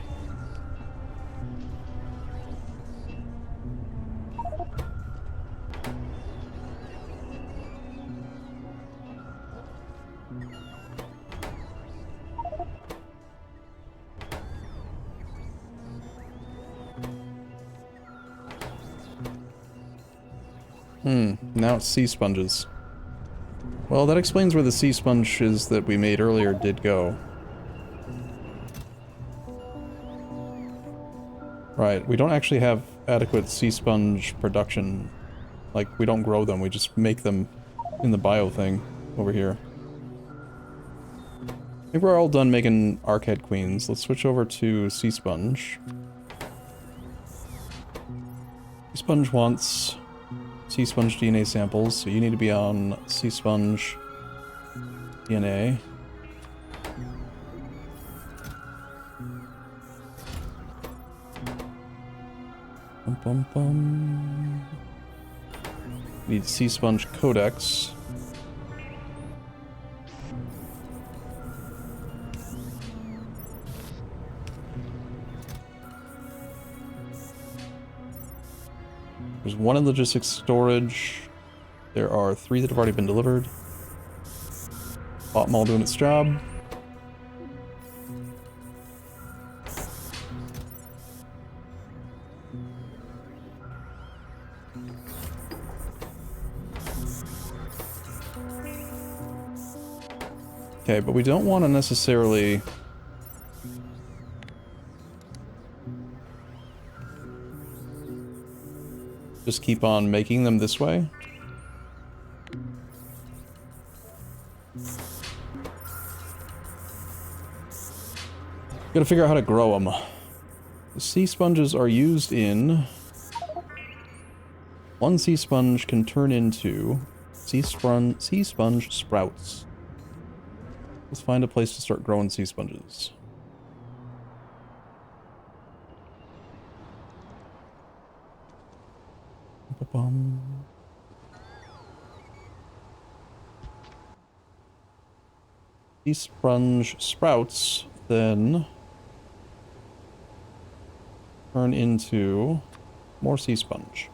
Now it's sea sponges. Well, that explains where the sea sponges that we made earlier did go. Right, we don't actually have adequate sea sponge production. Like, we don't grow them, we just make them in the bio thing over here. I think we're all done making Archead Queens. Let's switch over to Sea Sponge. Sea Sponge wants Sea Sponge DNA samples, so you need to be on Sea Sponge DNA. Bum, bum, bum. Need Sea Sponge Codex. There's 1 in logistics storage. There are 3 that have already been delivered. Bot mall doing its job. Okay, but we don't want to necessarily... just keep on making them this way. Gotta figure out how to grow them. The sea sponges are used in... 1 sea sponge can turn into sea sponge sprouts. Let's find a place to start growing sea sponges. Bum. Sea sponge sprouts then turn into more sea sponge.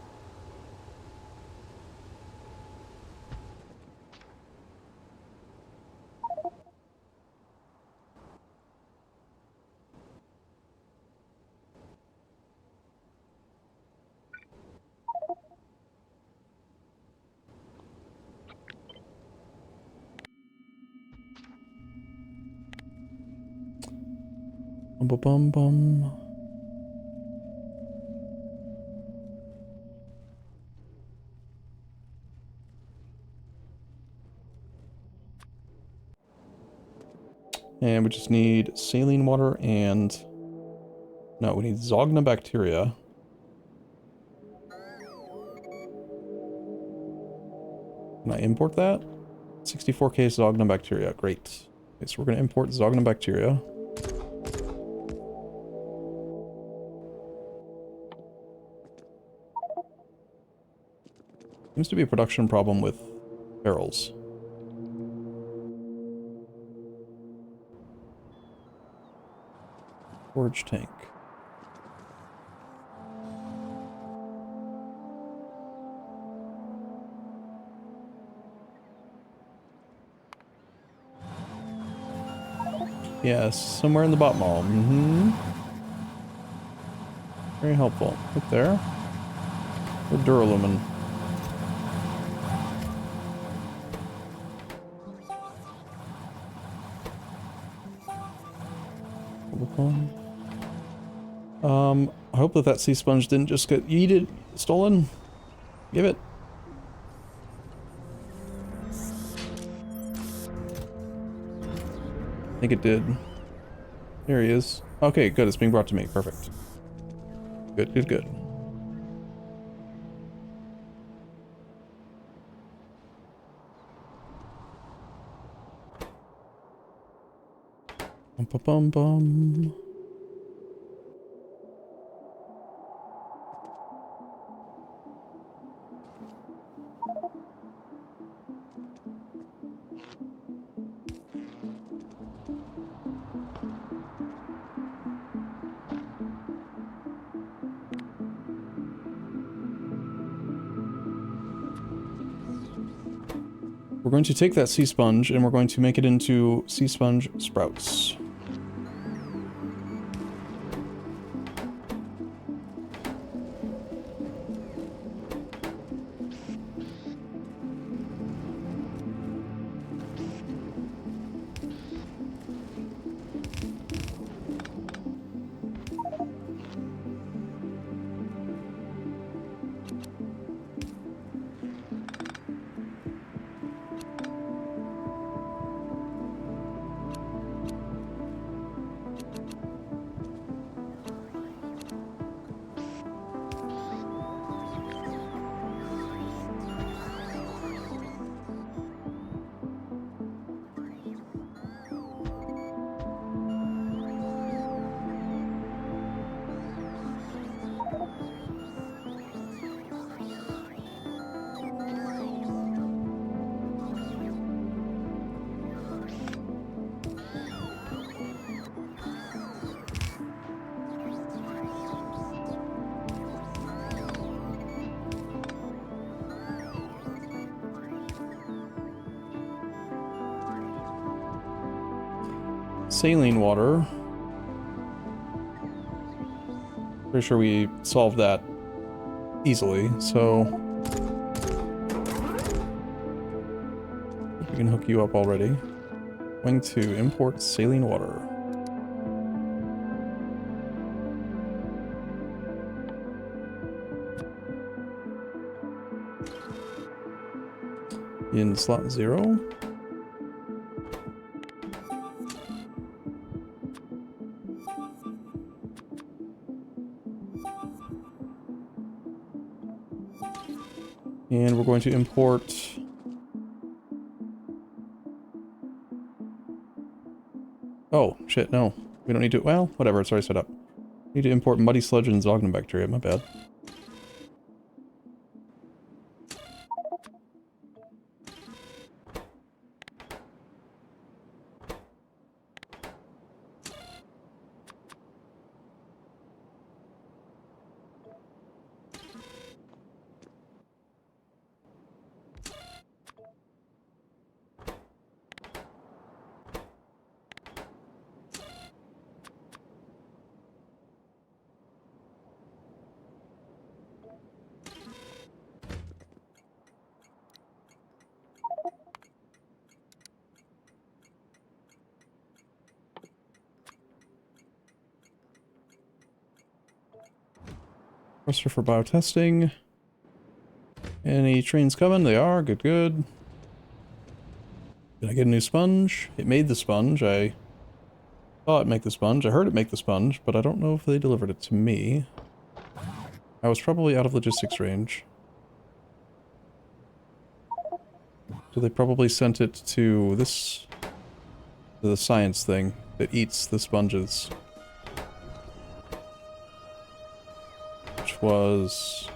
Bum bum bum bum. And we just need saline water and... No, we need Zogna bacteria. Can I import that? 64k Zogna bacteria, great. Okay, so we're going to import Zogna bacteria. Seems to be a production problem with barrels. Storage tank. Yes, somewhere in the bottom hall. Very helpful. Right there. The duralumin. I hope that sea sponge didn't just get yeeted, stolen. Give it. I think it did. There he is. Okay, good. It's being brought to me. Perfect. Good, good, good. Bum bum bum bum. We're going to take that sea sponge and we're going to make it into sea sponge sprouts. Saline water. Pretty sure we solved that easily, so we can hook you up already. Going to import saline water. In slot 0. And we're going to import oh, shit, no. We don't need to, well, whatever, it's already set up. Need to import muddy sludge and Zogna bacteria, my bad. Pressure for biotesting. Any trains coming? They are. Good, good. Did I get a new sponge? It made the sponge. I saw it make the sponge. I heard it make the sponge, but I don't know if they delivered it to me. I was probably out of logistics range. So they probably sent it to this... to the science thing that eats the sponges. Which was...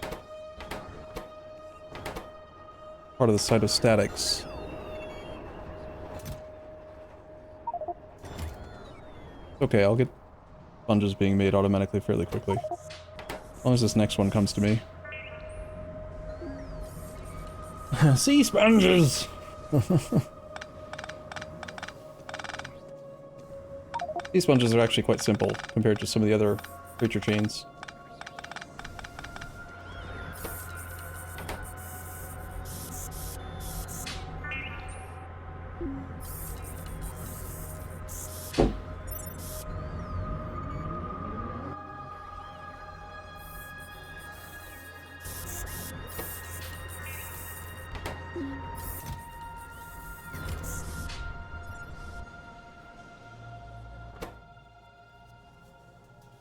part of the cytostatics. Okay, I'll get sponges being made automatically fairly quickly. As long as this next one comes to me. Sea sponges! These sponges are actually quite simple compared to some of the other creature chains.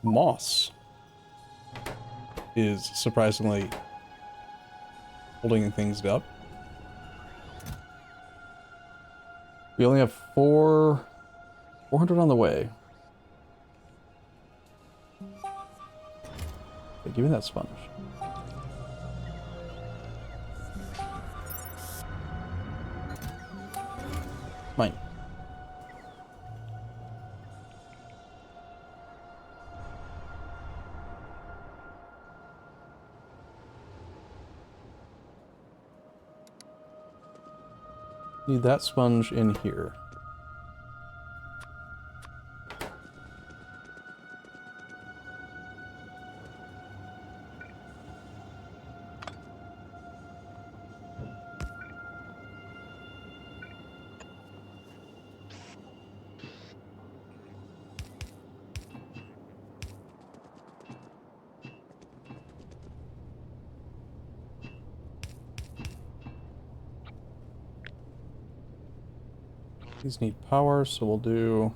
Moss is surprisingly holding things up. We only have 400 on the way. Okay, give me that sponge. Mine. Need that sponge in here. These need power, so we'll do...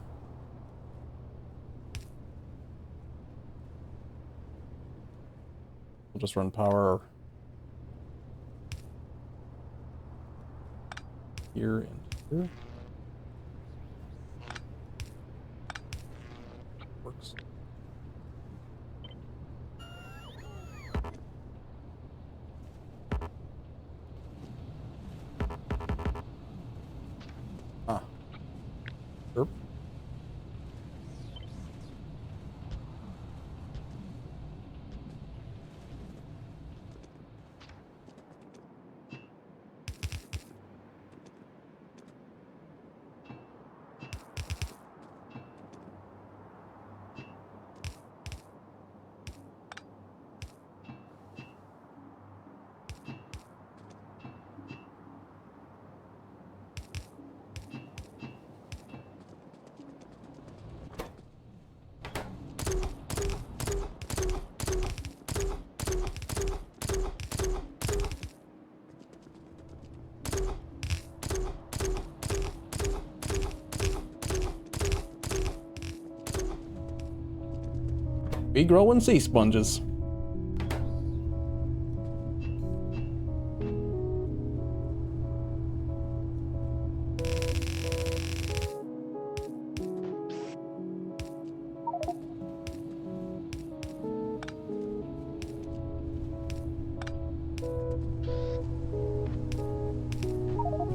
we'll just run power here and here. Works. Ah. Derp. We growing sea sponges.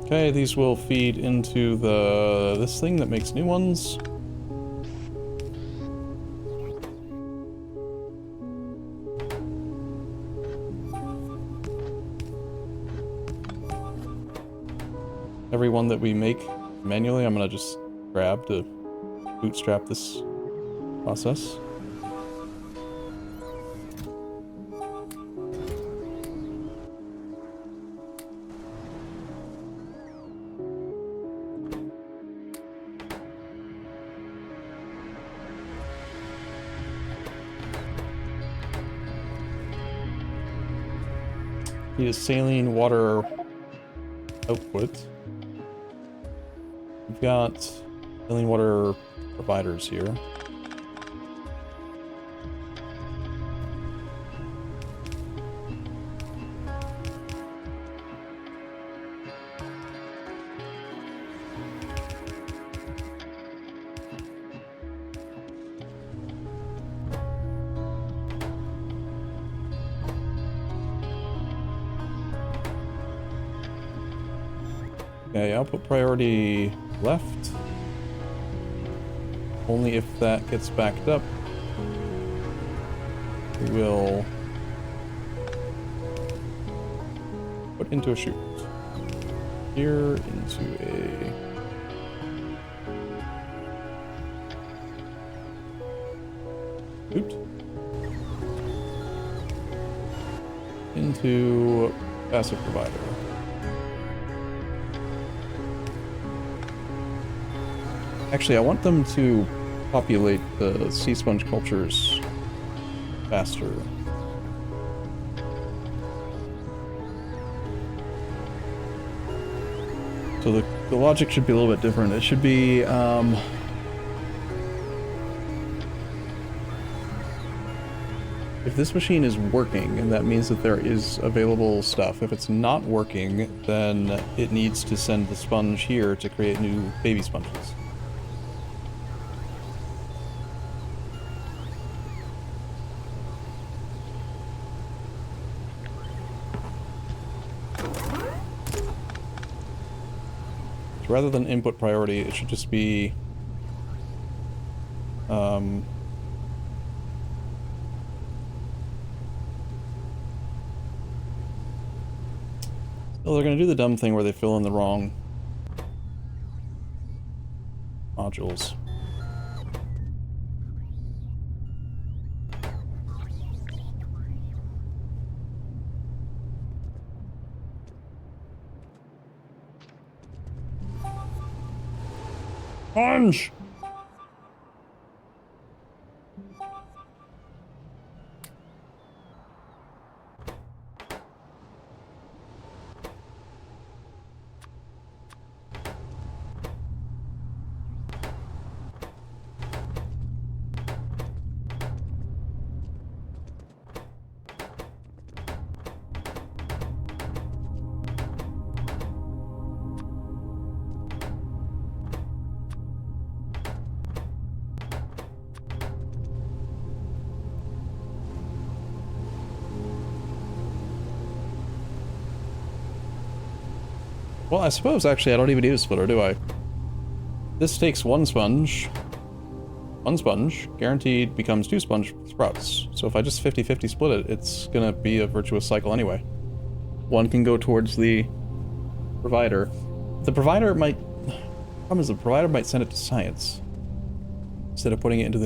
Okay, these will feed into this thing that makes new ones. Every one that we make manually, I'm gonna just grab to bootstrap this process. Need a saline water output. We've got saline water providers here. Okay, output priority left. Only if that gets backed up, we will put into a chute. Here into a... chute. Into passive provider. Actually, I want them to populate the sea sponge cultures faster. So the logic should be a little bit different. It should be, if this machine is working, and that means that there is available stuff. If it's not working, then it needs to send the sponge here to create new baby sponges. Rather than input priority, it should just be oh, they're gonna do the dumb thing where they fill in the wrong modules. Sponge! Well, I suppose actually I don't even need a splitter, do I? This takes one sponge, guaranteed becomes 2 sponge sprouts. So if I just 50-50 split it, it's gonna be a virtuous cycle anyway. One can go towards the provider. The provider might... The problem is the provider might send it to science instead of putting it into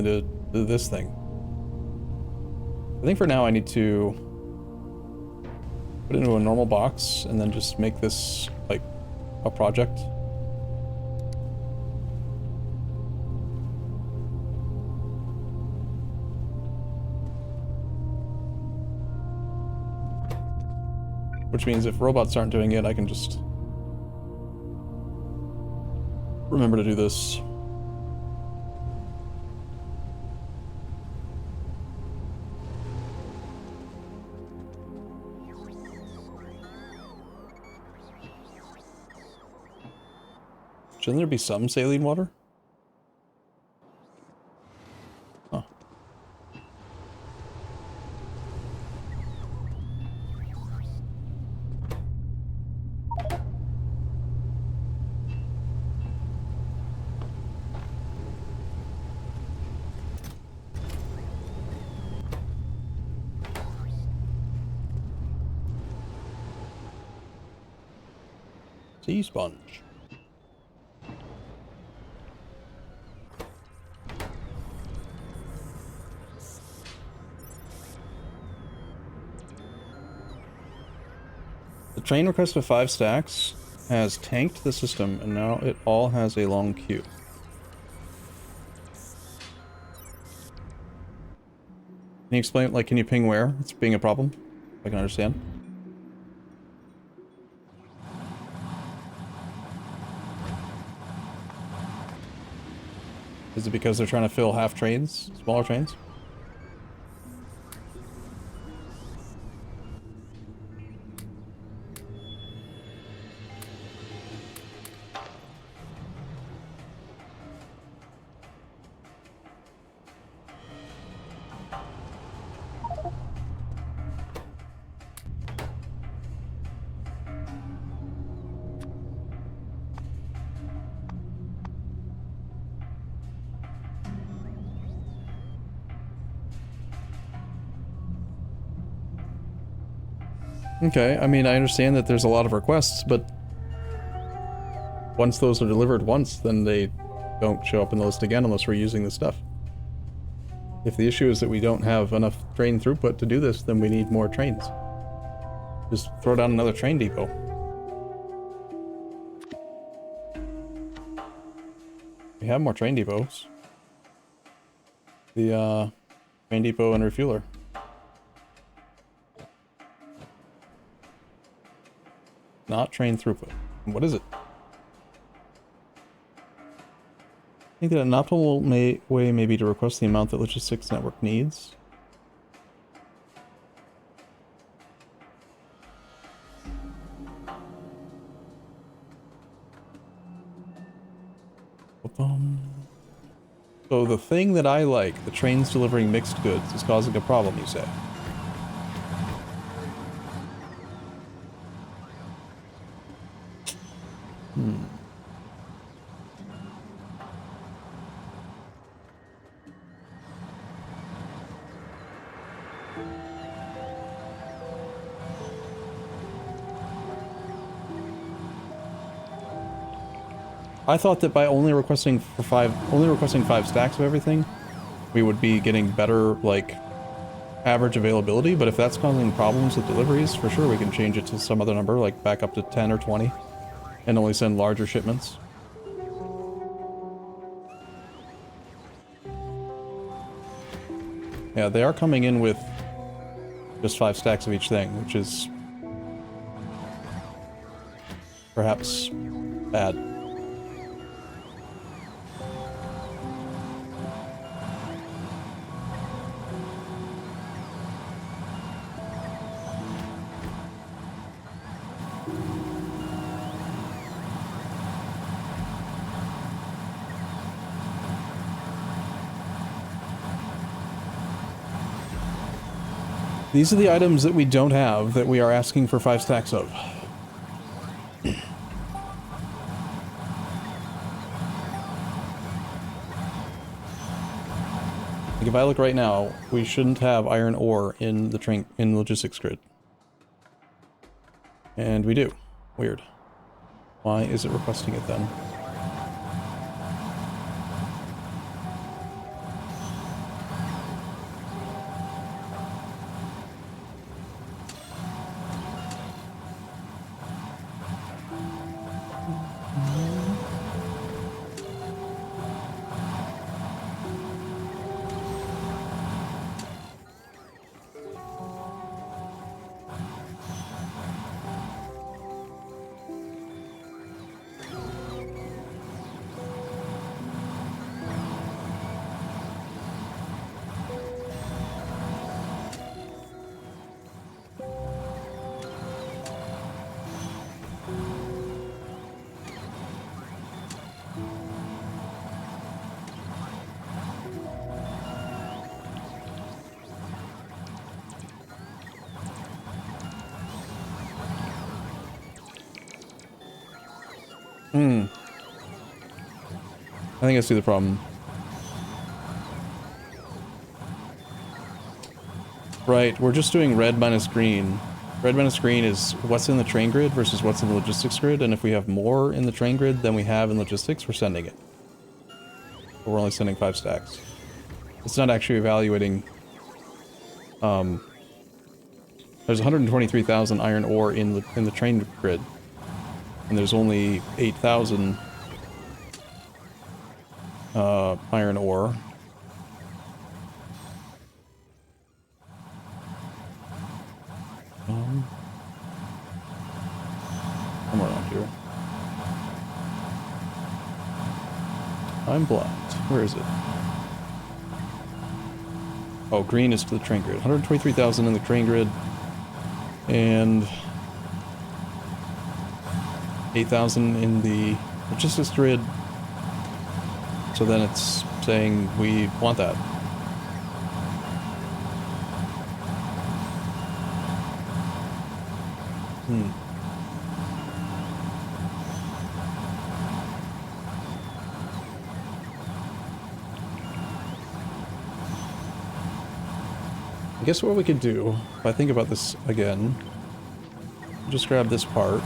this thing. I think for now I need to put it into a normal box and then just make this like a project. Which means if robots aren't doing it, I can just remember to do this. Shouldn't there be some saline water? Huh. Sea sponge. The train request of 5 stacks has tanked the system, and now it all has a long queue. Can you explain, like, can you ping where it's being a problem? I can understand. Is it because they're trying to fill half trains, smaller trains? Okay, I mean, I understand that there's a lot of requests, but once those are delivered once, then they don't show up in the list again unless we're using the stuff. If the issue is that we don't have enough train throughput to do this, then we need more trains. Just throw down another train depot. We have more train depots. The, train depot and refueler. Not train throughput. What is it? I think that an optimal way may be to request the amount that logistics network needs. So the thing that I like, the trains delivering mixed goods, is causing a problem, you say? I thought that by only requesting 5 stacks of everything, we would be getting better, like, average availability, but if that's causing problems with deliveries, for sure we can change it to some other number, like back up to 10 or 20, and only send larger shipments. Yeah, they are coming in with just 5 stacks of each thing, which is perhaps bad. These are the items that we don't have that we are asking for 5 stacks of. Like if I look right now, we shouldn't have iron ore in the logistics grid. And we do. Weird. Why is it requesting it then? I think I see the problem. Right, we're just doing red minus green. Red minus green is what's in the train grid versus what's in the logistics grid, and if we have more in the train grid than we have in logistics, we're sending it. But we're only sending 5 stacks. It's not actually evaluating... there's 123,000 iron ore in the train grid. And there's only 8,000 iron ore. Somewhere around here. I'm blind. Where is it? Oh, green is to the train grid. 123,000 in the train grid. And 8,000 in the logistics grid. So then it's saying we want that. I guess what we could do, if I think about this again, just grab this part.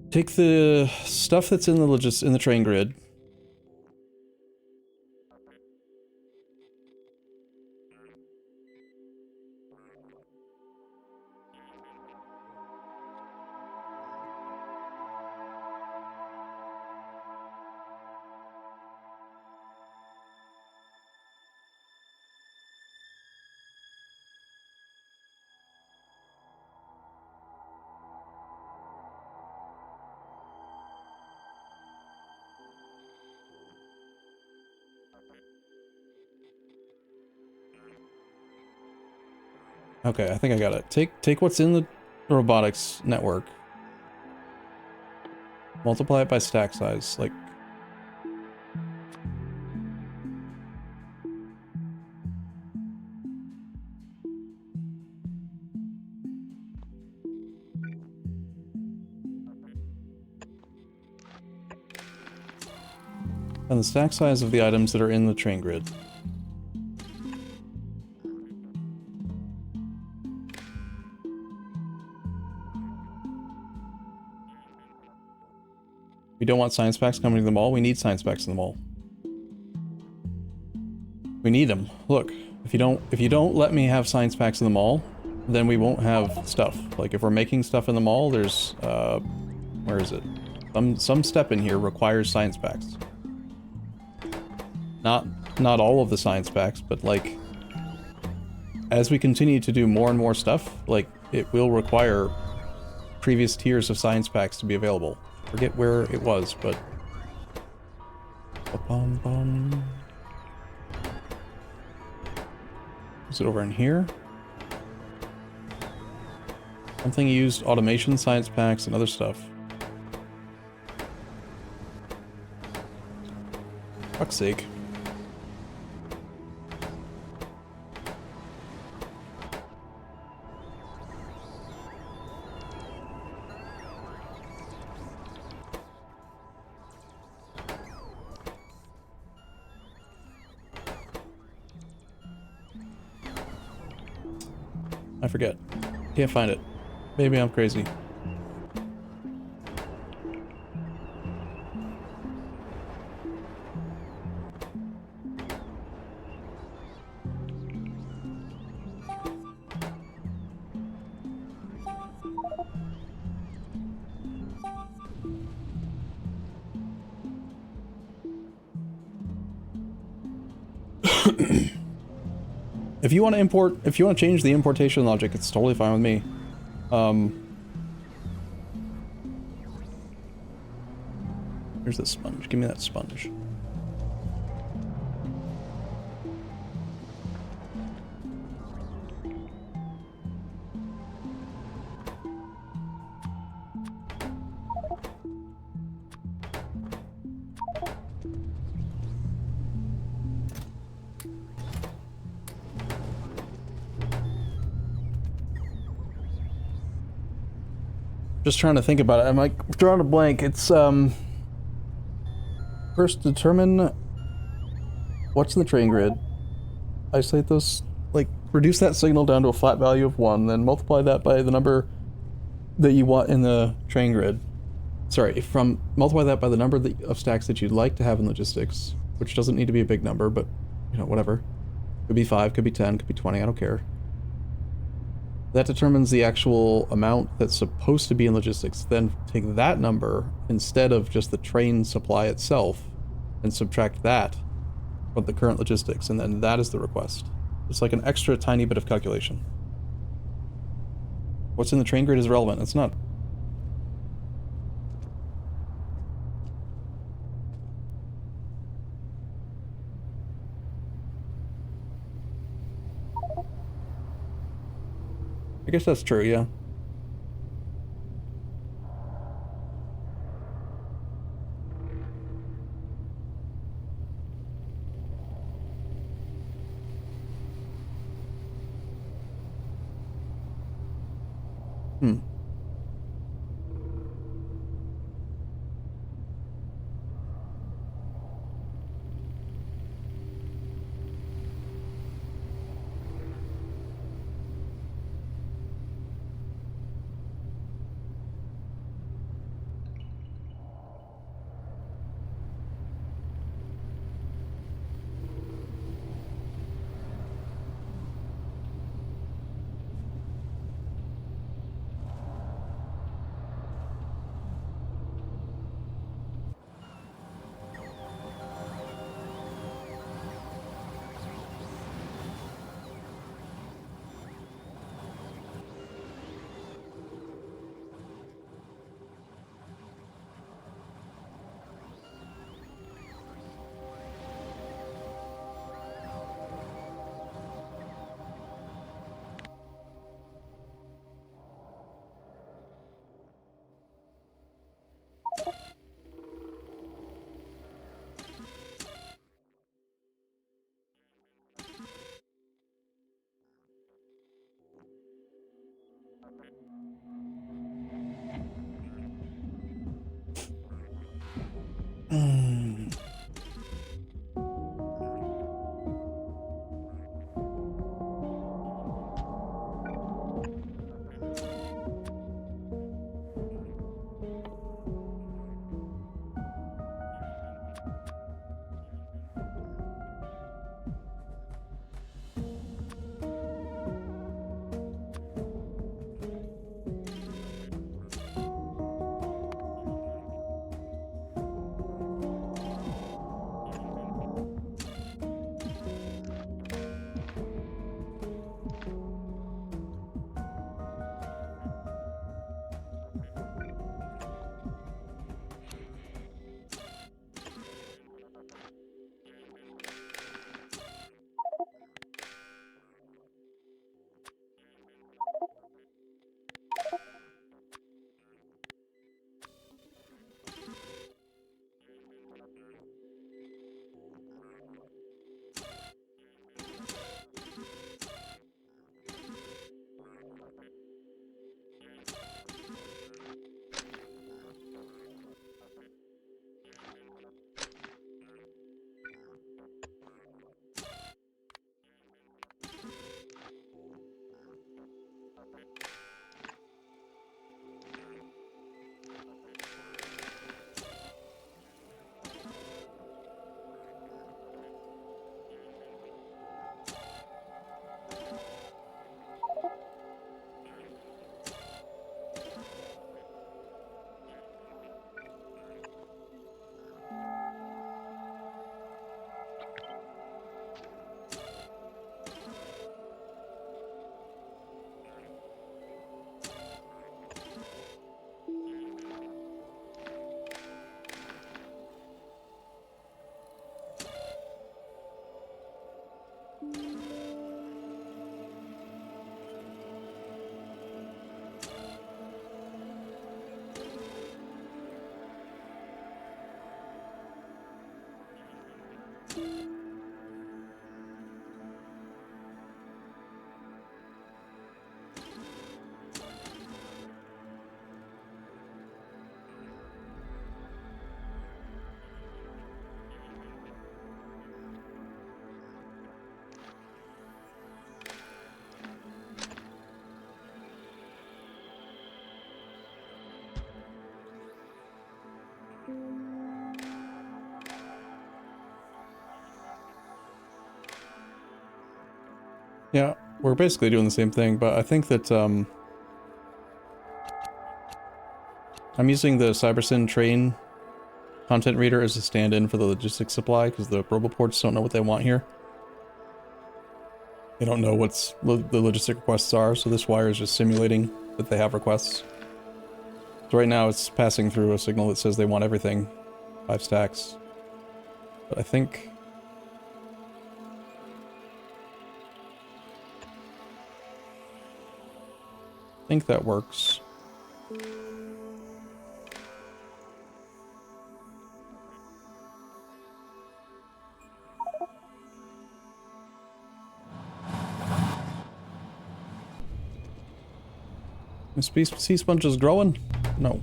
Take the stuff that's in the train grid. Okay, I think I got it. Take what's in the robotics network. Multiply it by stack size, like... and the stack size of the items that are in the train grid. We don't want science packs coming to the mall. We need science packs in the mall. We need them. Look, if you don't let me have science packs in the mall, then we won't have stuff. Like if we're making stuff in the mall, there's where is it? Some step in here requires science packs. Not all of the science packs, but like as we continue to do more and more stuff, like it will require previous tiers of science packs to be available. Forget where it was, but is it over in here? Something used automation, science packs, and other stuff. Fuck's sake. I forget. Can't find it. Maybe I'm crazy. If you want to change the importation logic, it's totally fine with me. Here's the sponge. Give me that sponge. Just trying to think about it. I'm like drawing a blank. It's first determine what's in the train grid. Isolate those, like reduce that signal down to a flat value of 1, then multiply that by the number that you want in the train grid. Sorry, multiply that by the number of stacks that you'd like to have in logistics, which doesn't need to be a big number, but you know, whatever. Could be 5, could be 10, could be 20, I don't care. That determines the actual amount that's supposed to be in logistics. Then take that number instead of just the train supply itself and subtract that from the current logistics, and then that is the request. It's like an extra tiny bit of calculation. What's in the train grid is relevant. It's not. I guess that's true, yeah. Hmm. Hmm. Yeah, we're basically doing the same thing, but I think that I'm using the CyberSyn train content reader as a stand-in for the logistics supply because the roboports don't know what they want here. They don't know what's the logistic requests are, so this wire is just simulating that they have requests. So right now it's passing through a signal that says they want everything. 5 stacks. But I think that works. Is sea sponge is growing? No.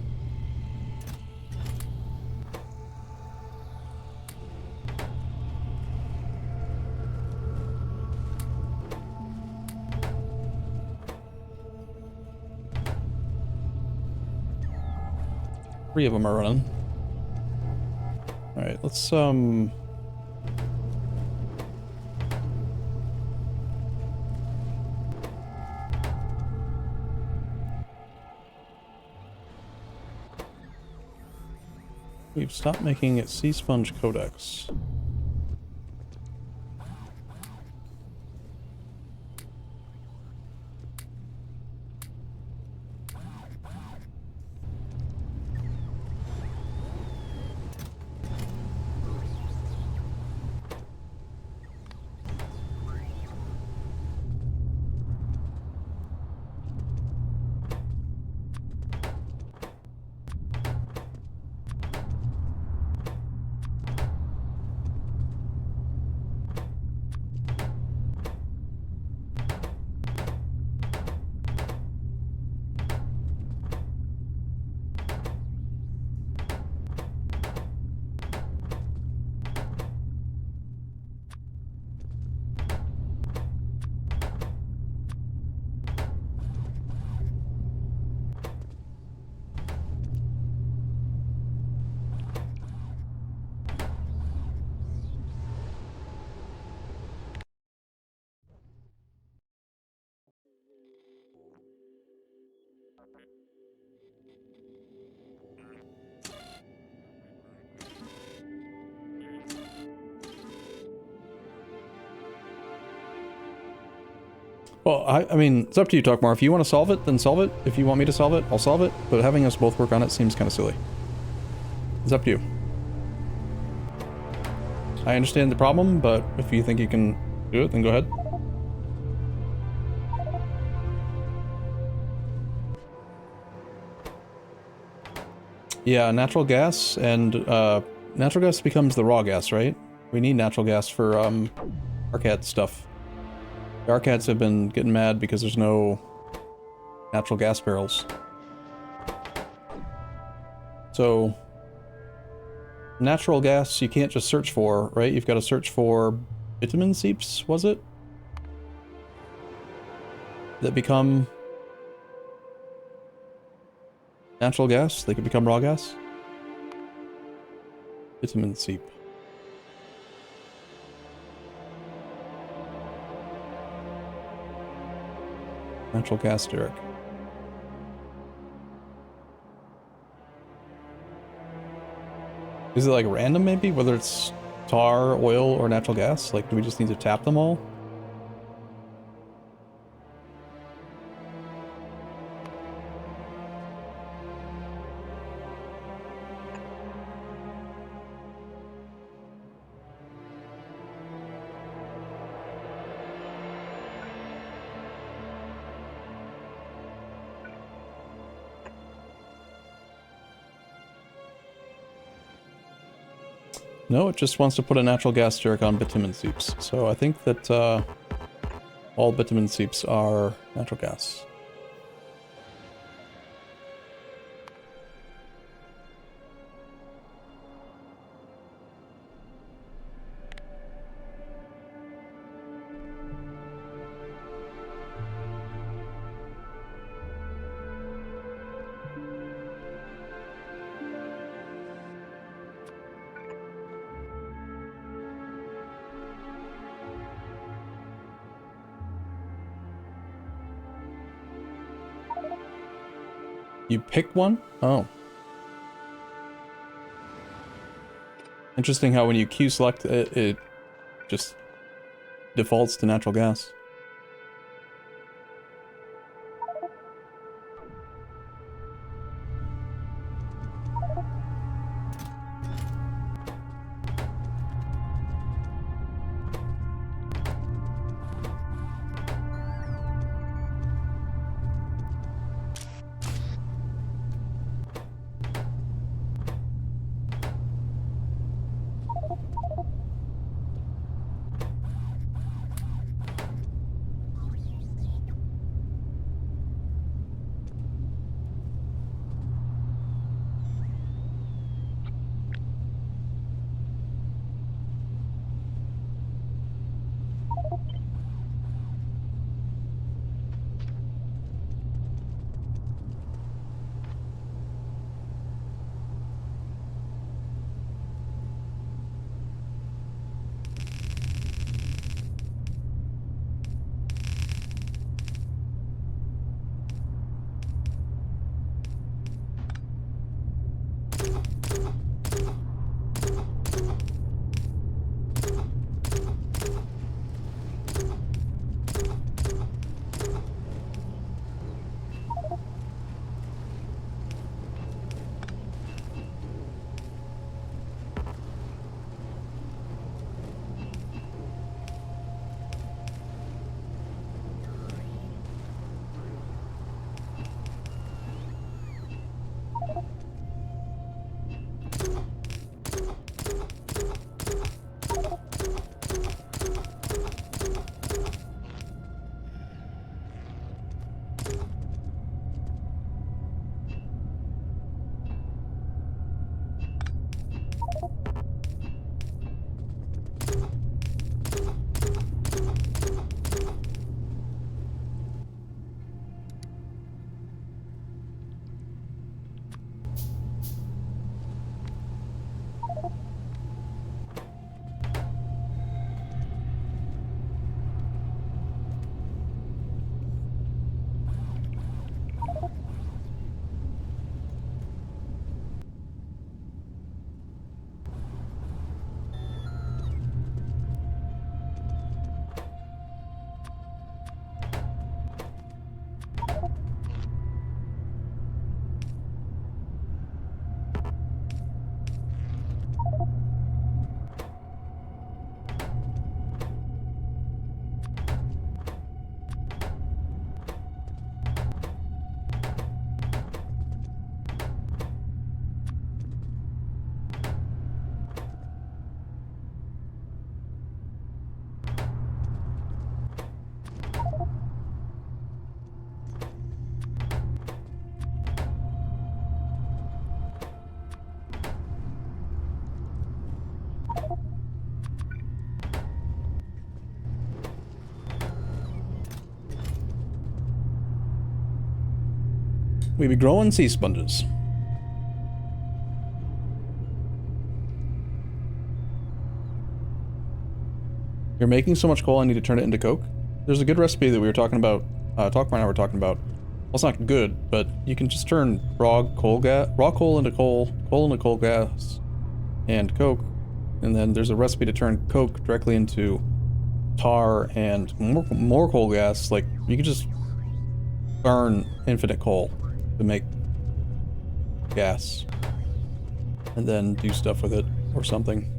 Three of them are running. Alright, let's we've stopped making it sea sponge codex. Well, I mean, it's up to you, Talkmore. If you want to solve it, then solve it. If you want me to solve it, I'll solve it. But having us both work on it seems kind of silly. It's up to you. I understand the problem, but if you think you can do it, then go ahead. Yeah, natural gas, and natural gas becomes the raw gas, right? We need natural gas for Arcad stuff. The Arcads have been getting mad because there's no natural gas barrels. So, natural gas you can't just search for, right? You've got to search for bitumen seeps, was it? That become natural gas? They could become raw gas? Bitumen seep. Natural gas, Derek. Is it like random maybe? Whether it's tar, oil, or natural gas? Like, do we just need to tap them all? No, it just wants to put a natural gas jerk on bitumen seeps. So I think that all bitumen seeps are natural gas. You pick one? Oh. Interesting how when you Q select it, it just defaults to natural gas. We be growing sea sponges. You're making so much coal, I need to turn it into coke. There's a good recipe that we were talking about, Talkmore and I were talking about. Well, it's not good, but you can just turn raw coal into coal into coal gas, and coke. And then there's a recipe to turn coke directly into tar and more coal gas. Like, you can just burn infinite coal to make gas. And then do stuff with it, or something.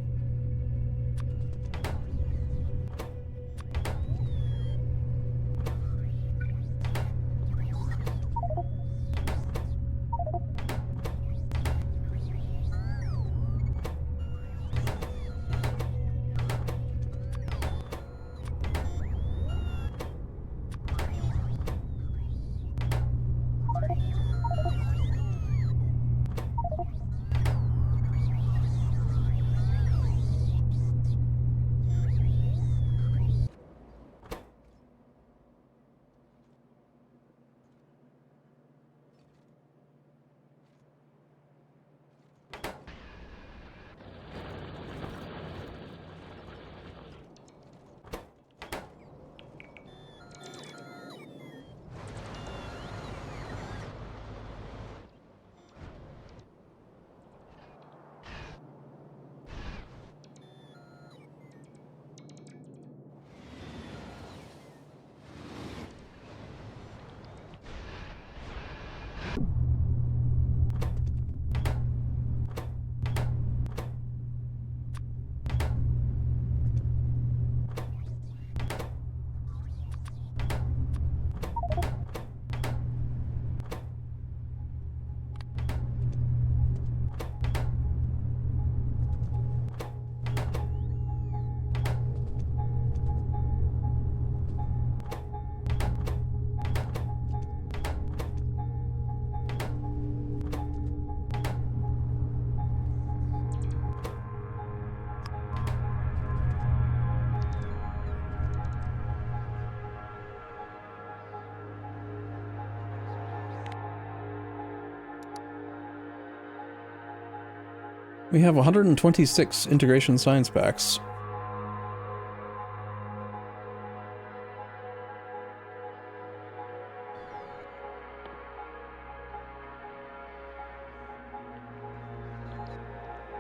We have 126 integration science packs.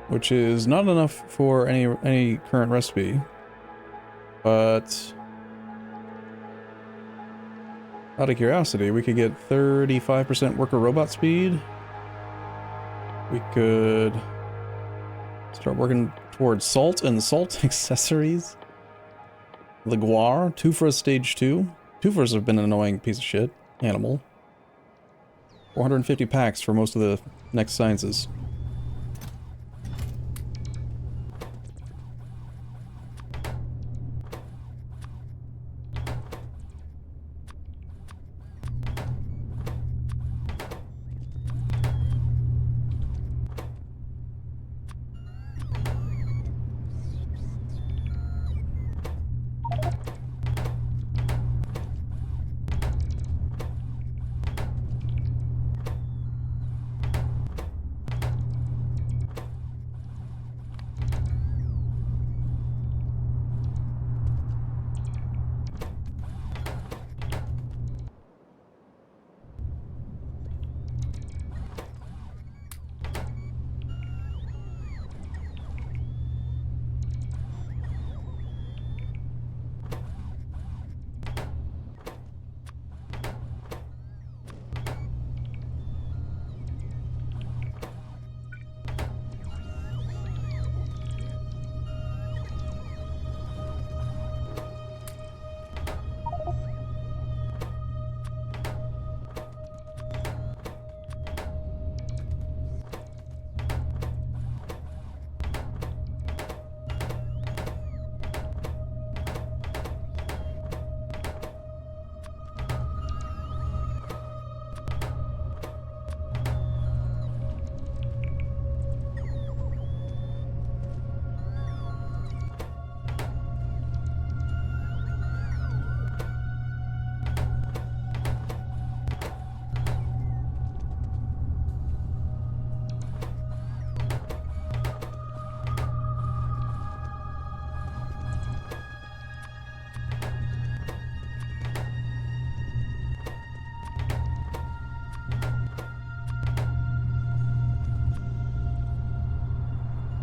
Which is not enough for any current recipe, but out of curiosity, we could get 35% worker robot speed. We could start working towards salt and salt accessories. Leguar, 2 for a stage 2. 2 fors have been an annoying piece of shit. Animal. 450 packs for most of the next sciences.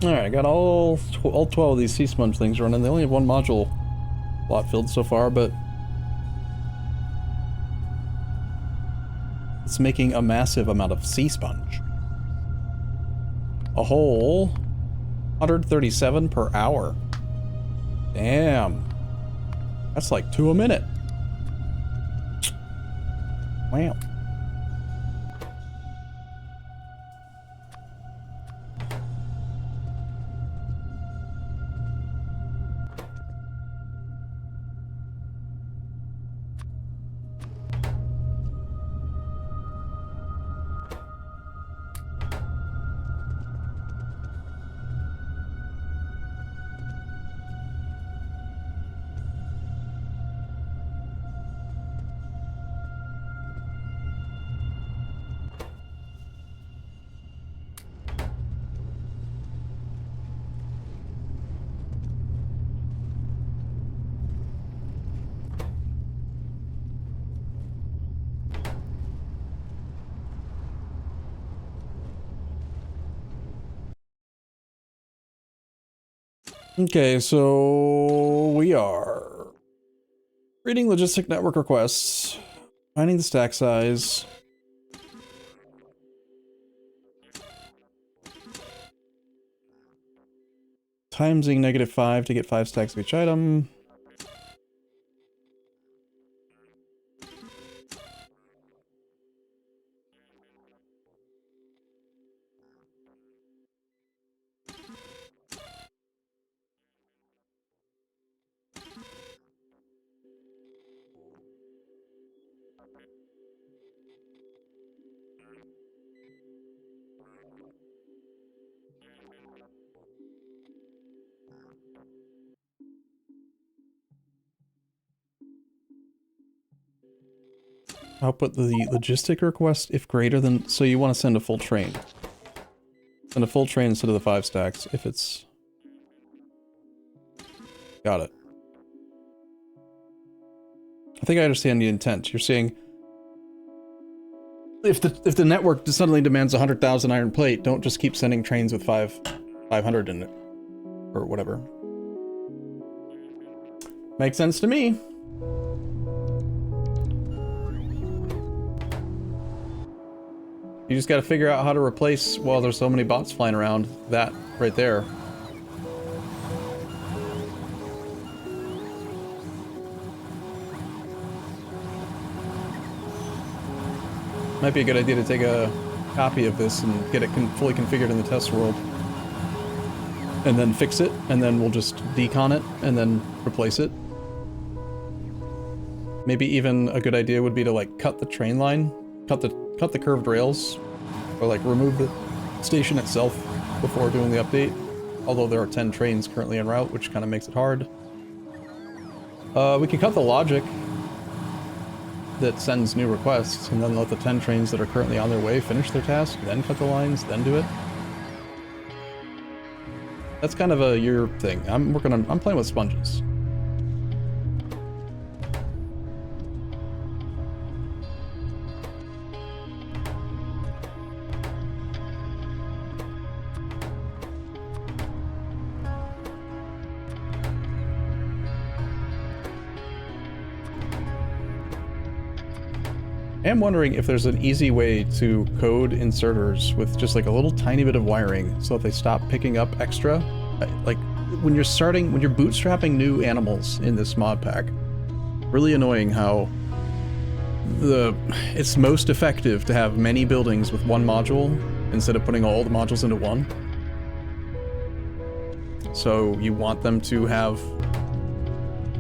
Alright, I got all 12 of these sea sponge things running. They only have one module lot filled so far, but it's making a massive amount of sea sponge. A whole 137 per hour. Damn. That's like 2 a minute. Wow. Okay, so we are reading logistic network requests, finding the stack size, timesing -5 to get 5 stacks of each item. Output the logistic request if greater than... So you want to send a full train. Send a full train instead of the 5 stacks if it's... Got it. I think I understand the intent. You're saying... If the network suddenly demands 100,000 iron plate, don't just keep sending trains with 500 in it. Or whatever. Makes sense to me. You just gotta figure out how to replace, while there's so many bots flying around, that right there. Might be a good idea to take a copy of this and get it fully configured in the test world. And then fix it, and then we'll just decon it, and then replace it. Maybe even a good idea would be to like cut the train line, cut the curved rails, or like remove the station itself before doing the update. Although there are 10 trains currently en route, which kind of makes it hard. We could cut the logic that sends new requests, and then let the 10 trains that are currently on their way finish their task, then cut the lines, then do it. That's kind of a your thing. I'm playing with sponges. I'm wondering if there's an easy way to code inserters with just like a little tiny bit of wiring so that they stop picking up extra. Like when you're bootstrapping new animals in this mod pack, really annoying how it's most effective to have many buildings with one module instead of putting all the modules into one. So you want them to have...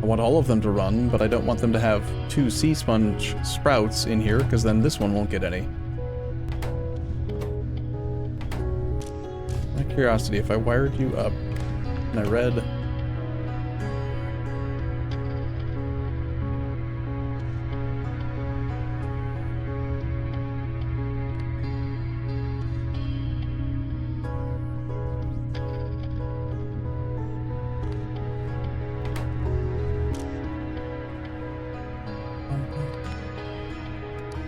I want all of them to run, but I don't want them to have 2 sea sponge sprouts in here, because then this one won't get any. Out of curiosity, if I wired you up and I read...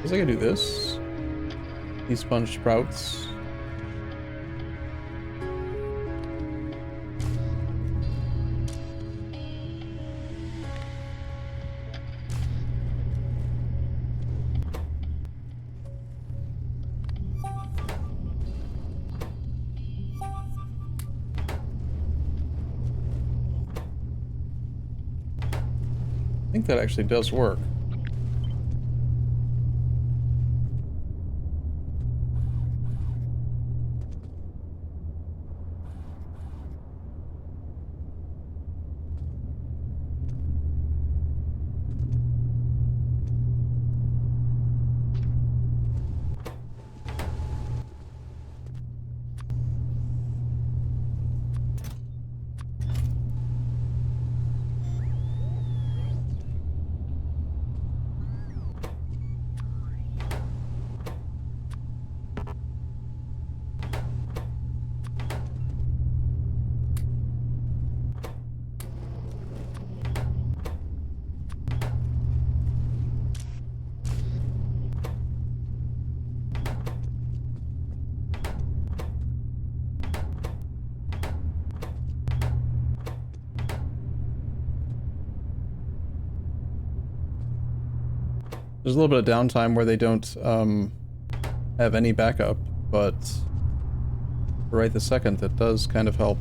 I can do this. These sponge sprouts. I think that actually does work. There's a little bit of downtime where they don't have any backup, but right this second, that does kind of help.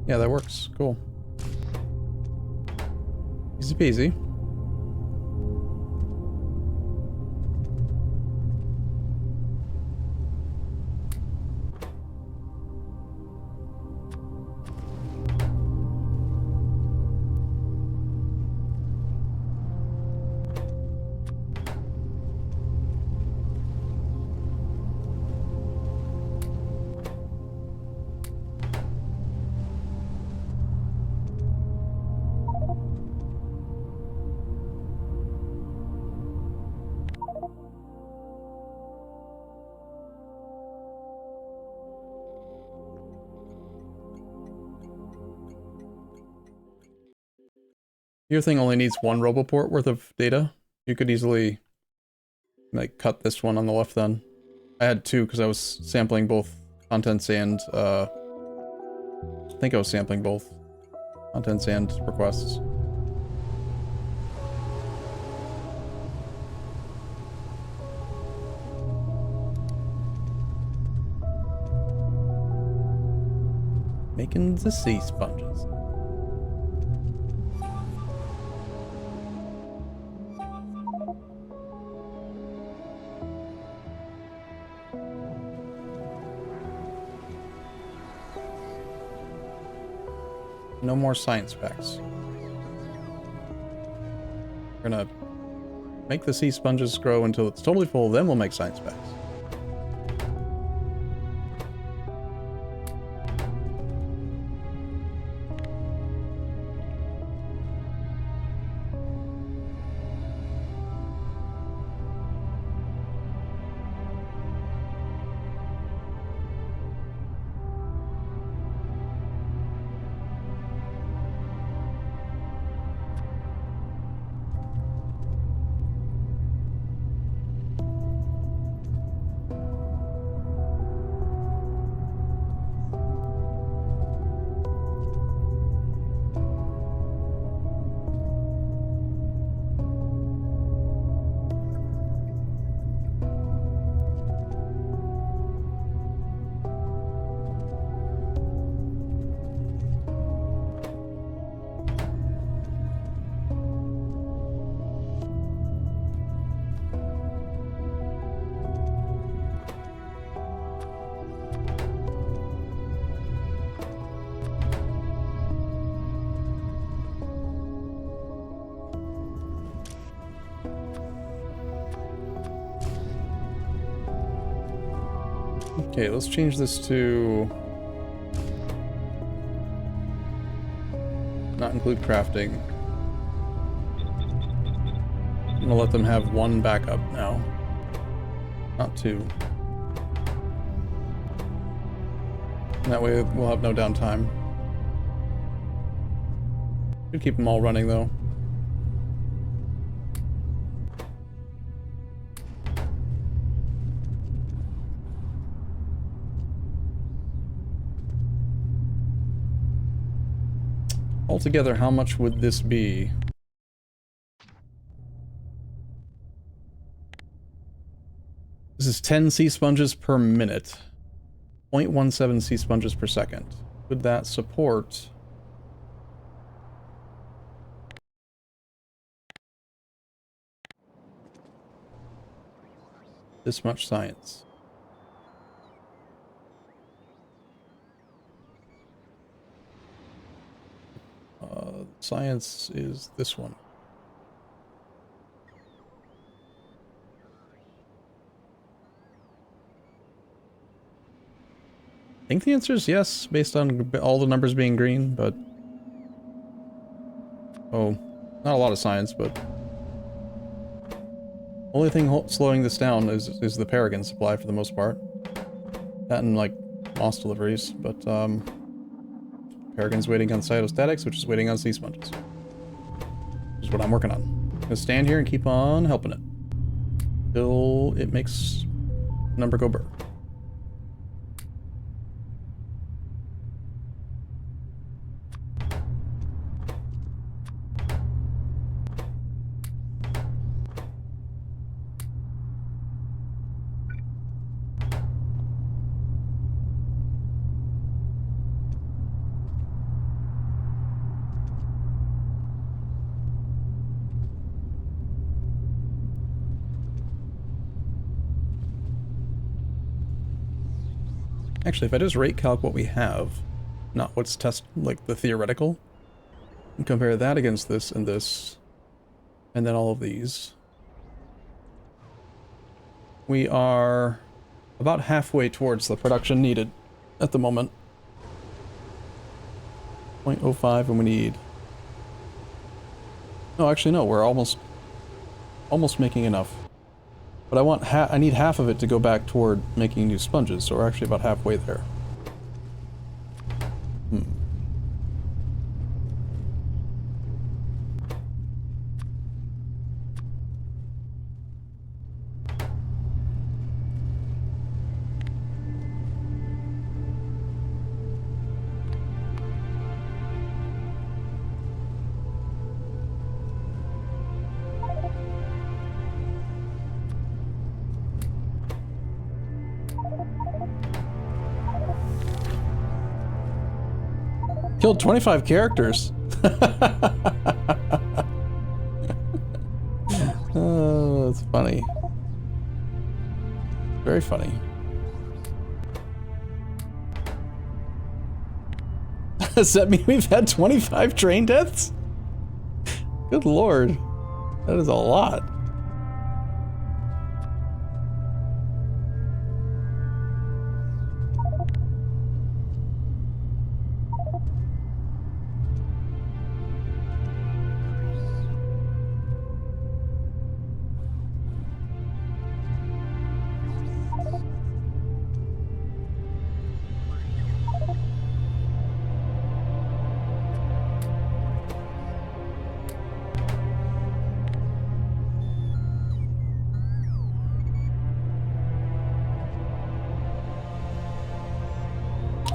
Yeah, that works. Cool. Easy peasy. Your thing only needs one roboport worth of data. You could easily, like, cut this one on the left then. I had two because I was sampling both contents and, I think I was sampling both contents and requests. Making the sea sponges. No more science packs. We're gonna make the sea sponges grow until it's totally full, then we'll make science packs. Okay, let's change this to not include crafting. I'm gonna let them have one backup now, not two. And that way we'll have no downtime. Should keep them all running though. Altogether, how much would this be? This is 10 sea sponges per minute. 0.17 sea sponges per second. Would that support... this much science? Science is this one. I think the answer is yes, based on all the numbers being green, but... oh, not a lot of science, but... only thing slowing this down is the Paragon supply for the most part. That and, like, moss deliveries, but, Paragon's waiting on cytostatics, which is waiting on sea sponges. Which is what I'm working on. I'm gonna stand here and keep on helping it. Till it makes number go burr. Actually, if I just rate calc what we have, not what's like the theoretical, and compare that against this, and then all of these, we are about halfway towards the production needed at the moment. 0.05, and we need... no, actually no, we're almost making enough. But I need half of it to go back toward making new sponges, so we're actually about halfway there. Killed 25 characters. Oh, that's funny. Very funny. Does that mean we've had 25 train deaths? Good lord. That is a lot.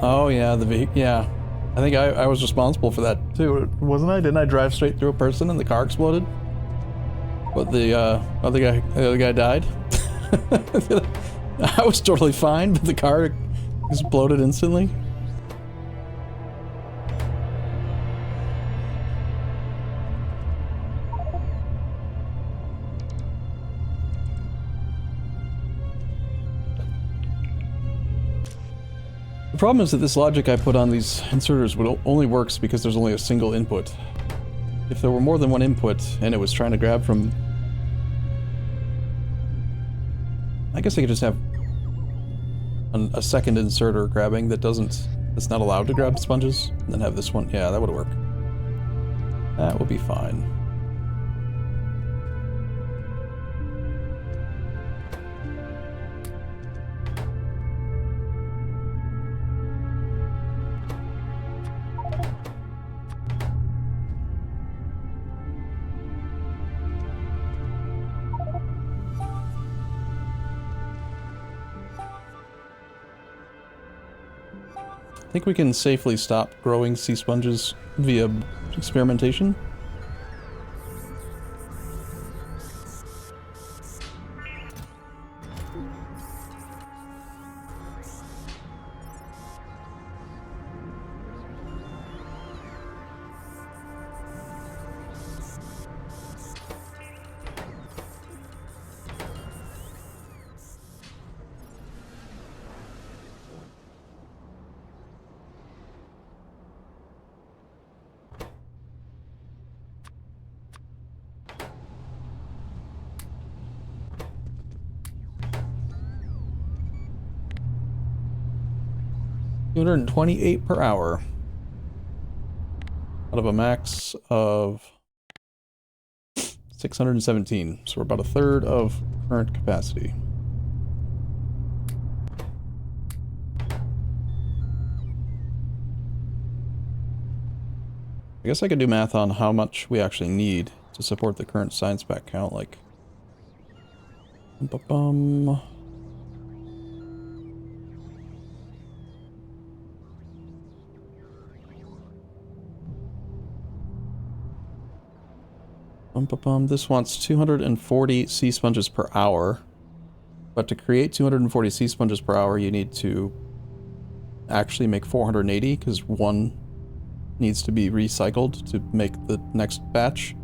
Oh yeah, yeah. I think I was responsible for that too, wasn't I? Didn't I drive straight through a person and the car exploded? But the other guy died. I was totally fine, but the car exploded instantly. The problem is that this logic I put on these inserters only works because there's only a single input. If there were more than one input and it was trying to grab from... I guess I could just have a second inserter grabbing that's not allowed to grab sponges, and then have this one. Yeah, that would work. That would be fine. I think we can safely stop growing sea sponges via experimentation. 228 per hour. Out of a max of 617. So we're about a third of current capacity. I guess I could do math on how much we actually need to support the current science pack count, like... Bum. This wants 240 sea sponges per hour. But to create 240 sea sponges per hour, you need to actually make 480, because one needs to be recycled to make the next batch.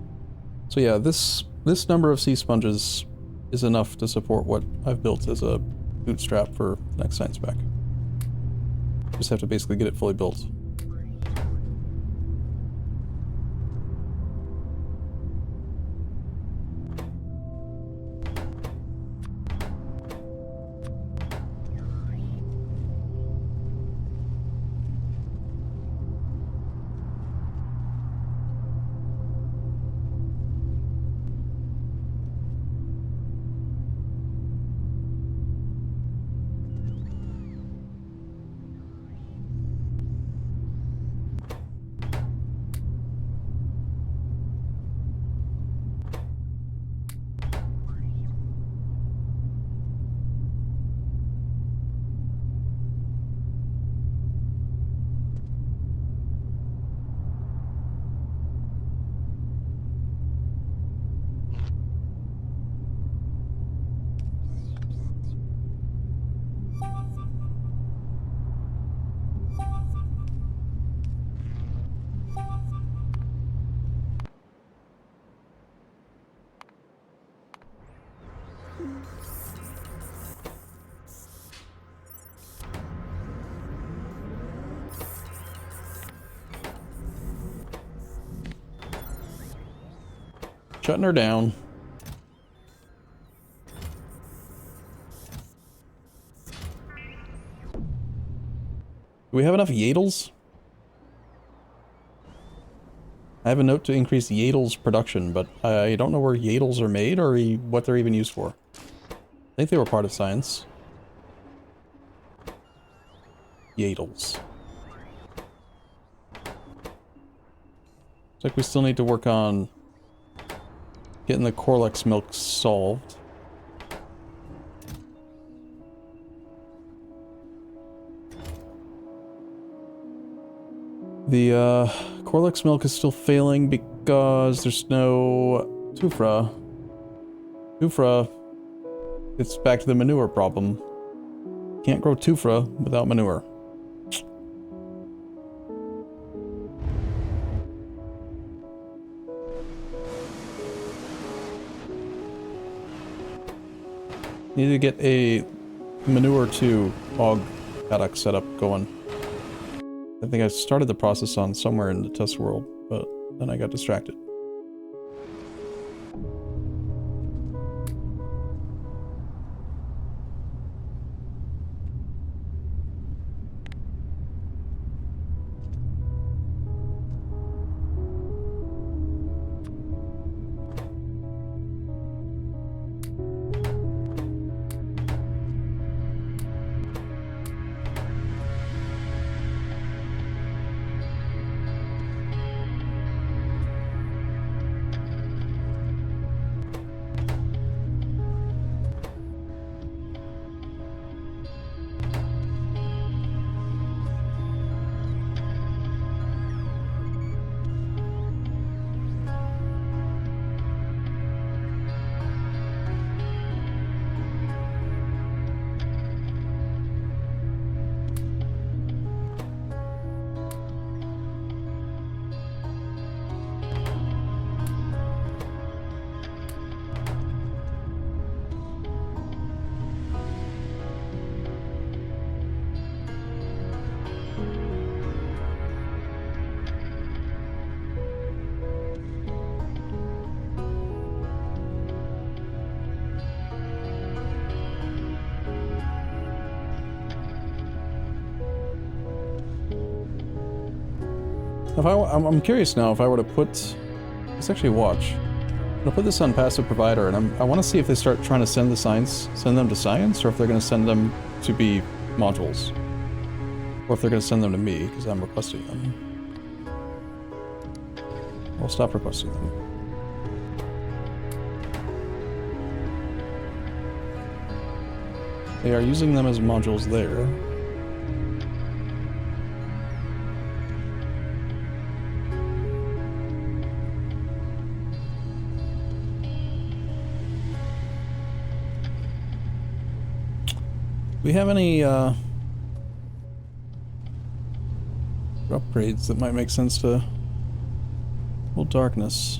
So yeah, this number of sea sponges is enough to support what I've built as a bootstrap for the next science pack. Just have to basically get it fully built. Shutting her down. Do we have enough Yadels? I have a note to increase Yadels production, but I don't know where Yadels are made or what they're even used for. I think they were part of science. Yadels. Looks like we still need to work on getting the Corlex milk solved. The Corlex milk is still failing because there's no Tufra. Tufra, it's back to the manure problem. Can't grow Tufra without manure. Need to get a manure to hog paddock setup going. I think I started the process on somewhere in the test world, but then I got distracted. If I'm curious now if I were to put... Let's actually watch. I'm gonna put this on passive provider, and I want to see if they start trying to send them to science, or if they're going to send them to be modules. Or if they're going to send them to me, because I'm requesting them. I'll stop requesting them. They are using them as modules there. Do we have any upgrades that might make sense to... Well, darkness.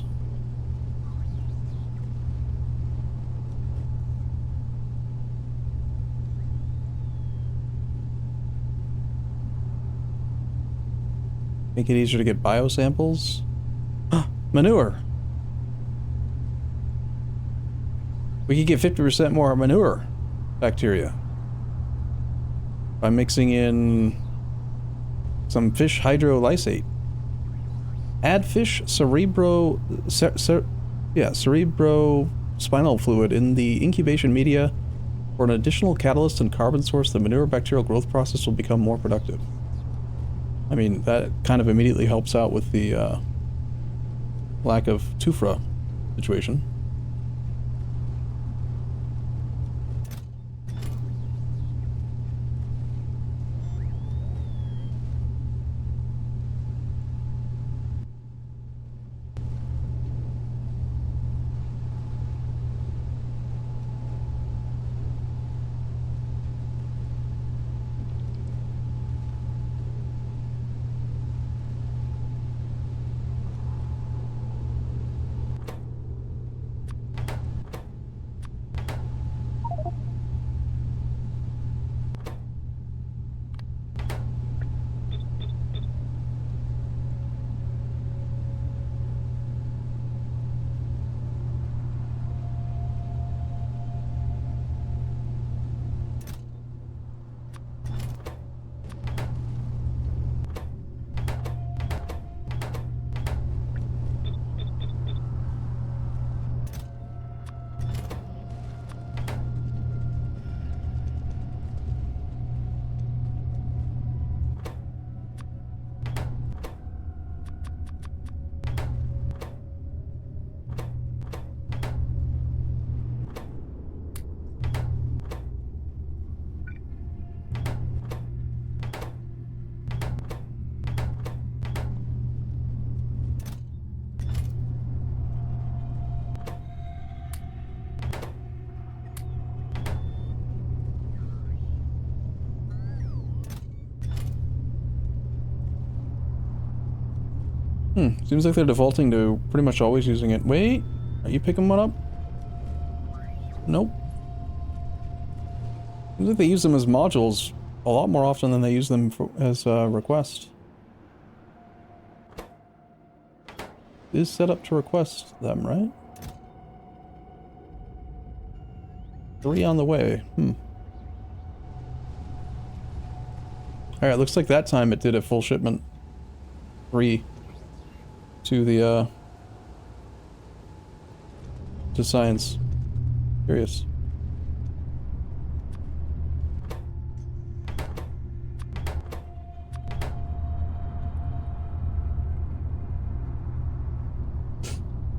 Make it easier to get biosamples? Manure! We could get 50% more manure bacteria by mixing in some fish hydrolysate. Add fish cerebrospinal fluid in the incubation media for an additional catalyst and carbon source. The manure bacterial growth process will become more productive. I mean, that kind of immediately helps out with the lack of Tufra situation. Seems like they're defaulting to pretty much always using it. Wait, are you picking one up? Nope. Seems like they use them as modules a lot more often than they use them for, as a request. Is set up to request them, right? 3 on the way. Alright, looks like that time it did a full shipment. 3 to the to science. Curious.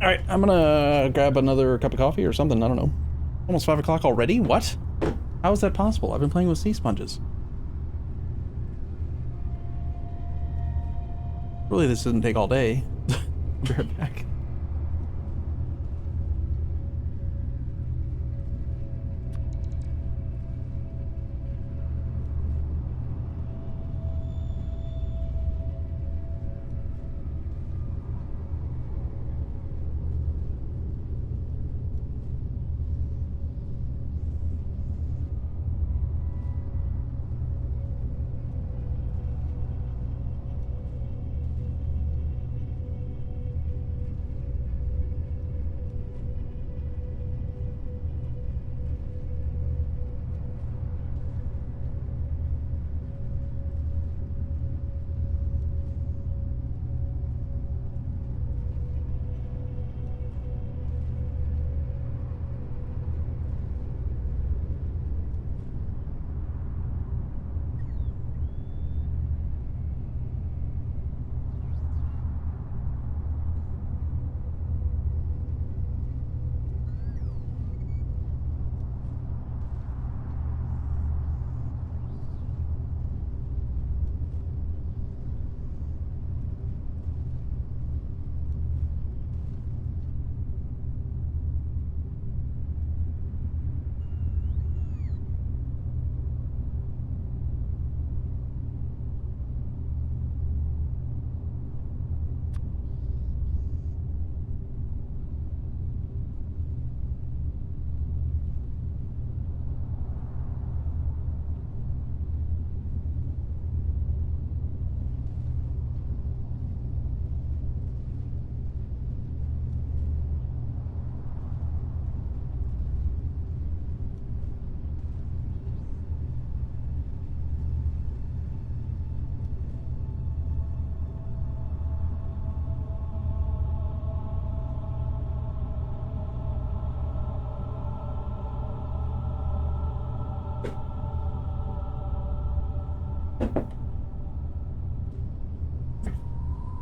Alright, I'm gonna grab another cup of coffee or something, I don't know. Almost 5 o'clock already? What? How is that possible? I've been playing with sea sponges. Really, this doesn't take all day. Be right back.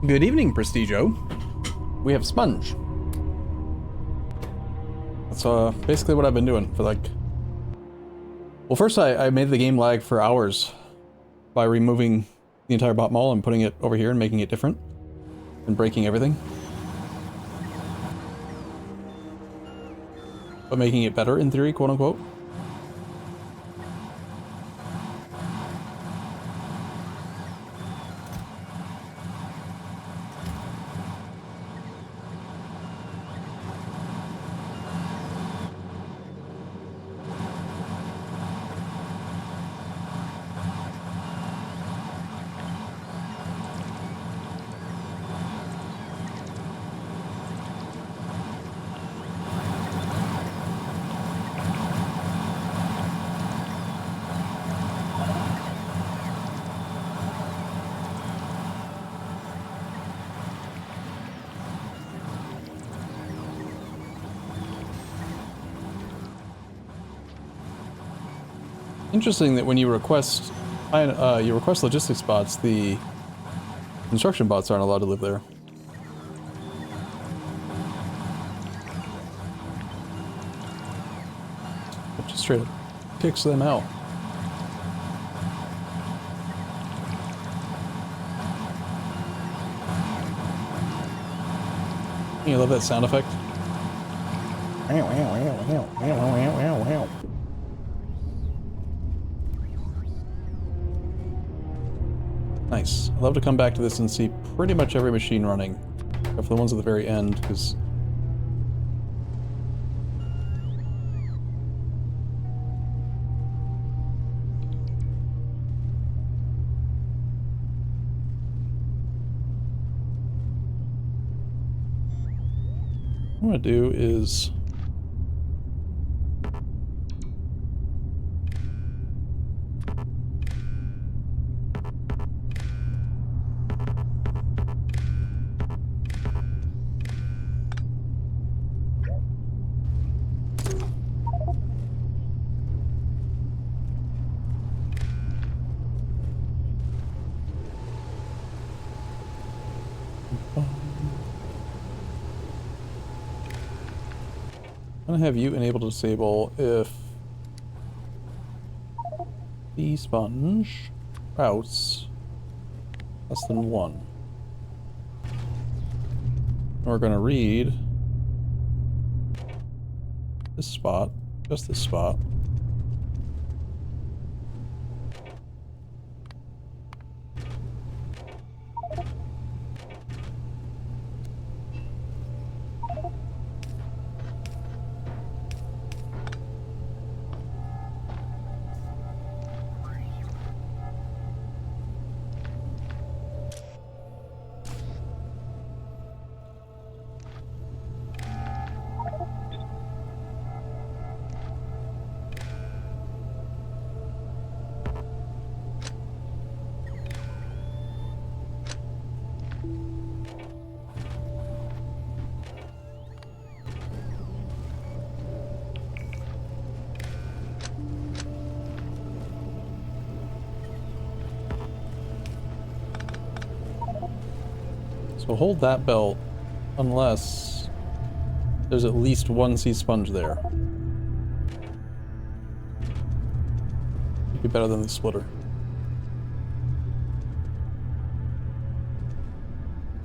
Good evening, Prestigo. We have sponge. That's basically what I've been doing for like... Well, first I made the game lag for hours by removing the entire bot mall and putting it over here and making it different and breaking everything. But making it better in theory, quote unquote. Interesting that when you request logistics bots, the construction bots aren't allowed to live there. It just straight up kicks them out. You love that sound effect? Nice. I love to come back to this and see pretty much every machine running, except for the ones at the very end, because... what I'm gonna do is... I'm gonna have you enable to disable if the sponge routes less than 1. We're gonna read this spot, just this spot. So hold that belt unless there's at least 1 sea sponge there. It'd be better than the splitter.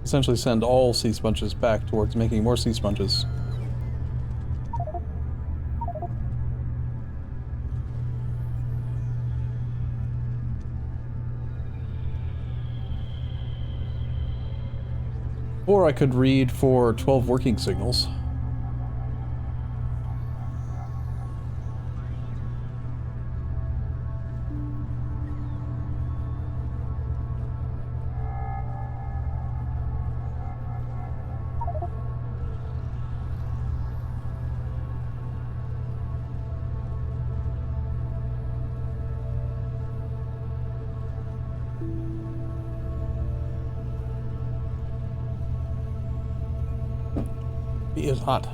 Essentially send all sea sponges back towards making more sea sponges. Or I could read for 12 working signals. He is hot.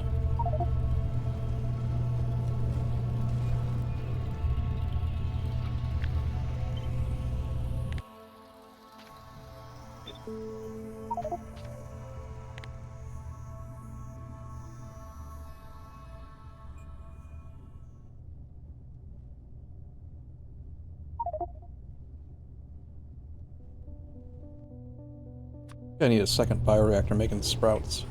I need a second bioreactor making sprouts.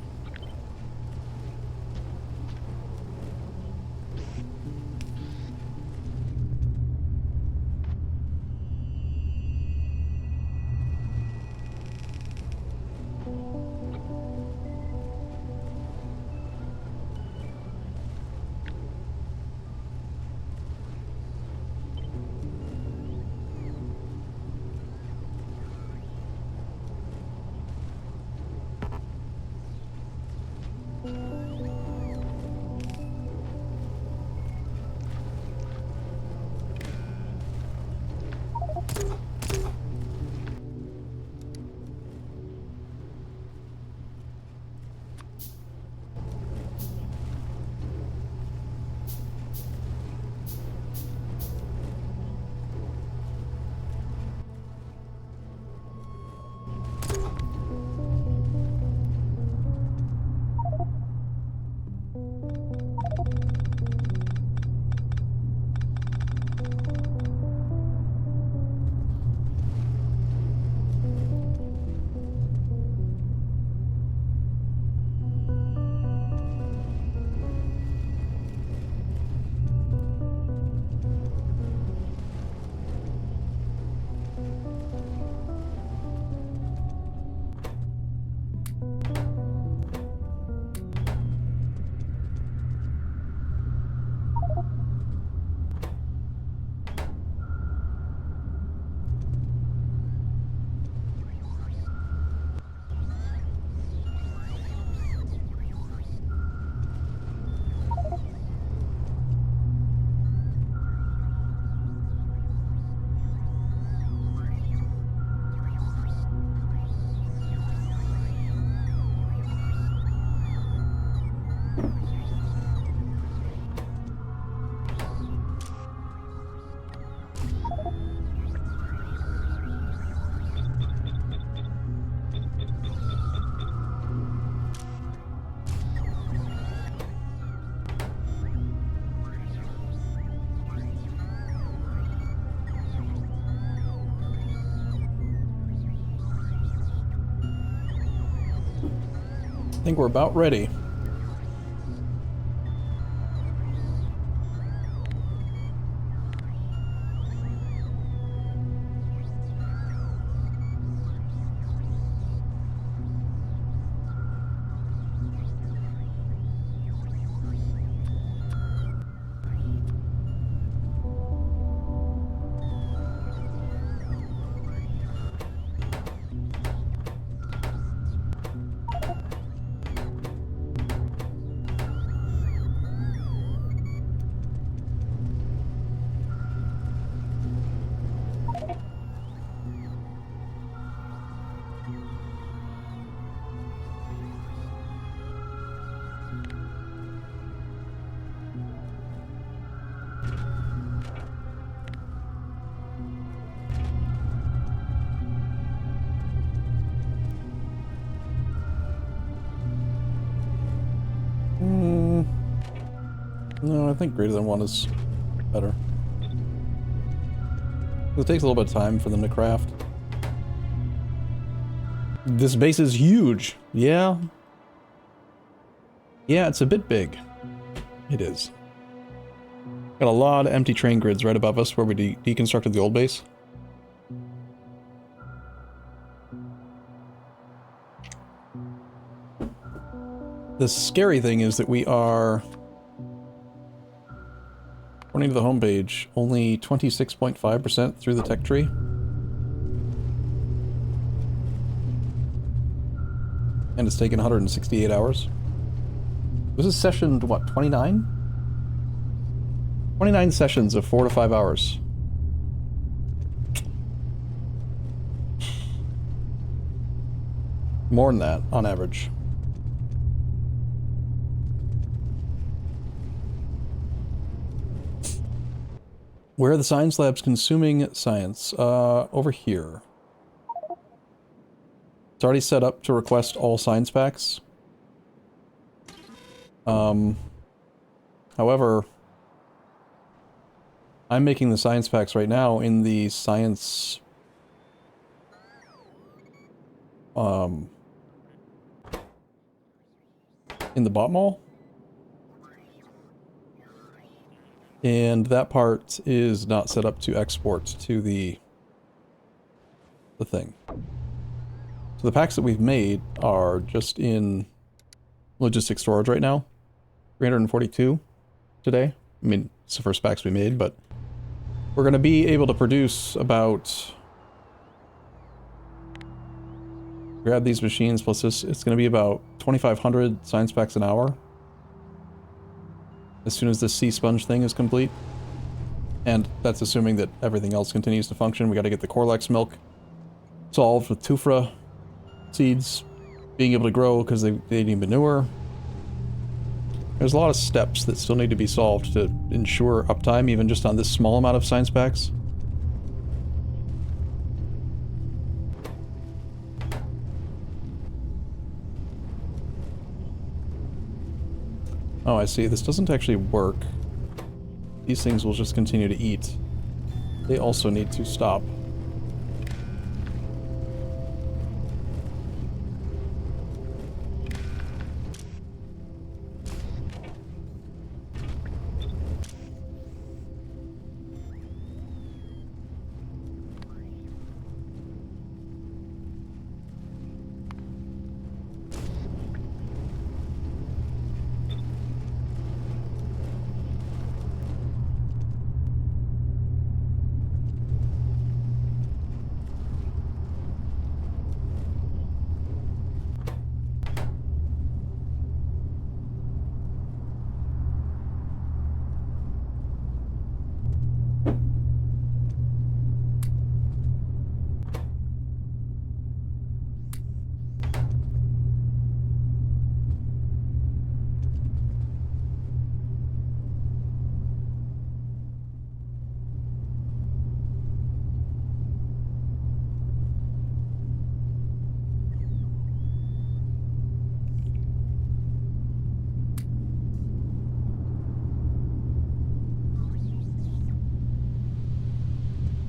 I think we're about ready. No, I think greater than 1 is better. It takes a little bit of time for them to craft. This base is huge. Yeah. Yeah, it's a bit big. It is. Got a lot of empty train grids right above us where we deconstructed the old base. The scary thing is that we are, according to the homepage, only 26.5% through the tech tree. And it's taken 168 hours. This is session, what, 29? 29 sessions of 4 to 5 hours. More than that, on average. Where are the science labs consuming science? Over here. It's already set up to request all science packs. However, I'm making the science packs right now in the science in the bot mall. And that part is not set up to export to the thing. So the packs that we've made are just in logistics storage right now. 342 today. I mean, it's the first packs we made, but we're going to be able to produce about... Grab these machines plus this, it's going to be about 2,500 science packs an hour. As soon as this sea sponge thing is complete. And that's assuming that everything else continues to function. We got to get the Corlex milk solved with Tufra seeds being able to grow because they need manure. There's a lot of steps that still need to be solved to ensure uptime, even just on this small amount of science packs. Oh, I see. This doesn't actually work. These things will just continue to eat. They also need to stop.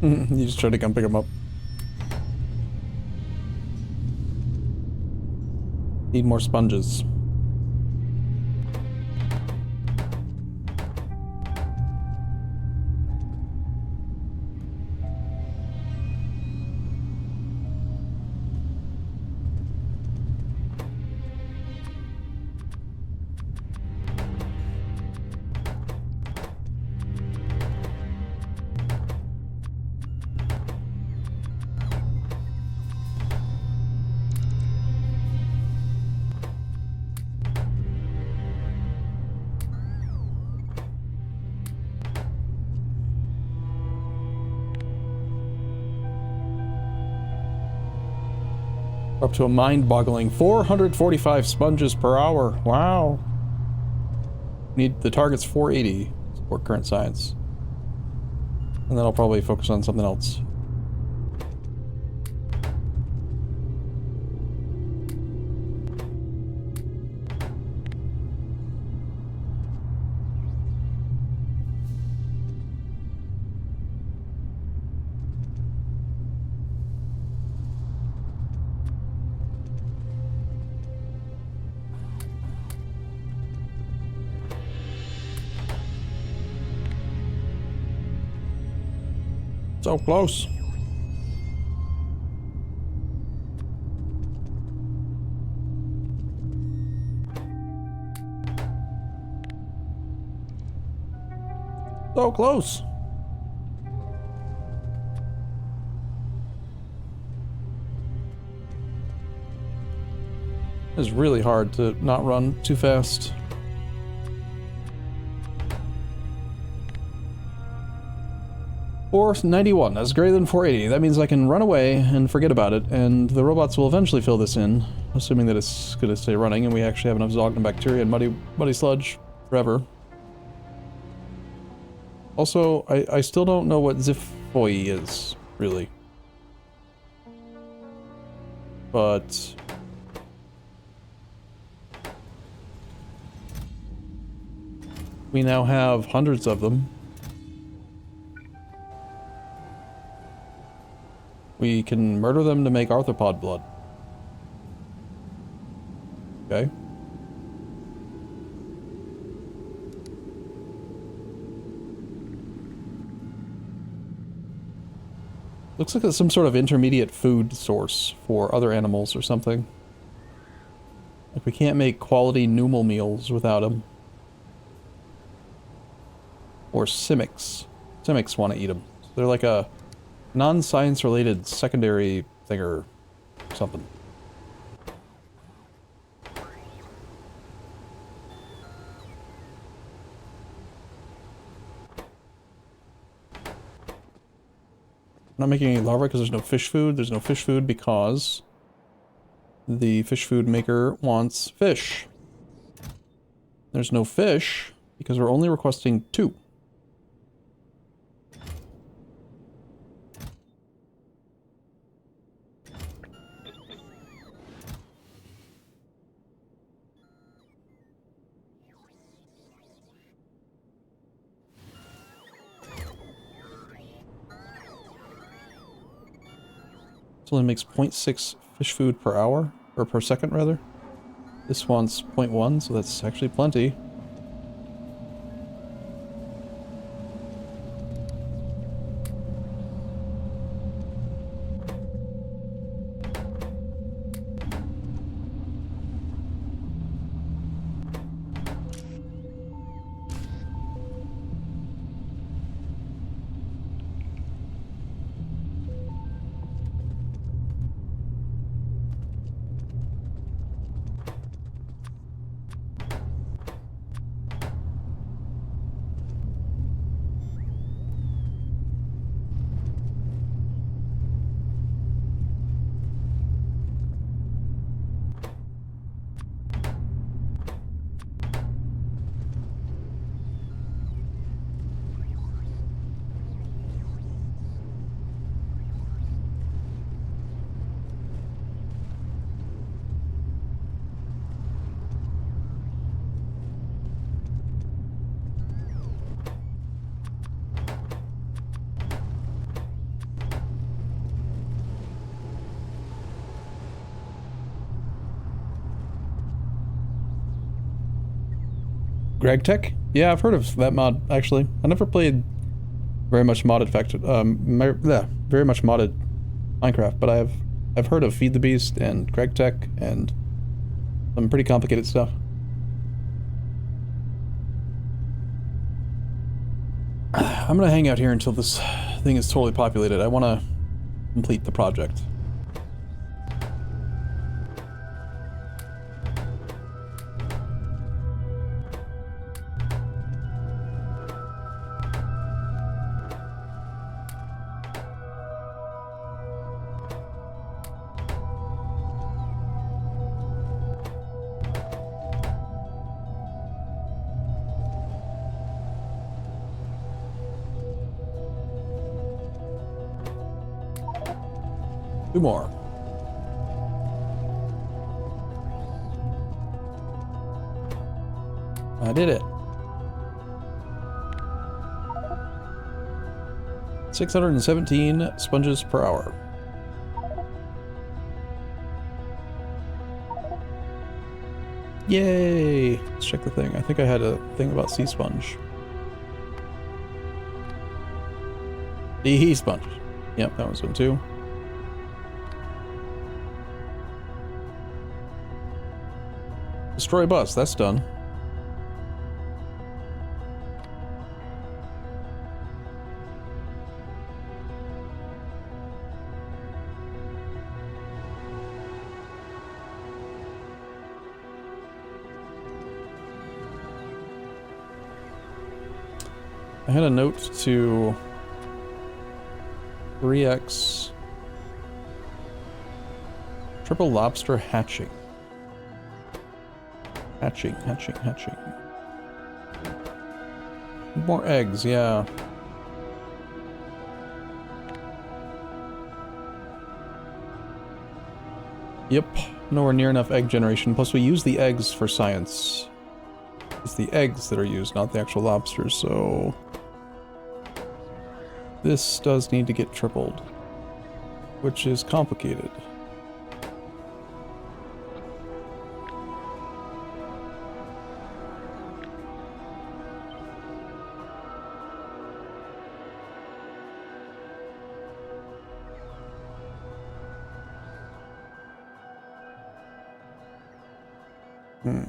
You just try to come pick them up. Need more sponges. Up to a mind-boggling 445 sponges per hour. Wow. Need the target's 480 to support current science. And then I'll probably focus on something else. So close. So close. It's really hard to not run too fast. Or 91, that's greater than 480. That means I can run away and forget about it, and the robots will eventually fill this in, assuming that it's going to stay running, and we actually have enough Zogna bacteria and muddy sludge forever. Also, I still don't know what Ziphoy is, really. But... we now have hundreds of them. We can murder them to make arthropod blood. Okay. Looks like it's some sort of intermediate food source for other animals or something. Like we can't make quality Numal meals without them. Or Simics. Simics want to eat them. So they're like a non-science related secondary thing or something. I'm not making any larvae because there's no fish food. There's no fish food because the fish food maker wants fish. There's no fish because we're only requesting 2. This only makes 0.6 fish food per hour, or per second rather. This one's 0.1, so that's actually plenty. GregTech? Yeah, I've heard of that mod, actually. I never played very much modded very much modded Minecraft, but I've heard of Feed the Beast and GregTech and some pretty complicated stuff. I'm gonna hang out here until this thing is totally populated. I want to complete the project. Two more. I did it. 617 sponges per hour. Yay! Let's check the thing. I think I had a thing about sea sponge. Sea sponge. Yep, that was one too. Destroy bus, that's done. I had a note to 3x triple lobster hatching. Hatching. More eggs, yeah. Yep, nowhere near enough egg generation. Plus we use the eggs for science. It's the eggs that are used, not the actual lobsters, so... This does need to get tripled, which is complicated. Hmm.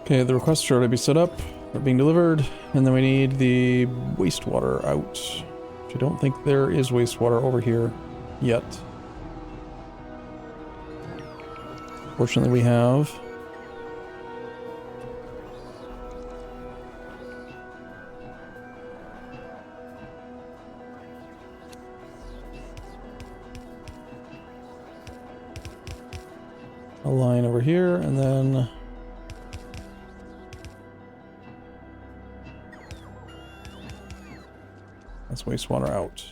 Okay, the requests are to be set up. They're being delivered. And then we need the wastewater out. Which I don't think there is wastewater over here yet. Fortunately, we have. A line over here, and then that's wastewater out.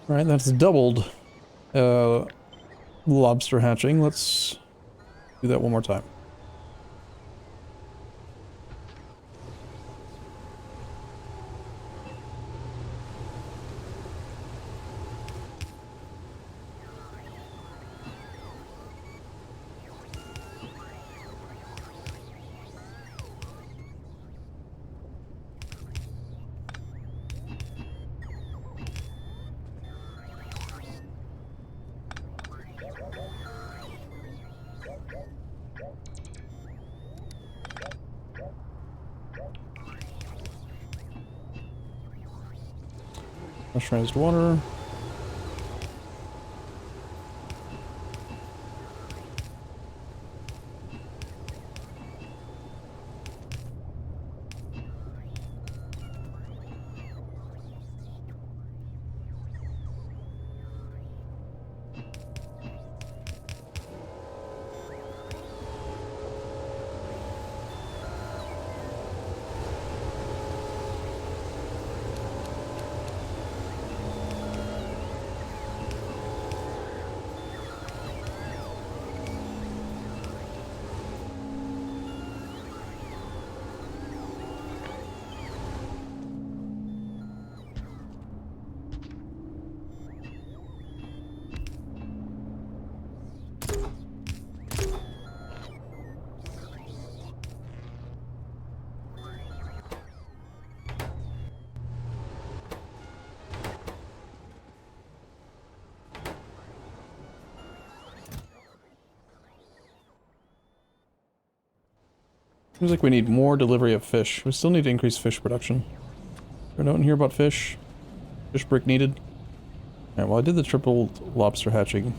Alright, that's doubled lobster hatching. Let's do that one more time. Pressurized water. Seems like we need more delivery of fish. We still need to increase fish production. Is there a note in here about fish? Fish brick needed. Alright, well I did the triple lobster hatching.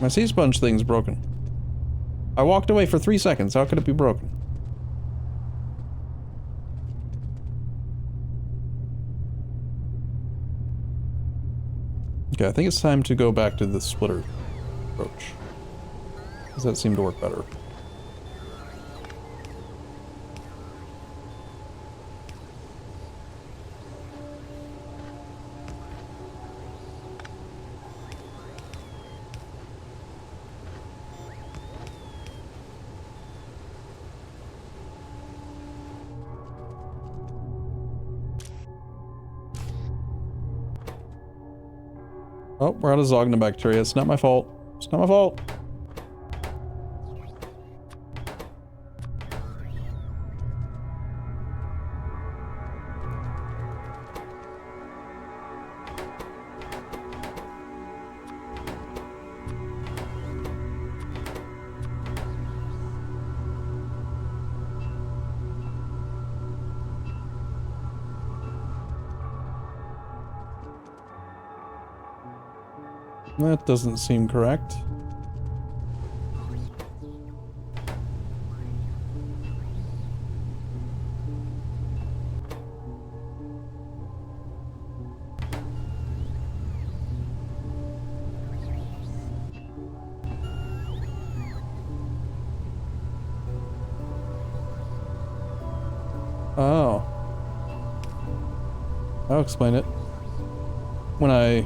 My sea sponge thing's broken. I walked away for 3 seconds. How could it be broken? Okay, I think it's time to go back to the splitter approach. Does that seem to work better? Oh, we're out of Zognobacteria. It's not my fault. It's not my fault. That doesn't seem correct. Oh. That'll explain it. When I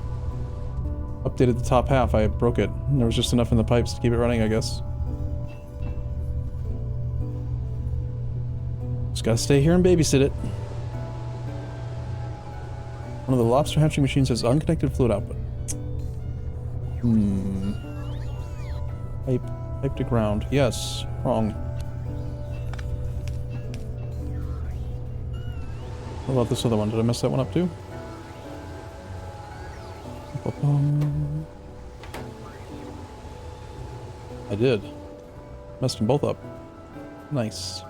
updated the top half, I broke it. And there was just enough in the pipes to keep it running, I guess. Just gotta stay here and babysit it. One of the lobster hatching machines has unconnected fluid output. Pipe to ground. Yes. Wrong. What about this other one? Did I mess that one up too? I did. Messed them both up. Nice.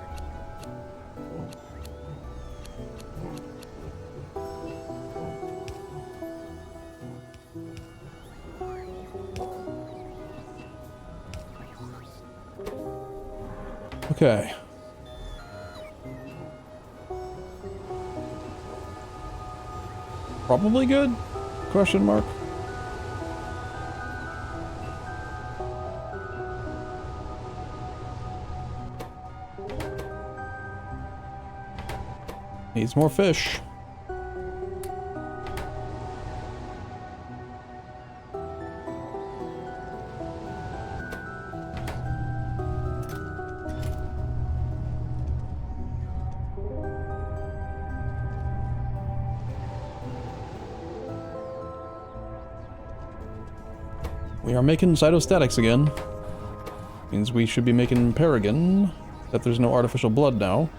Okay. Probably good? Question mark. Needs more fish. We are making cytostatics again. Means we should be making Paragon. That there's no artificial blood now.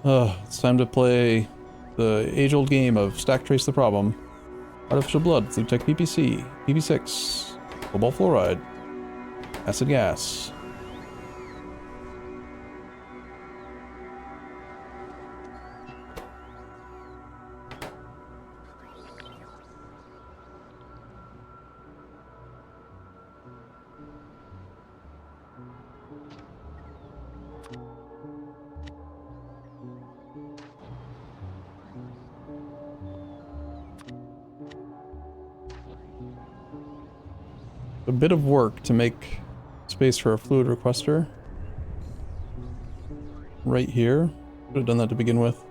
It's time to play the age-old game of stack trace the problem. Artificial blood, Flutech PPC, PV6, cobalt fluoride, acid gas. A bit of work to make space for a fluid requester. Right here. Could have done that to begin with.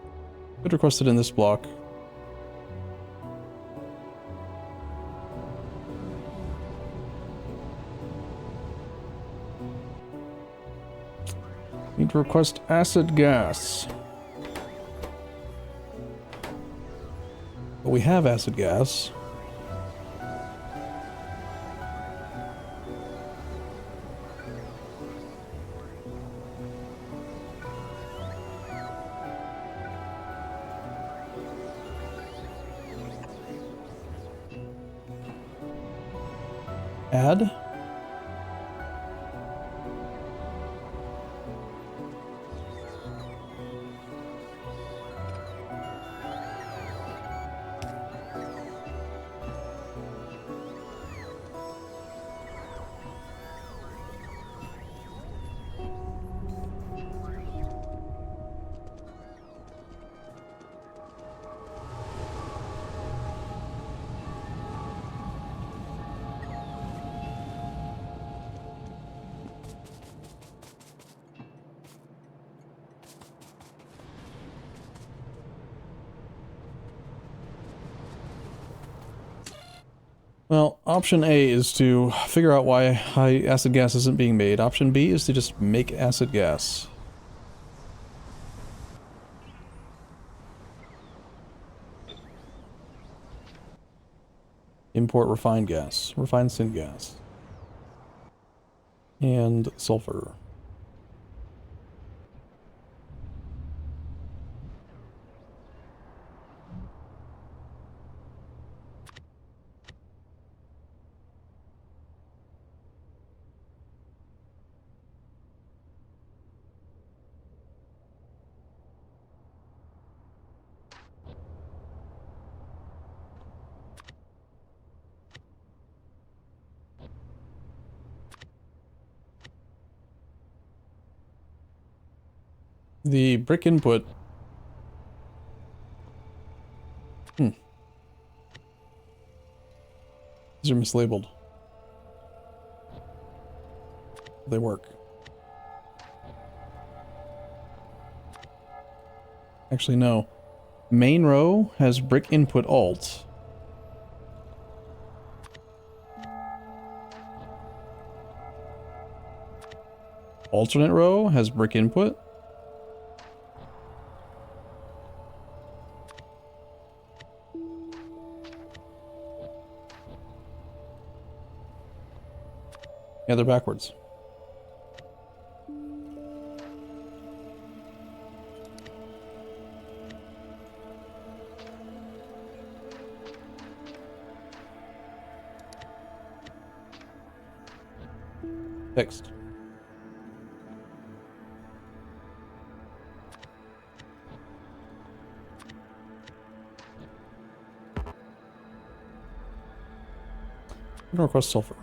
Could request it in this block. Need to request acid gas. But we have acid gas. Add. Well, option A is to figure out why high acid gas isn't being made. Option B is to just make acid gas. Import refined gas, refined syngas, and sulfur. The brick input. These are mislabeled. They work. Actually, no. Main row has brick input alt. Alternate row has brick input. Yeah, they're backwards. Fixed. I'm gonna request sulfur.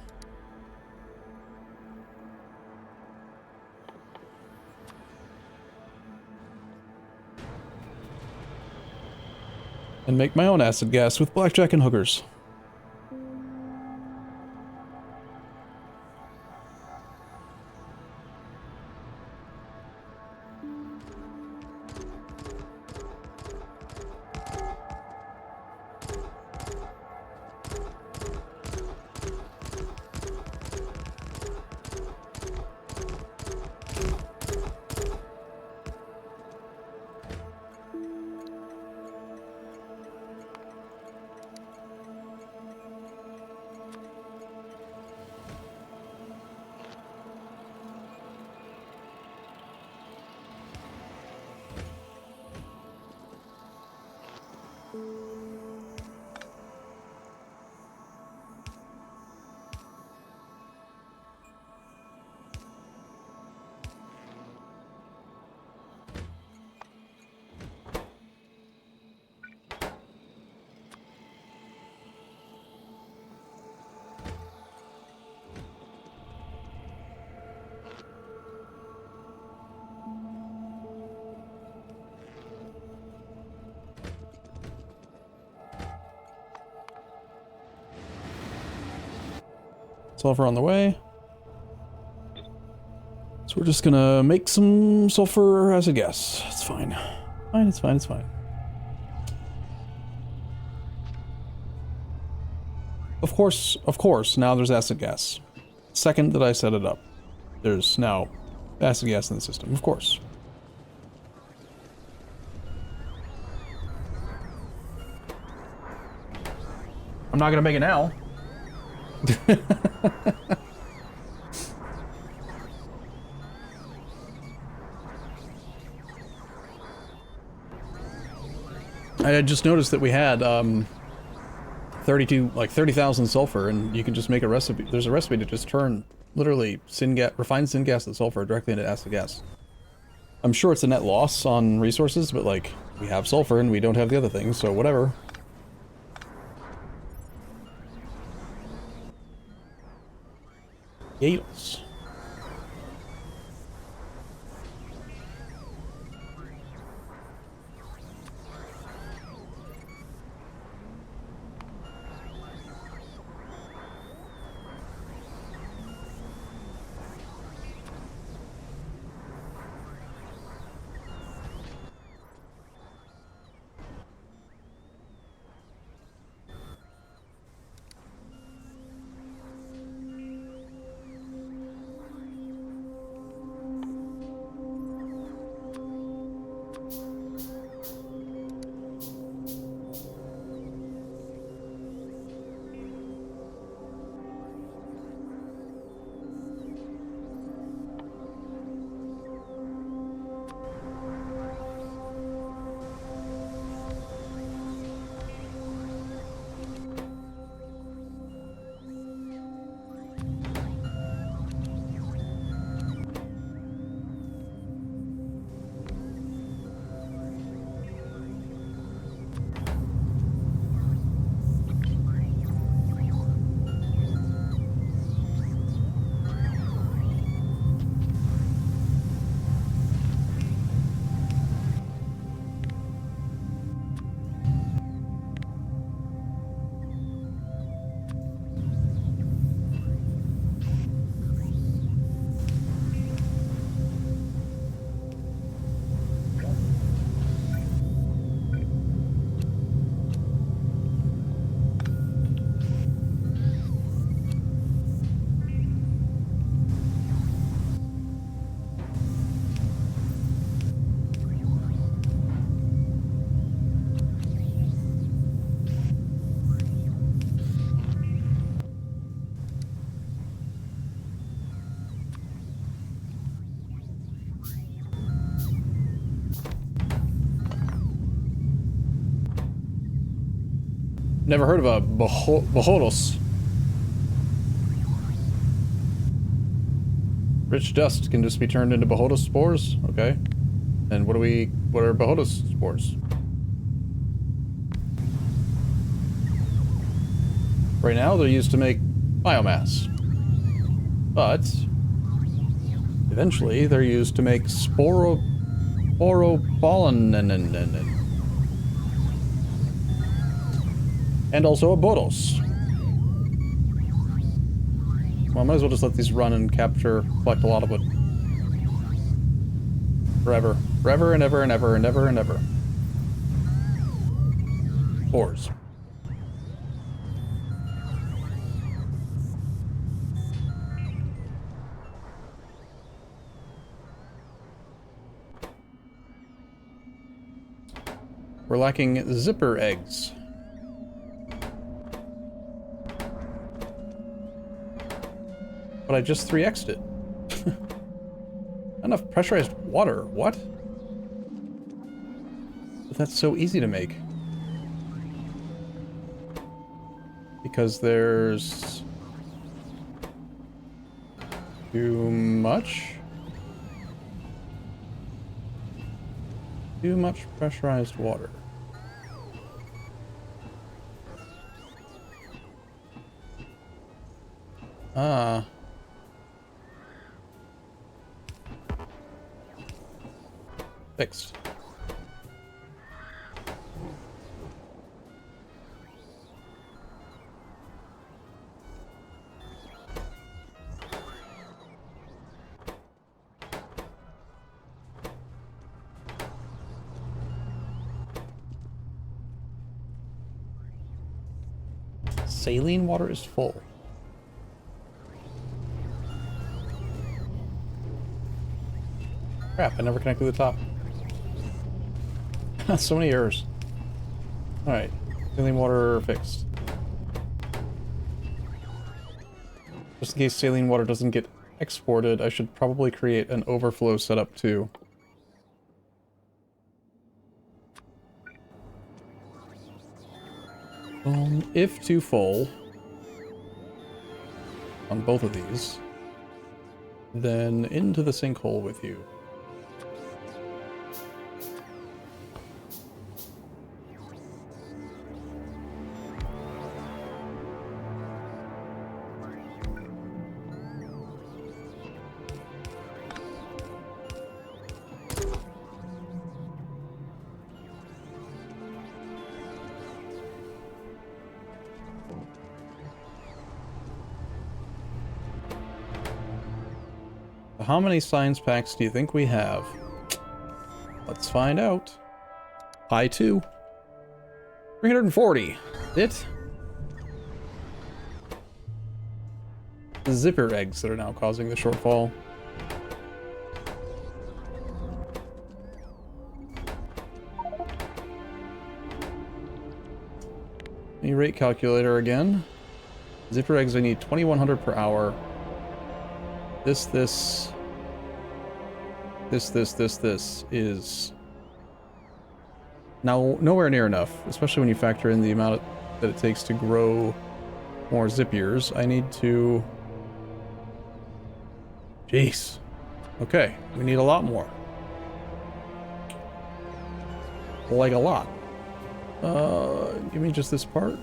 And make my own acid gas with blackjack and hookers. Sulfur on the way. So we're just gonna make some sulfur acid gas. It's fine. Fine, it's fine, it's fine. Of course, now there's acid gas. Second that I set it up, there's now acid gas in the system, of course. I'm not gonna make it now. I had just noticed that we had 30,000 sulfur, and you can just make a recipe. There's a recipe to just turn literally refined syngas and sulfur directly into acid gas. I'm sure it's a net loss on resources, but like we have sulfur and we don't have the other things, so whatever. Yales. Never heard of a Bohodos. Rich dust can just be turned into Bohodos spores? Okay. And what are Bohodos spores? Right now they're used to make biomass. But eventually they're used to make sporopollen and also a bodos. Well, I might as well just let these run and collect a lot of it. Forever. Forever and ever and ever and ever and ever. Spores. We're lacking zipper eggs. But I just 3x'd it. Enough pressurized water. What? But that's so easy to make. Because there's too much? Too much pressurized water. Ah. Fixed. Saline water is full. Crap, I never connected the top. So many errors. Alright, saline water fixed. Just in case saline water doesn't get exported, I should probably create an overflow setup too. If too full on both of these, then into the sinkhole with you. How many science packs do you think we have? Let's find out. Pi 2. 340. It? The zipper eggs that are now causing the shortfall. Any rate calculator again. Zipper eggs I need 2100 per hour. This is now nowhere near enough, especially when you factor in the amount that it takes to grow more zipiers. I need to... Jeez. Okay, we need a lot more. Like a lot. Give me just this part.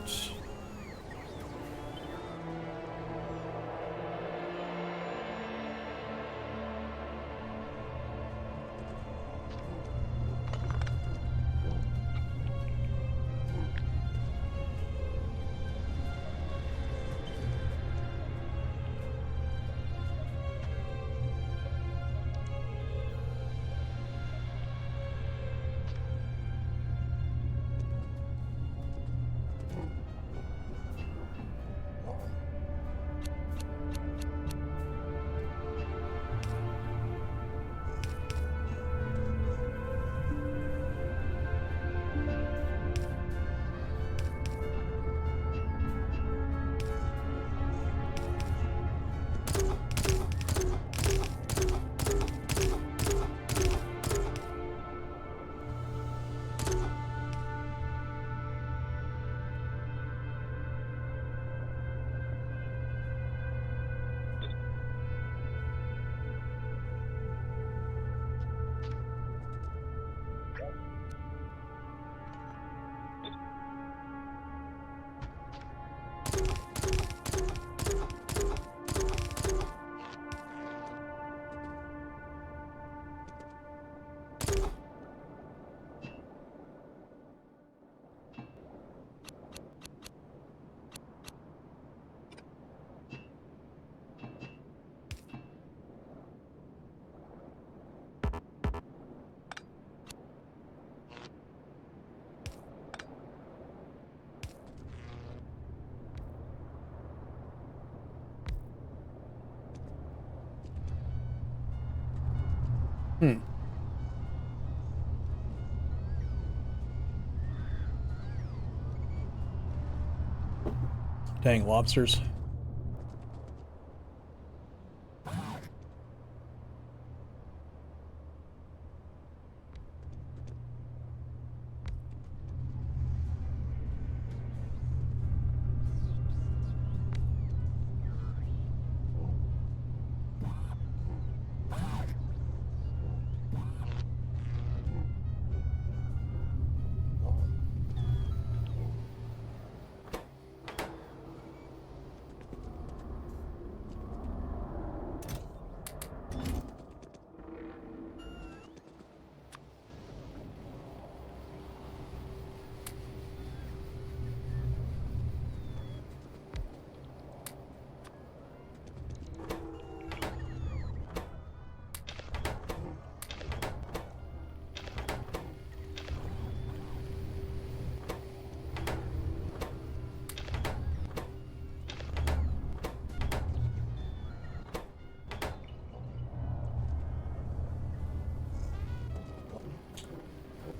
Dang lobsters.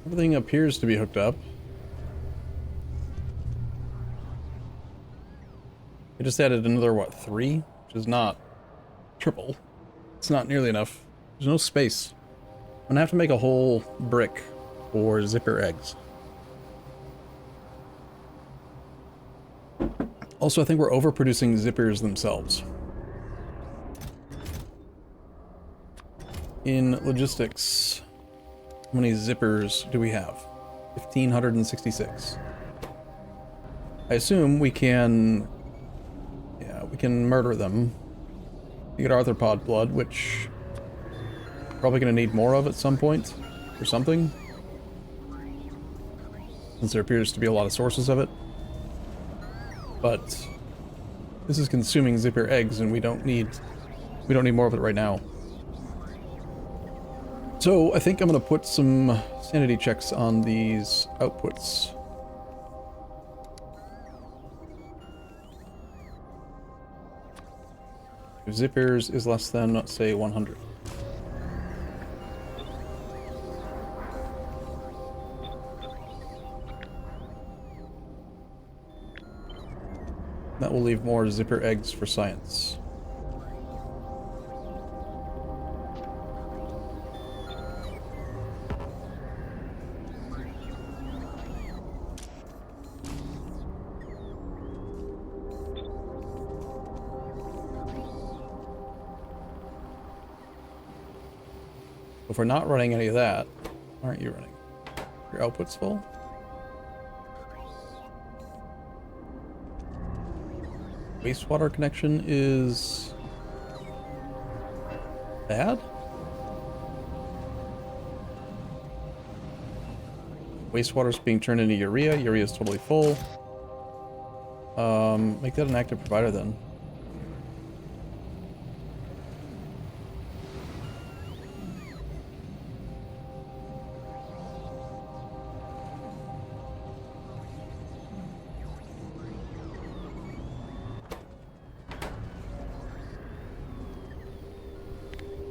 Everything appears to be hooked up. I just added another, what, 3? Which is not triple. It's not nearly enough. There's no space. I'm gonna have to make a whole brick for zipper eggs. Also, I think we're overproducing zippers themselves. In logistics, how many zippers do we have? 1,566. I assume we can... yeah, we can murder them. We get arthropod blood, which... probably gonna need more of at some point, or something. Since there appears to be a lot of sources of it. But... this is consuming zipper eggs, and we don't need more of it right now. So, I think I'm going to put some sanity checks on these outputs. If zippers is less than, let's say, 100. That will leave more zipper eggs for science. If we're not running any of that, why aren't you running? Your output's full? Wastewater connection is... bad? Wastewater's being turned into urea. Urea's totally full. Make that an active provider then.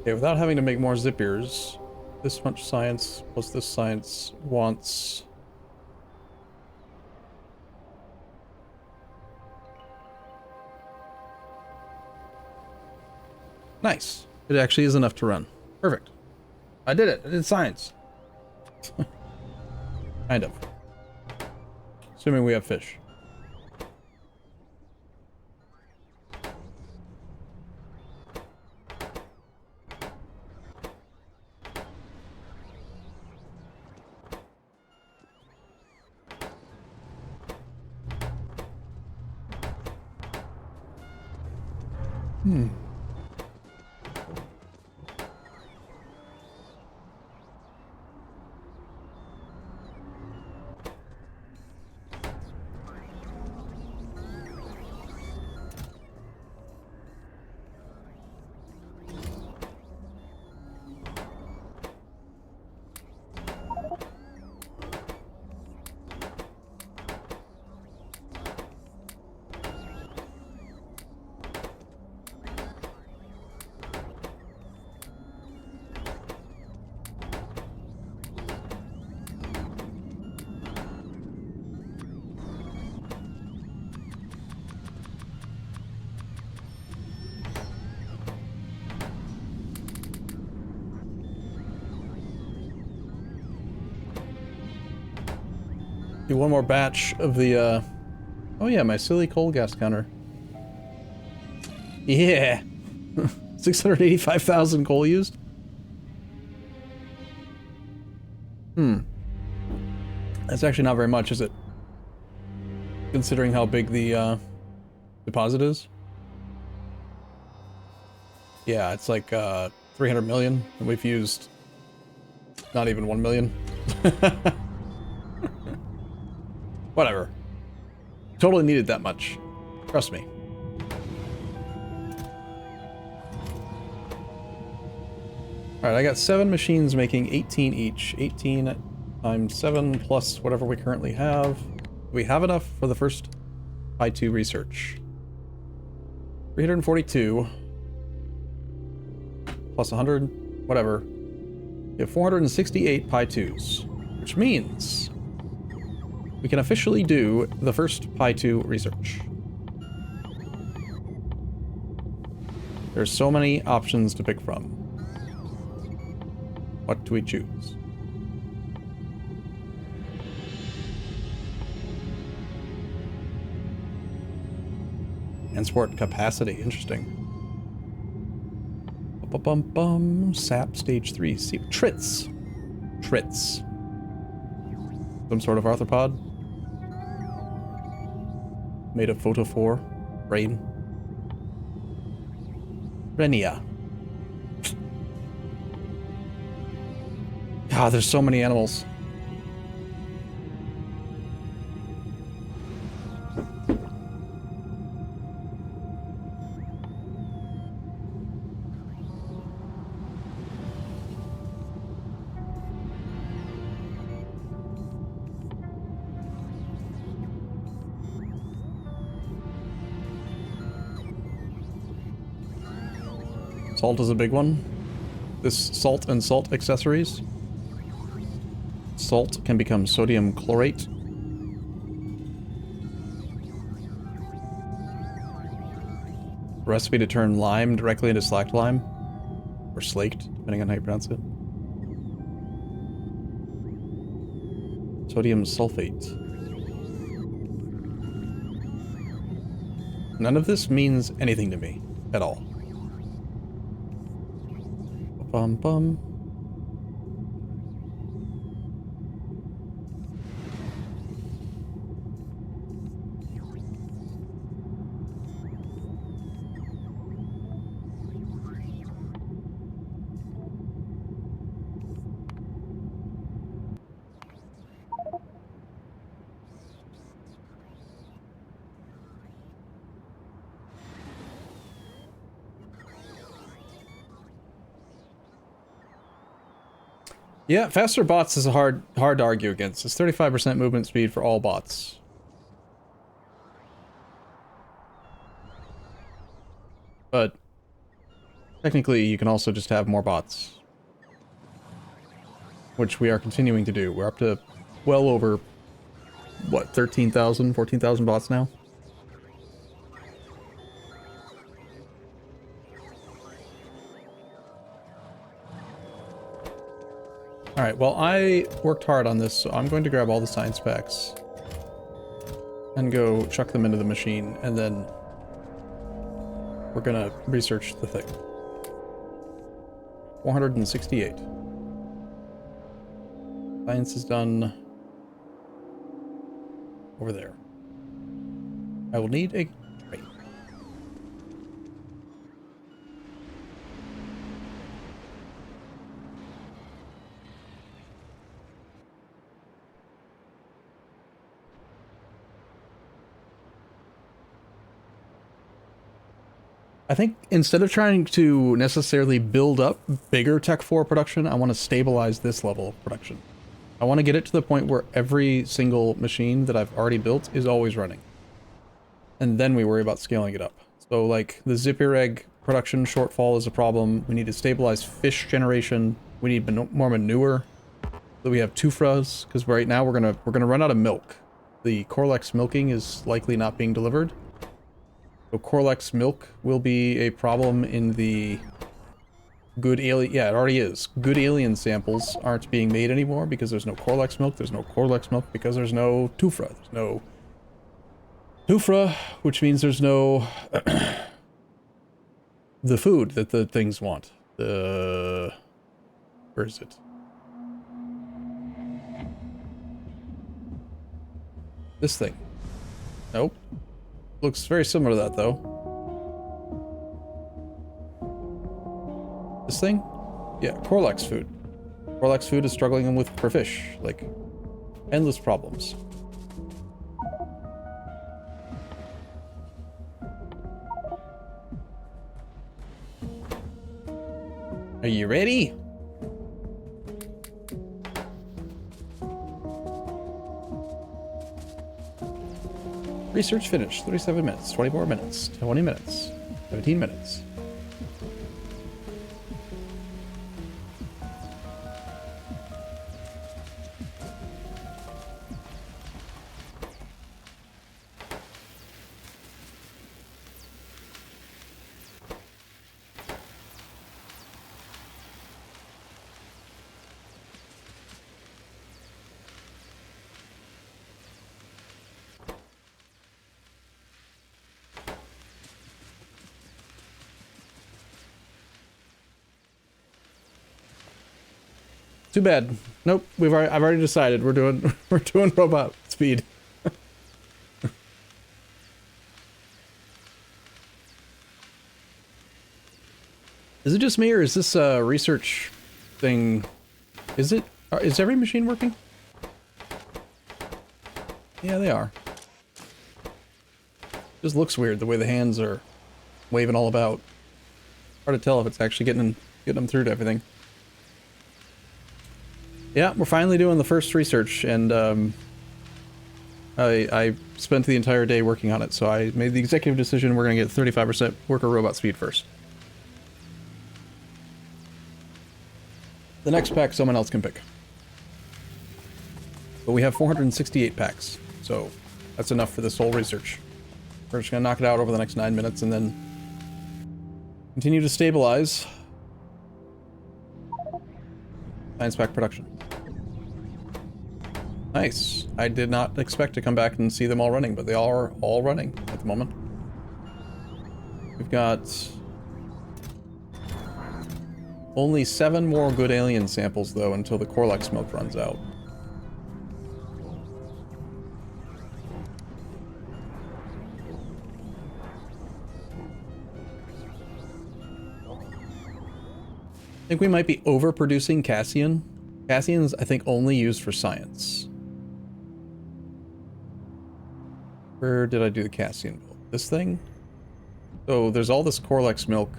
Okay, without having to make more zippers, this much science plus this science wants... nice. It actually is enough to run. Perfect. I did it. I did science. Kind of. Assuming we have fish. Do one more batch of the, oh yeah, my silly coal gas counter. Yeah! 685,000 coal used? That's actually not very much, is it? Considering how big the, deposit is? Yeah, it's like, 300 million, and we've used not even 1 million. Whatever. Totally needed that much. Trust me. Alright, I got 7 machines making 18 each. 18 times 7 plus whatever we currently have. Do we have enough for the first I2 research? 342 plus 100, whatever. We have 468 Pi 2s, which means we can officially do the first Pi 2 research. There's so many options to pick from. What do we choose? Transport capacity, interesting. Bum sap stage 3. See, trits. Trits. Some sort of arthropod. Made of photophore. Brain. Renia. God, there's so many animals. Salt is a big one. This salt and salt accessories. Salt can become sodium chlorate. Recipe to turn lime directly into slacked lime. Or slaked, depending on how you pronounce it. Sodium sulfate. None of this means anything to me at all. Bum bum. Yeah, faster bots is hard to argue against. It's 35% movement speed for all bots. But technically, you can also just have more bots. Which we are continuing to do. We're up to well over, what, 13,000, 14,000 bots now? Alright, well, I worked hard on this, so I'm going to grab all the science packs and go chuck them into the machine, and then we're gonna research the thing. 468. Science is done over there. I will need a crate. I think instead of trying to necessarily build up bigger Tech 4 production, I want to stabilize this level of production. I want to get it to the point where every single machine that I've already built is always running. And then we worry about scaling it up. So like the Zipper egg production shortfall is a problem. We need to stabilize fish generation. We need more manure. So we have Tufras, because right now we're gonna run out of milk. The Corlex milking is likely not being delivered. So Corlex milk will be a problem in the good alien... Yeah, it already is. Good alien samples aren't being made anymore because there's no Corlex milk. There's no Corlex milk because there's no Tufra. There's no Tufra, which means there's no... the food that the things want. The... Where is it? This thing. Nope. Looks very similar to that, though. This thing? Yeah, Corlex food. Corlex food is struggling with for fish. Like, endless problems. Are you ready? Research finished. 37 minutes. 24 minutes. 20 minutes. 17 minutes. Too bad. Nope. I've already decided we're doing robot speed. Is it just me, or is this a research thing? Is every machine working? Yeah, they are. Just looks weird the way the hands are waving all about. Hard to tell if it's actually getting them through to everything. Yeah, we're finally doing the first research, and I spent the entire day working on it, so I made the executive decision we're going to get 35% worker robot speed first. The next pack someone else can pick. But we have 468 packs, so that's enough for this whole research. We're just going to knock it out over the next 9 minutes and then continue to stabilize science pack production. Nice. I did not expect to come back and see them all running, but they are all running at the moment. We've got only 7 more good alien samples, though, until the Corlex milk runs out. I think we might be overproducing Cassian. Cassian's, I think, only used for science. Where did I do the Cassian build? This thing? So there's all this Corlex milk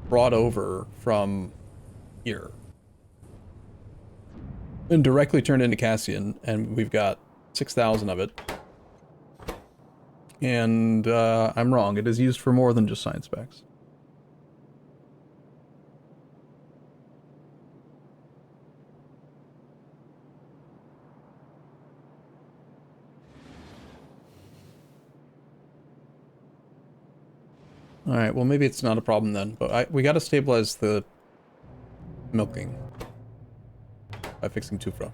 brought over from here. And directly turned into Cassian, and we've got 6,000 of it. And I'm wrong, it is used for more than just science packs. Alright, well maybe it's not a problem then, but we gotta stabilize the milking by fixing Tufra.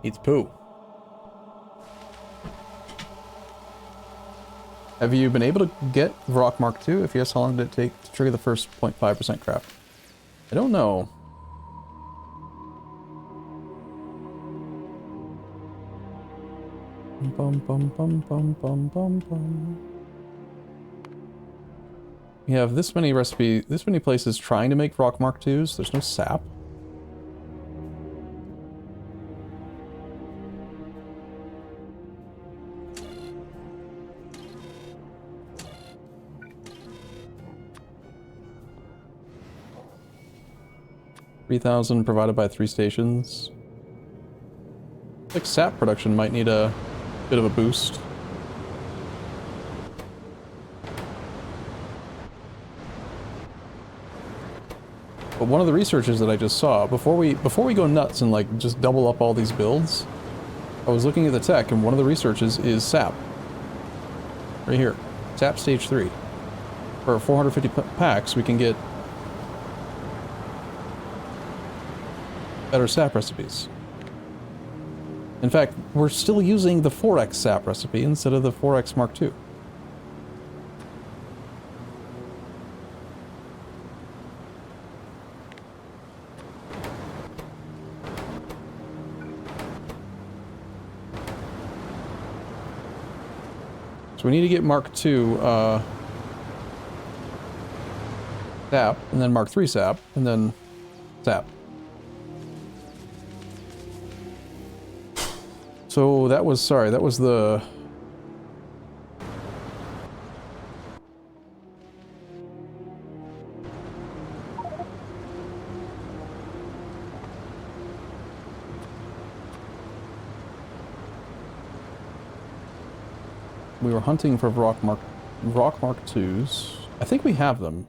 Eats poo. Have you been able to get Vrock Mark II? If yes, how long did it take to trigger the first 0.5% craft? I don't know. Bum, bum, bum, bum, bum, bum, bum. We have this many places trying to make Vrock Mark IIs. There's no sap. $3,000 provided by 3 stations. Like sap production might need a bit of a boost. But one of the researches that I just saw, before we go nuts and like just double up all these builds, I was looking at the tech, and one of the researches is sap. Right here. Sap stage 3. For 450 packs, we can get better sap recipes. In fact, we're still using the 4X sap recipe instead of the 4X Mark II. So we need to get Mark II sap, and then Mark III sap, and then sap. So that was, sorry, that was the... We were hunting for rock Mark IIs. I think we have them.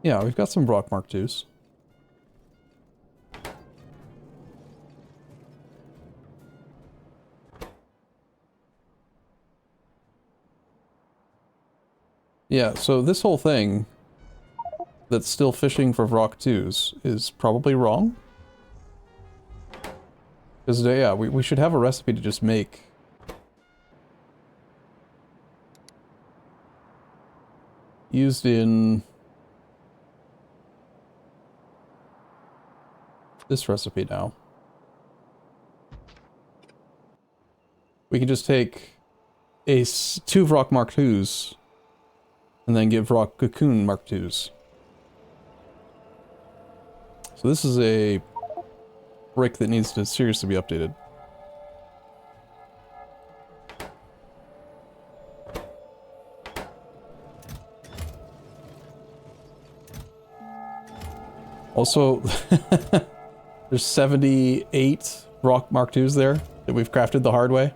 Yeah, we've got some rock Mark IIs. Yeah, so this whole thing that's still fishing for rock 2s is probably wrong. Because, yeah, we should have a recipe to just make. Used in this recipe now. We can just take two rock Mark IIs and then give rock cocoon Mark IIs. So this is a brick that needs to seriously be updated. Also, there's 78 rock Mark IIs there that we've crafted the hard way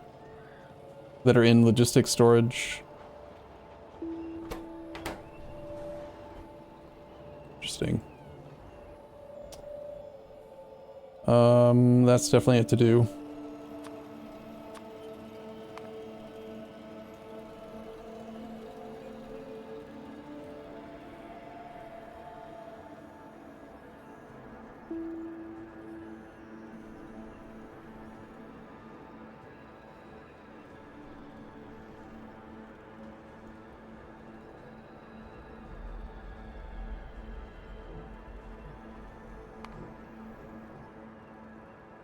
that are in logistics storage. Interesting. That's definitely it to do.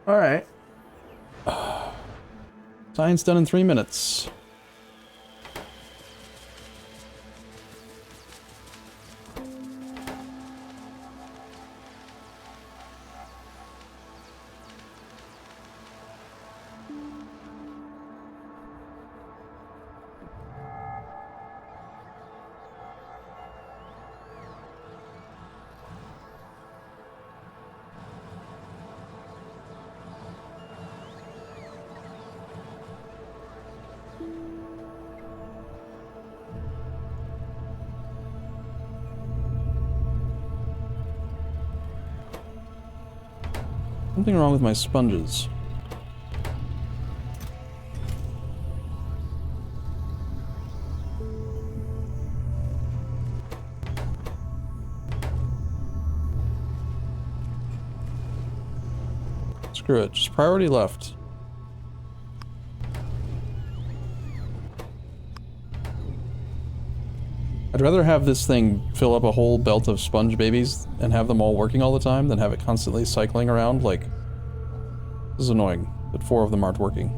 All right. Science done in 3 minutes. Something wrong with my sponges. Screw it, just priority left. I'd rather have this thing fill up a whole belt of sponge babies and have them all working all the time than have it constantly cycling around. Like, this is annoying that 4 of them aren't working.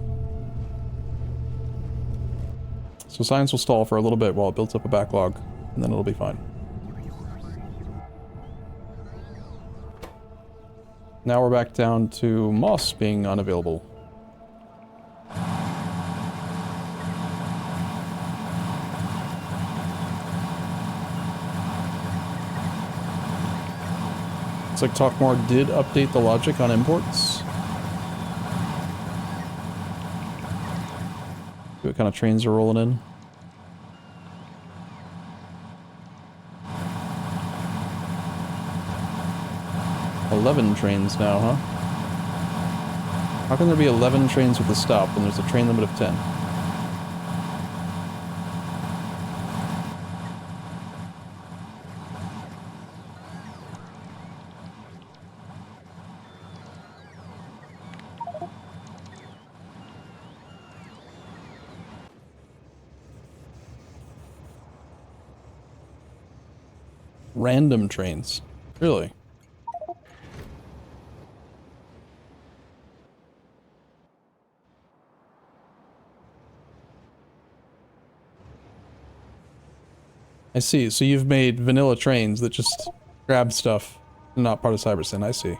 So science will stall for a little bit while it builds up a backlog, and then it'll be fine. Now we're back down to moss being unavailable. Looks like Talkmore did update the logic on imports. See what kind of trains are rolling in. 11 trains now, huh? How can there be 11 trains with a stop when there's a train limit of 10? Random trains. Really? I see. So you've made vanilla trains that just grab stuff, not part of CyberSyn. I see.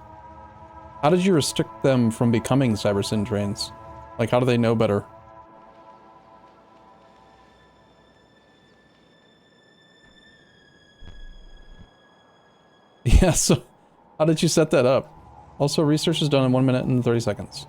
How did you restrict them from becoming CyberSyn trains? Like, how do they know better? Yeah, so how did you set that up? Also, research is done in 1 minute and 30 seconds.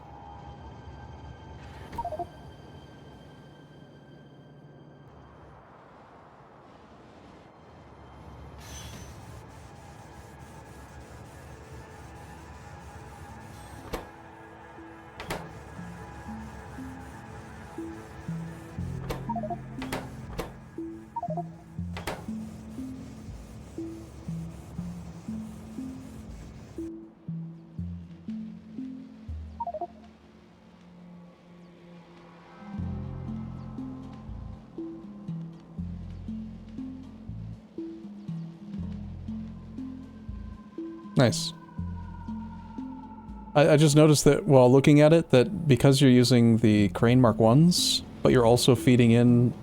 Nice. I just noticed that while looking at it, that because you're using the Crane Mark 1s, but you're also feeding in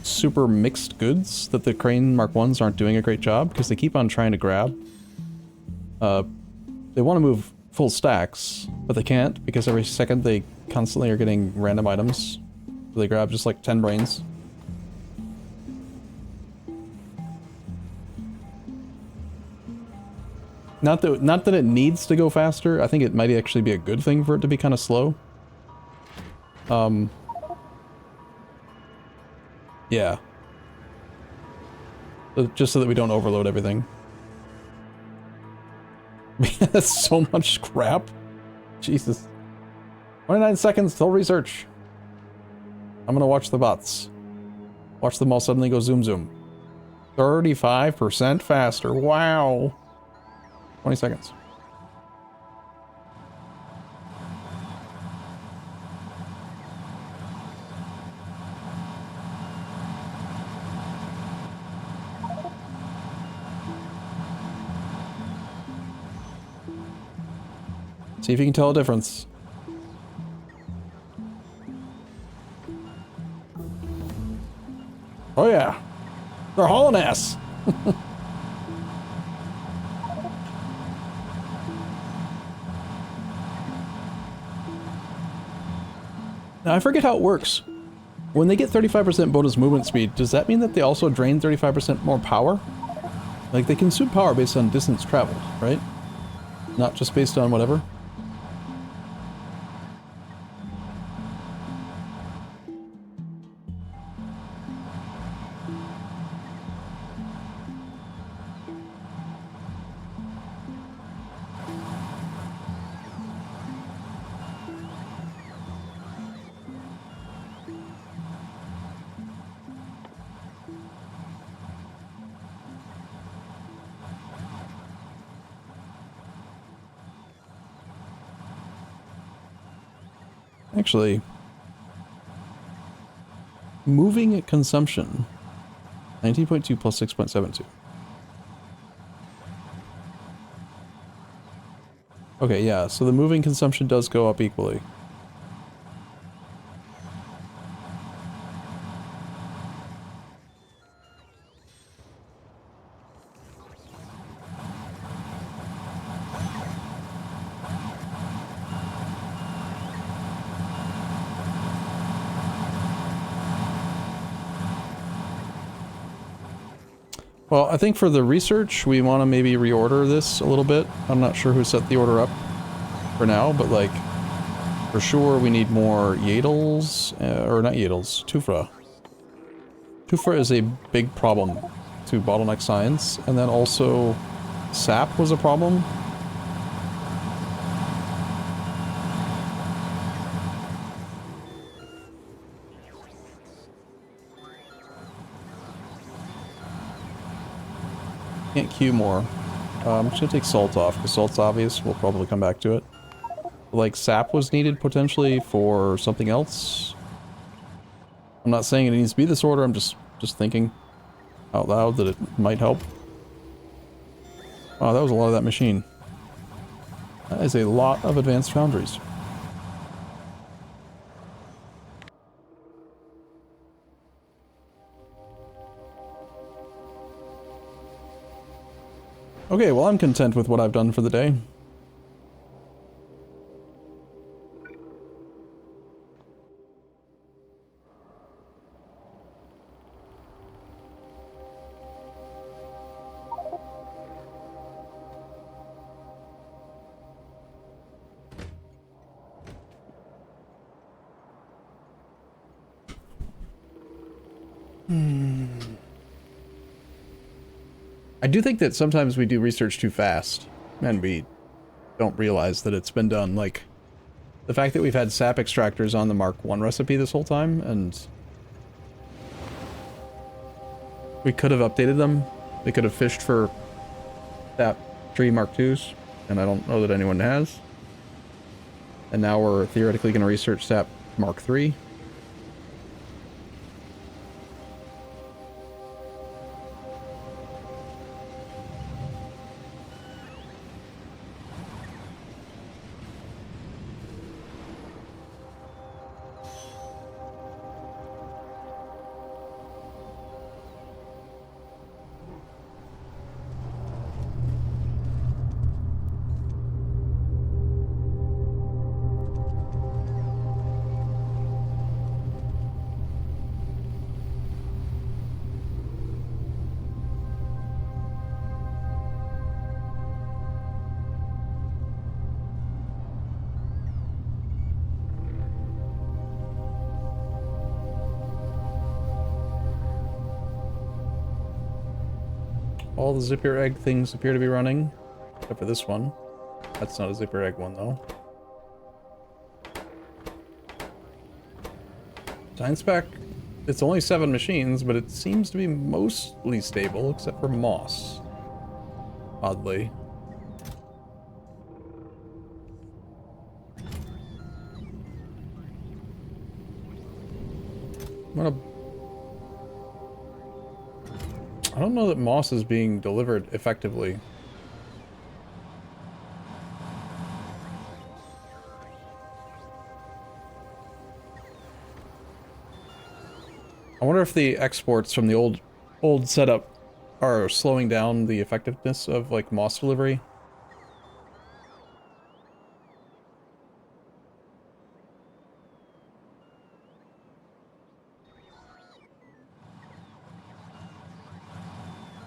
super mixed goods, that the Crane Mark 1s aren't doing a great job, because they keep on trying to grab. They want to move full stacks, but they can't, because every second they constantly are getting random items. So they grab just like 10 brains. Not that it needs to go faster. I think it might actually be a good thing for it to be kind of slow. Yeah. Just so that we don't overload everything. That's so much crap. Jesus. 29 seconds till research. I'm gonna watch the bots. Watch them all suddenly go zoom zoom. 35% faster. Wow. 20 seconds. See if you can tell a difference. Oh yeah. They're hauling ass. Now, I forget how it works. When they get 35% bonus movement speed, does that mean that they also drain 35% more power? Like, they consume power based on distance traveled, right? Not just based on whatever? Actually, moving consumption, 19.2 plus 6.72. Okay, yeah, so the moving consumption does go up equally. Well, I think for the research, we want to maybe reorder this a little bit. I'm not sure who set the order up for now, but like, for sure we need more Yadels, or not Yadels, Tufra. Tufra is a big problem to bottleneck science, and then also sap was a problem. Can't queue more. I'm just gonna take salt off, because salt's obvious. We'll probably come back to it. Like, sap was needed, potentially, for something else. I'm not saying it needs to be this order, I'm just thinking out loud that it might help. Oh, that was a lot of that machine. That is a lot of advanced foundries. Okay, well, I'm content with what I've done for the day. I do think that sometimes we do research too fast, and we don't realize that it's been done. Like, the fact that we've had sap extractors on the Mark 1 recipe this whole time, and we could have updated them. They could have fished for sap 3 Mark 2s, and I don't know that anyone has. And now we're theoretically going to research sap Mark 3. All the zipper egg things appear to be running, except for this one. That's not a zipper egg one, though. Science spec, it's only 7 machines, but it seems to be mostly stable, except for moss. Oddly. I don't know that moss is being delivered effectively. I wonder if the exports from the old setup are slowing down the effectiveness of, like, moss delivery.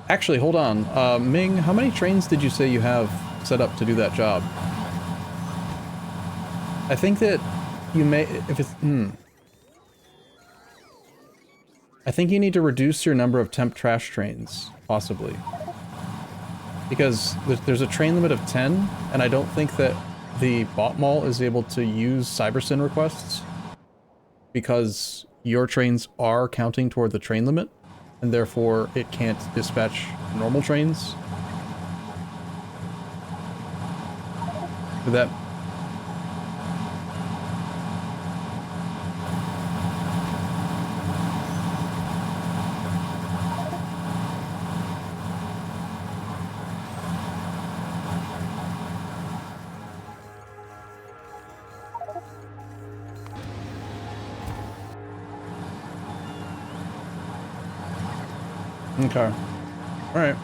Actually, hold on. Ming, how many trains did you say you have set up to do that job? I think that you may, if it's, I think you need to reduce your number of temp trash trains, possibly. Because there's a train limit of 10, and I don't think that the bot mall is able to use CyberSyn requests because your trains are counting toward the train limit, and therefore it can't dispatch normal trains. Did that... Okay. Alright.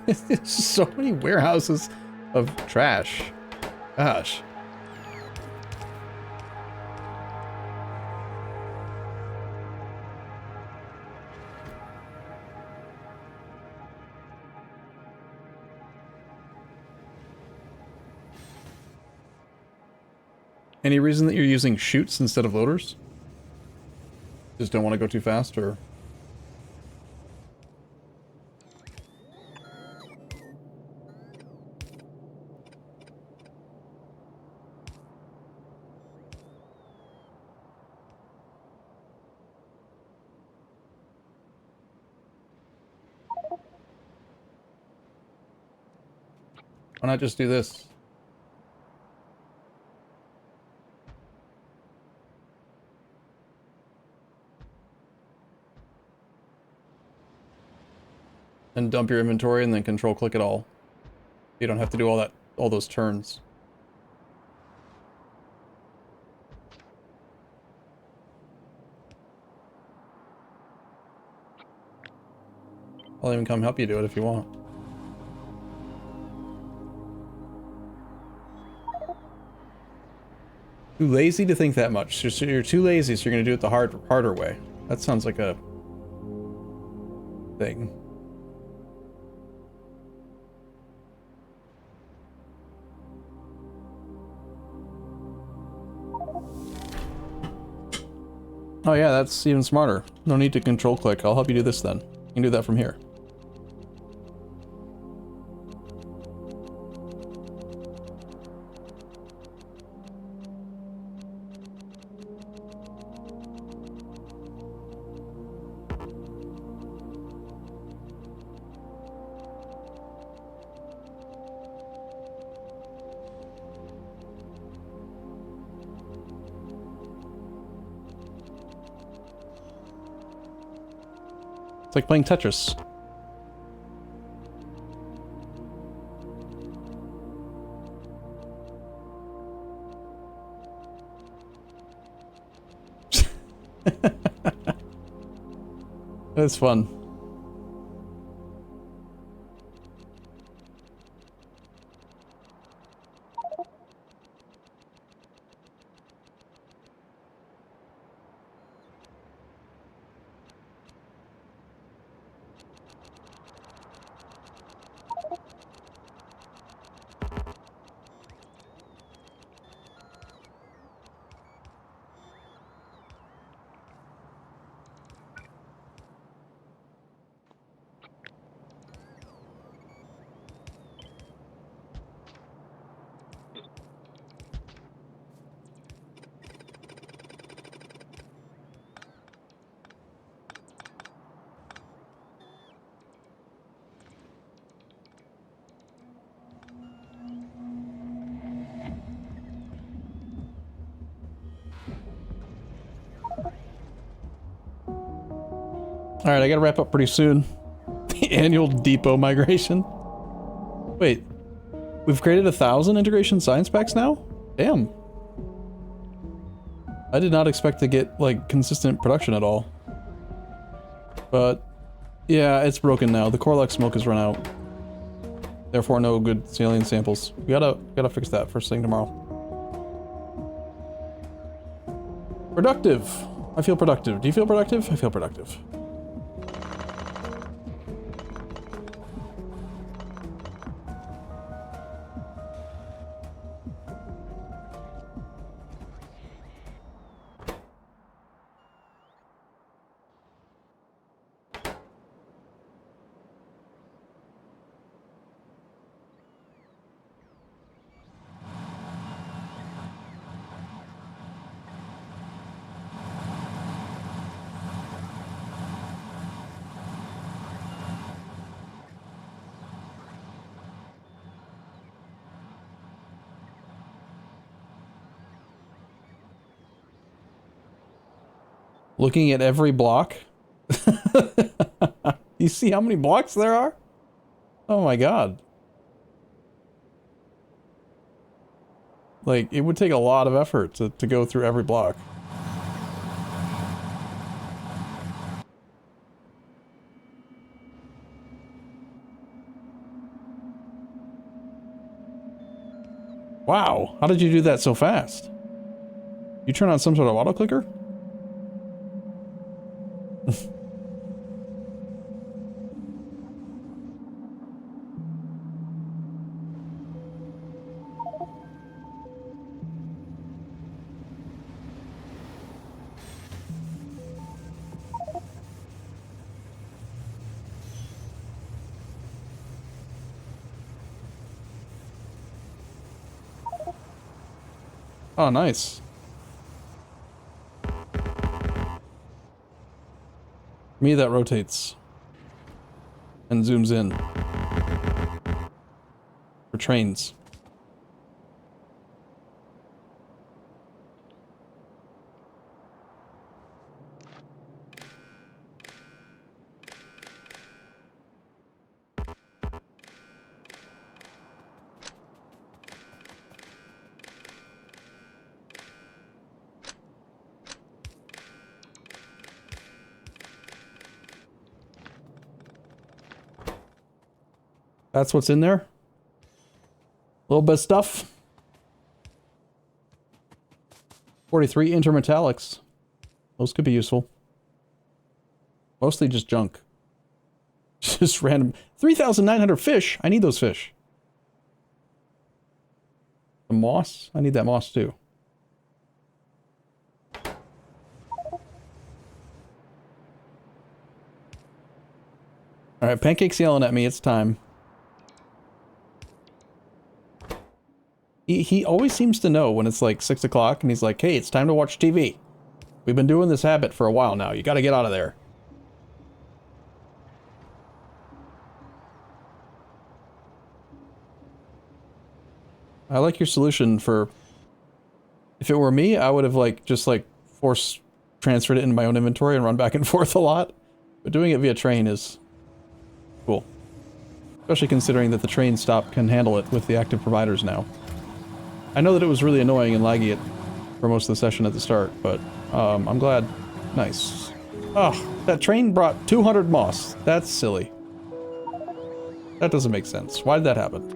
There's so many warehouses of trash. Gosh. Any reason that you're using chutes instead of loaders? Just don't want to go too fast, or... Why not just do this? And dump your inventory and then control click it all. You don't have to do all those turns. I'll even come help you do it if you want. Too lazy to think that much. You're too lazy, so you're gonna do it the harder way. That sounds like a thing. Oh yeah, that's even smarter. No need to control click. I'll help you do this then. You can do that from here. It's like playing Tetris. That's fun. Alright, I gotta wrap up pretty soon. The annual depot migration. Wait, we've created 1,000 integration science packs now? Damn. I did not expect to get, like, consistent production at all. But, yeah, it's broken now. The Corlex milk has run out. Therefore, no good alien samples. We gotta fix that first thing tomorrow. Productive. I feel productive. Do you feel productive? I feel productive. Looking at every block. You see how many blocks there are? Oh my god. Like, it would take a lot of effort to go through every block. Wow, how did you do that so fast? You turn on some sort of auto clicker? Oh, nice. Me, that rotates and zooms in for trains. That's what's in there. A little bit of stuff. 43 intermetallics. Those could be useful. Mostly just junk. Just random. 3,900 fish. I need those fish. The moss. I need that moss too. Alright, Pancake's yelling at me. It's time. He always seems to know when it's like 6 o'clock and he's like, hey, it's time to watch TV. We've been doing this habit for a while now. You gotta get out of there. I like your solution for... If it were me, I would have like just like force transferred it into my own inventory and run back and forth a lot. But doing it via train is cool. Especially considering that the train stop can handle it with the active providers now. I know that it was really annoying and laggy for most of the session at the start, but I'm glad. Nice. Oh, that train brought 200 moss. That's silly. That doesn't make sense. Why did that happen?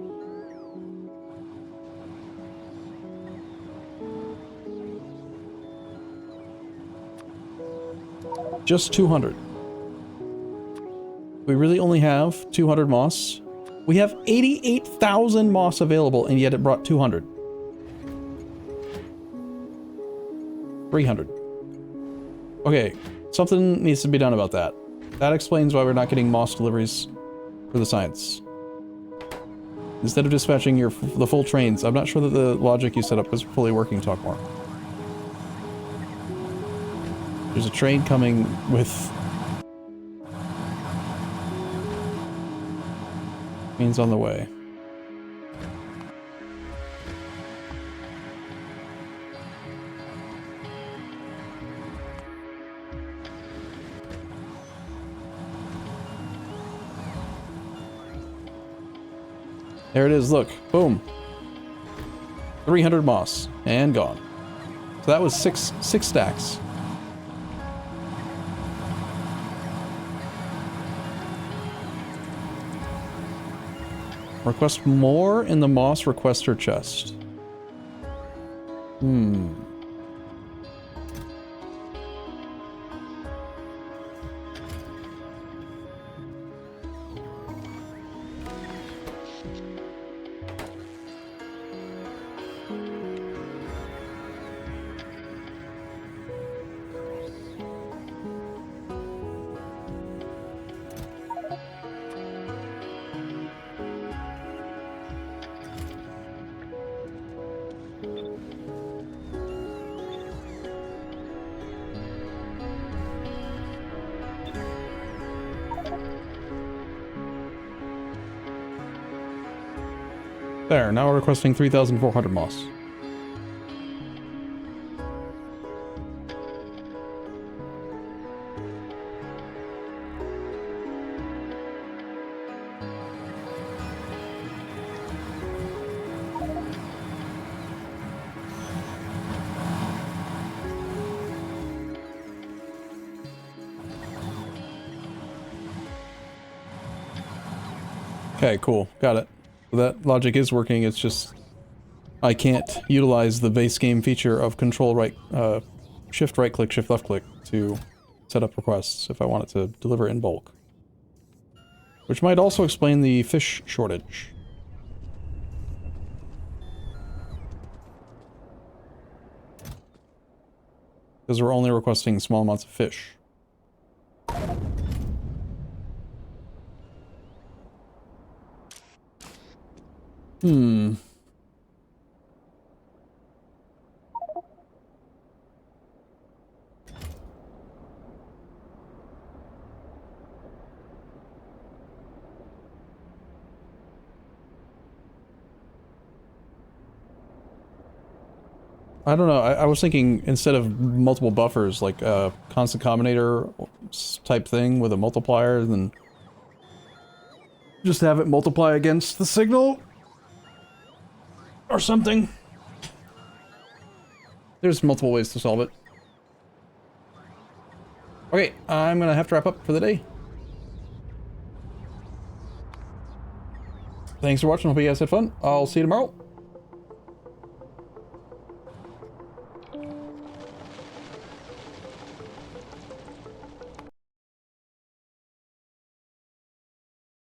Just 200. We really only have 200 moss. We have 88,000 moss available, and yet it brought 200. 300. Okay, something needs to be done about that. That explains why we're not getting moss deliveries for the science. Instead of dispatching the full trains, I'm not sure that the logic you set up was fully working, Talk more. There's a train coming with... means on the way. There it is, look. Boom. 300 moss. And gone. So that was six stacks. Request more in the moss requester chest. There, now we're requesting 3,400 moss. Okay, cool. Got it. So that logic is working, it's just... I can't utilize the base game feature of control right... shift right click, shift left click to set up requests if I wanted to deliver in bulk. Which might also explain the fish shortage. Because we're only requesting small amounts of fish. I don't know. I was thinking instead of multiple buffers, like a constant combinator type thing with a multiplier, then just have it multiply against the signal or something. There's multiple ways to solve it. Okay, I'm gonna have to wrap up for the day. Thanks for watching. Hope you guys had fun. I'll see you tomorrow.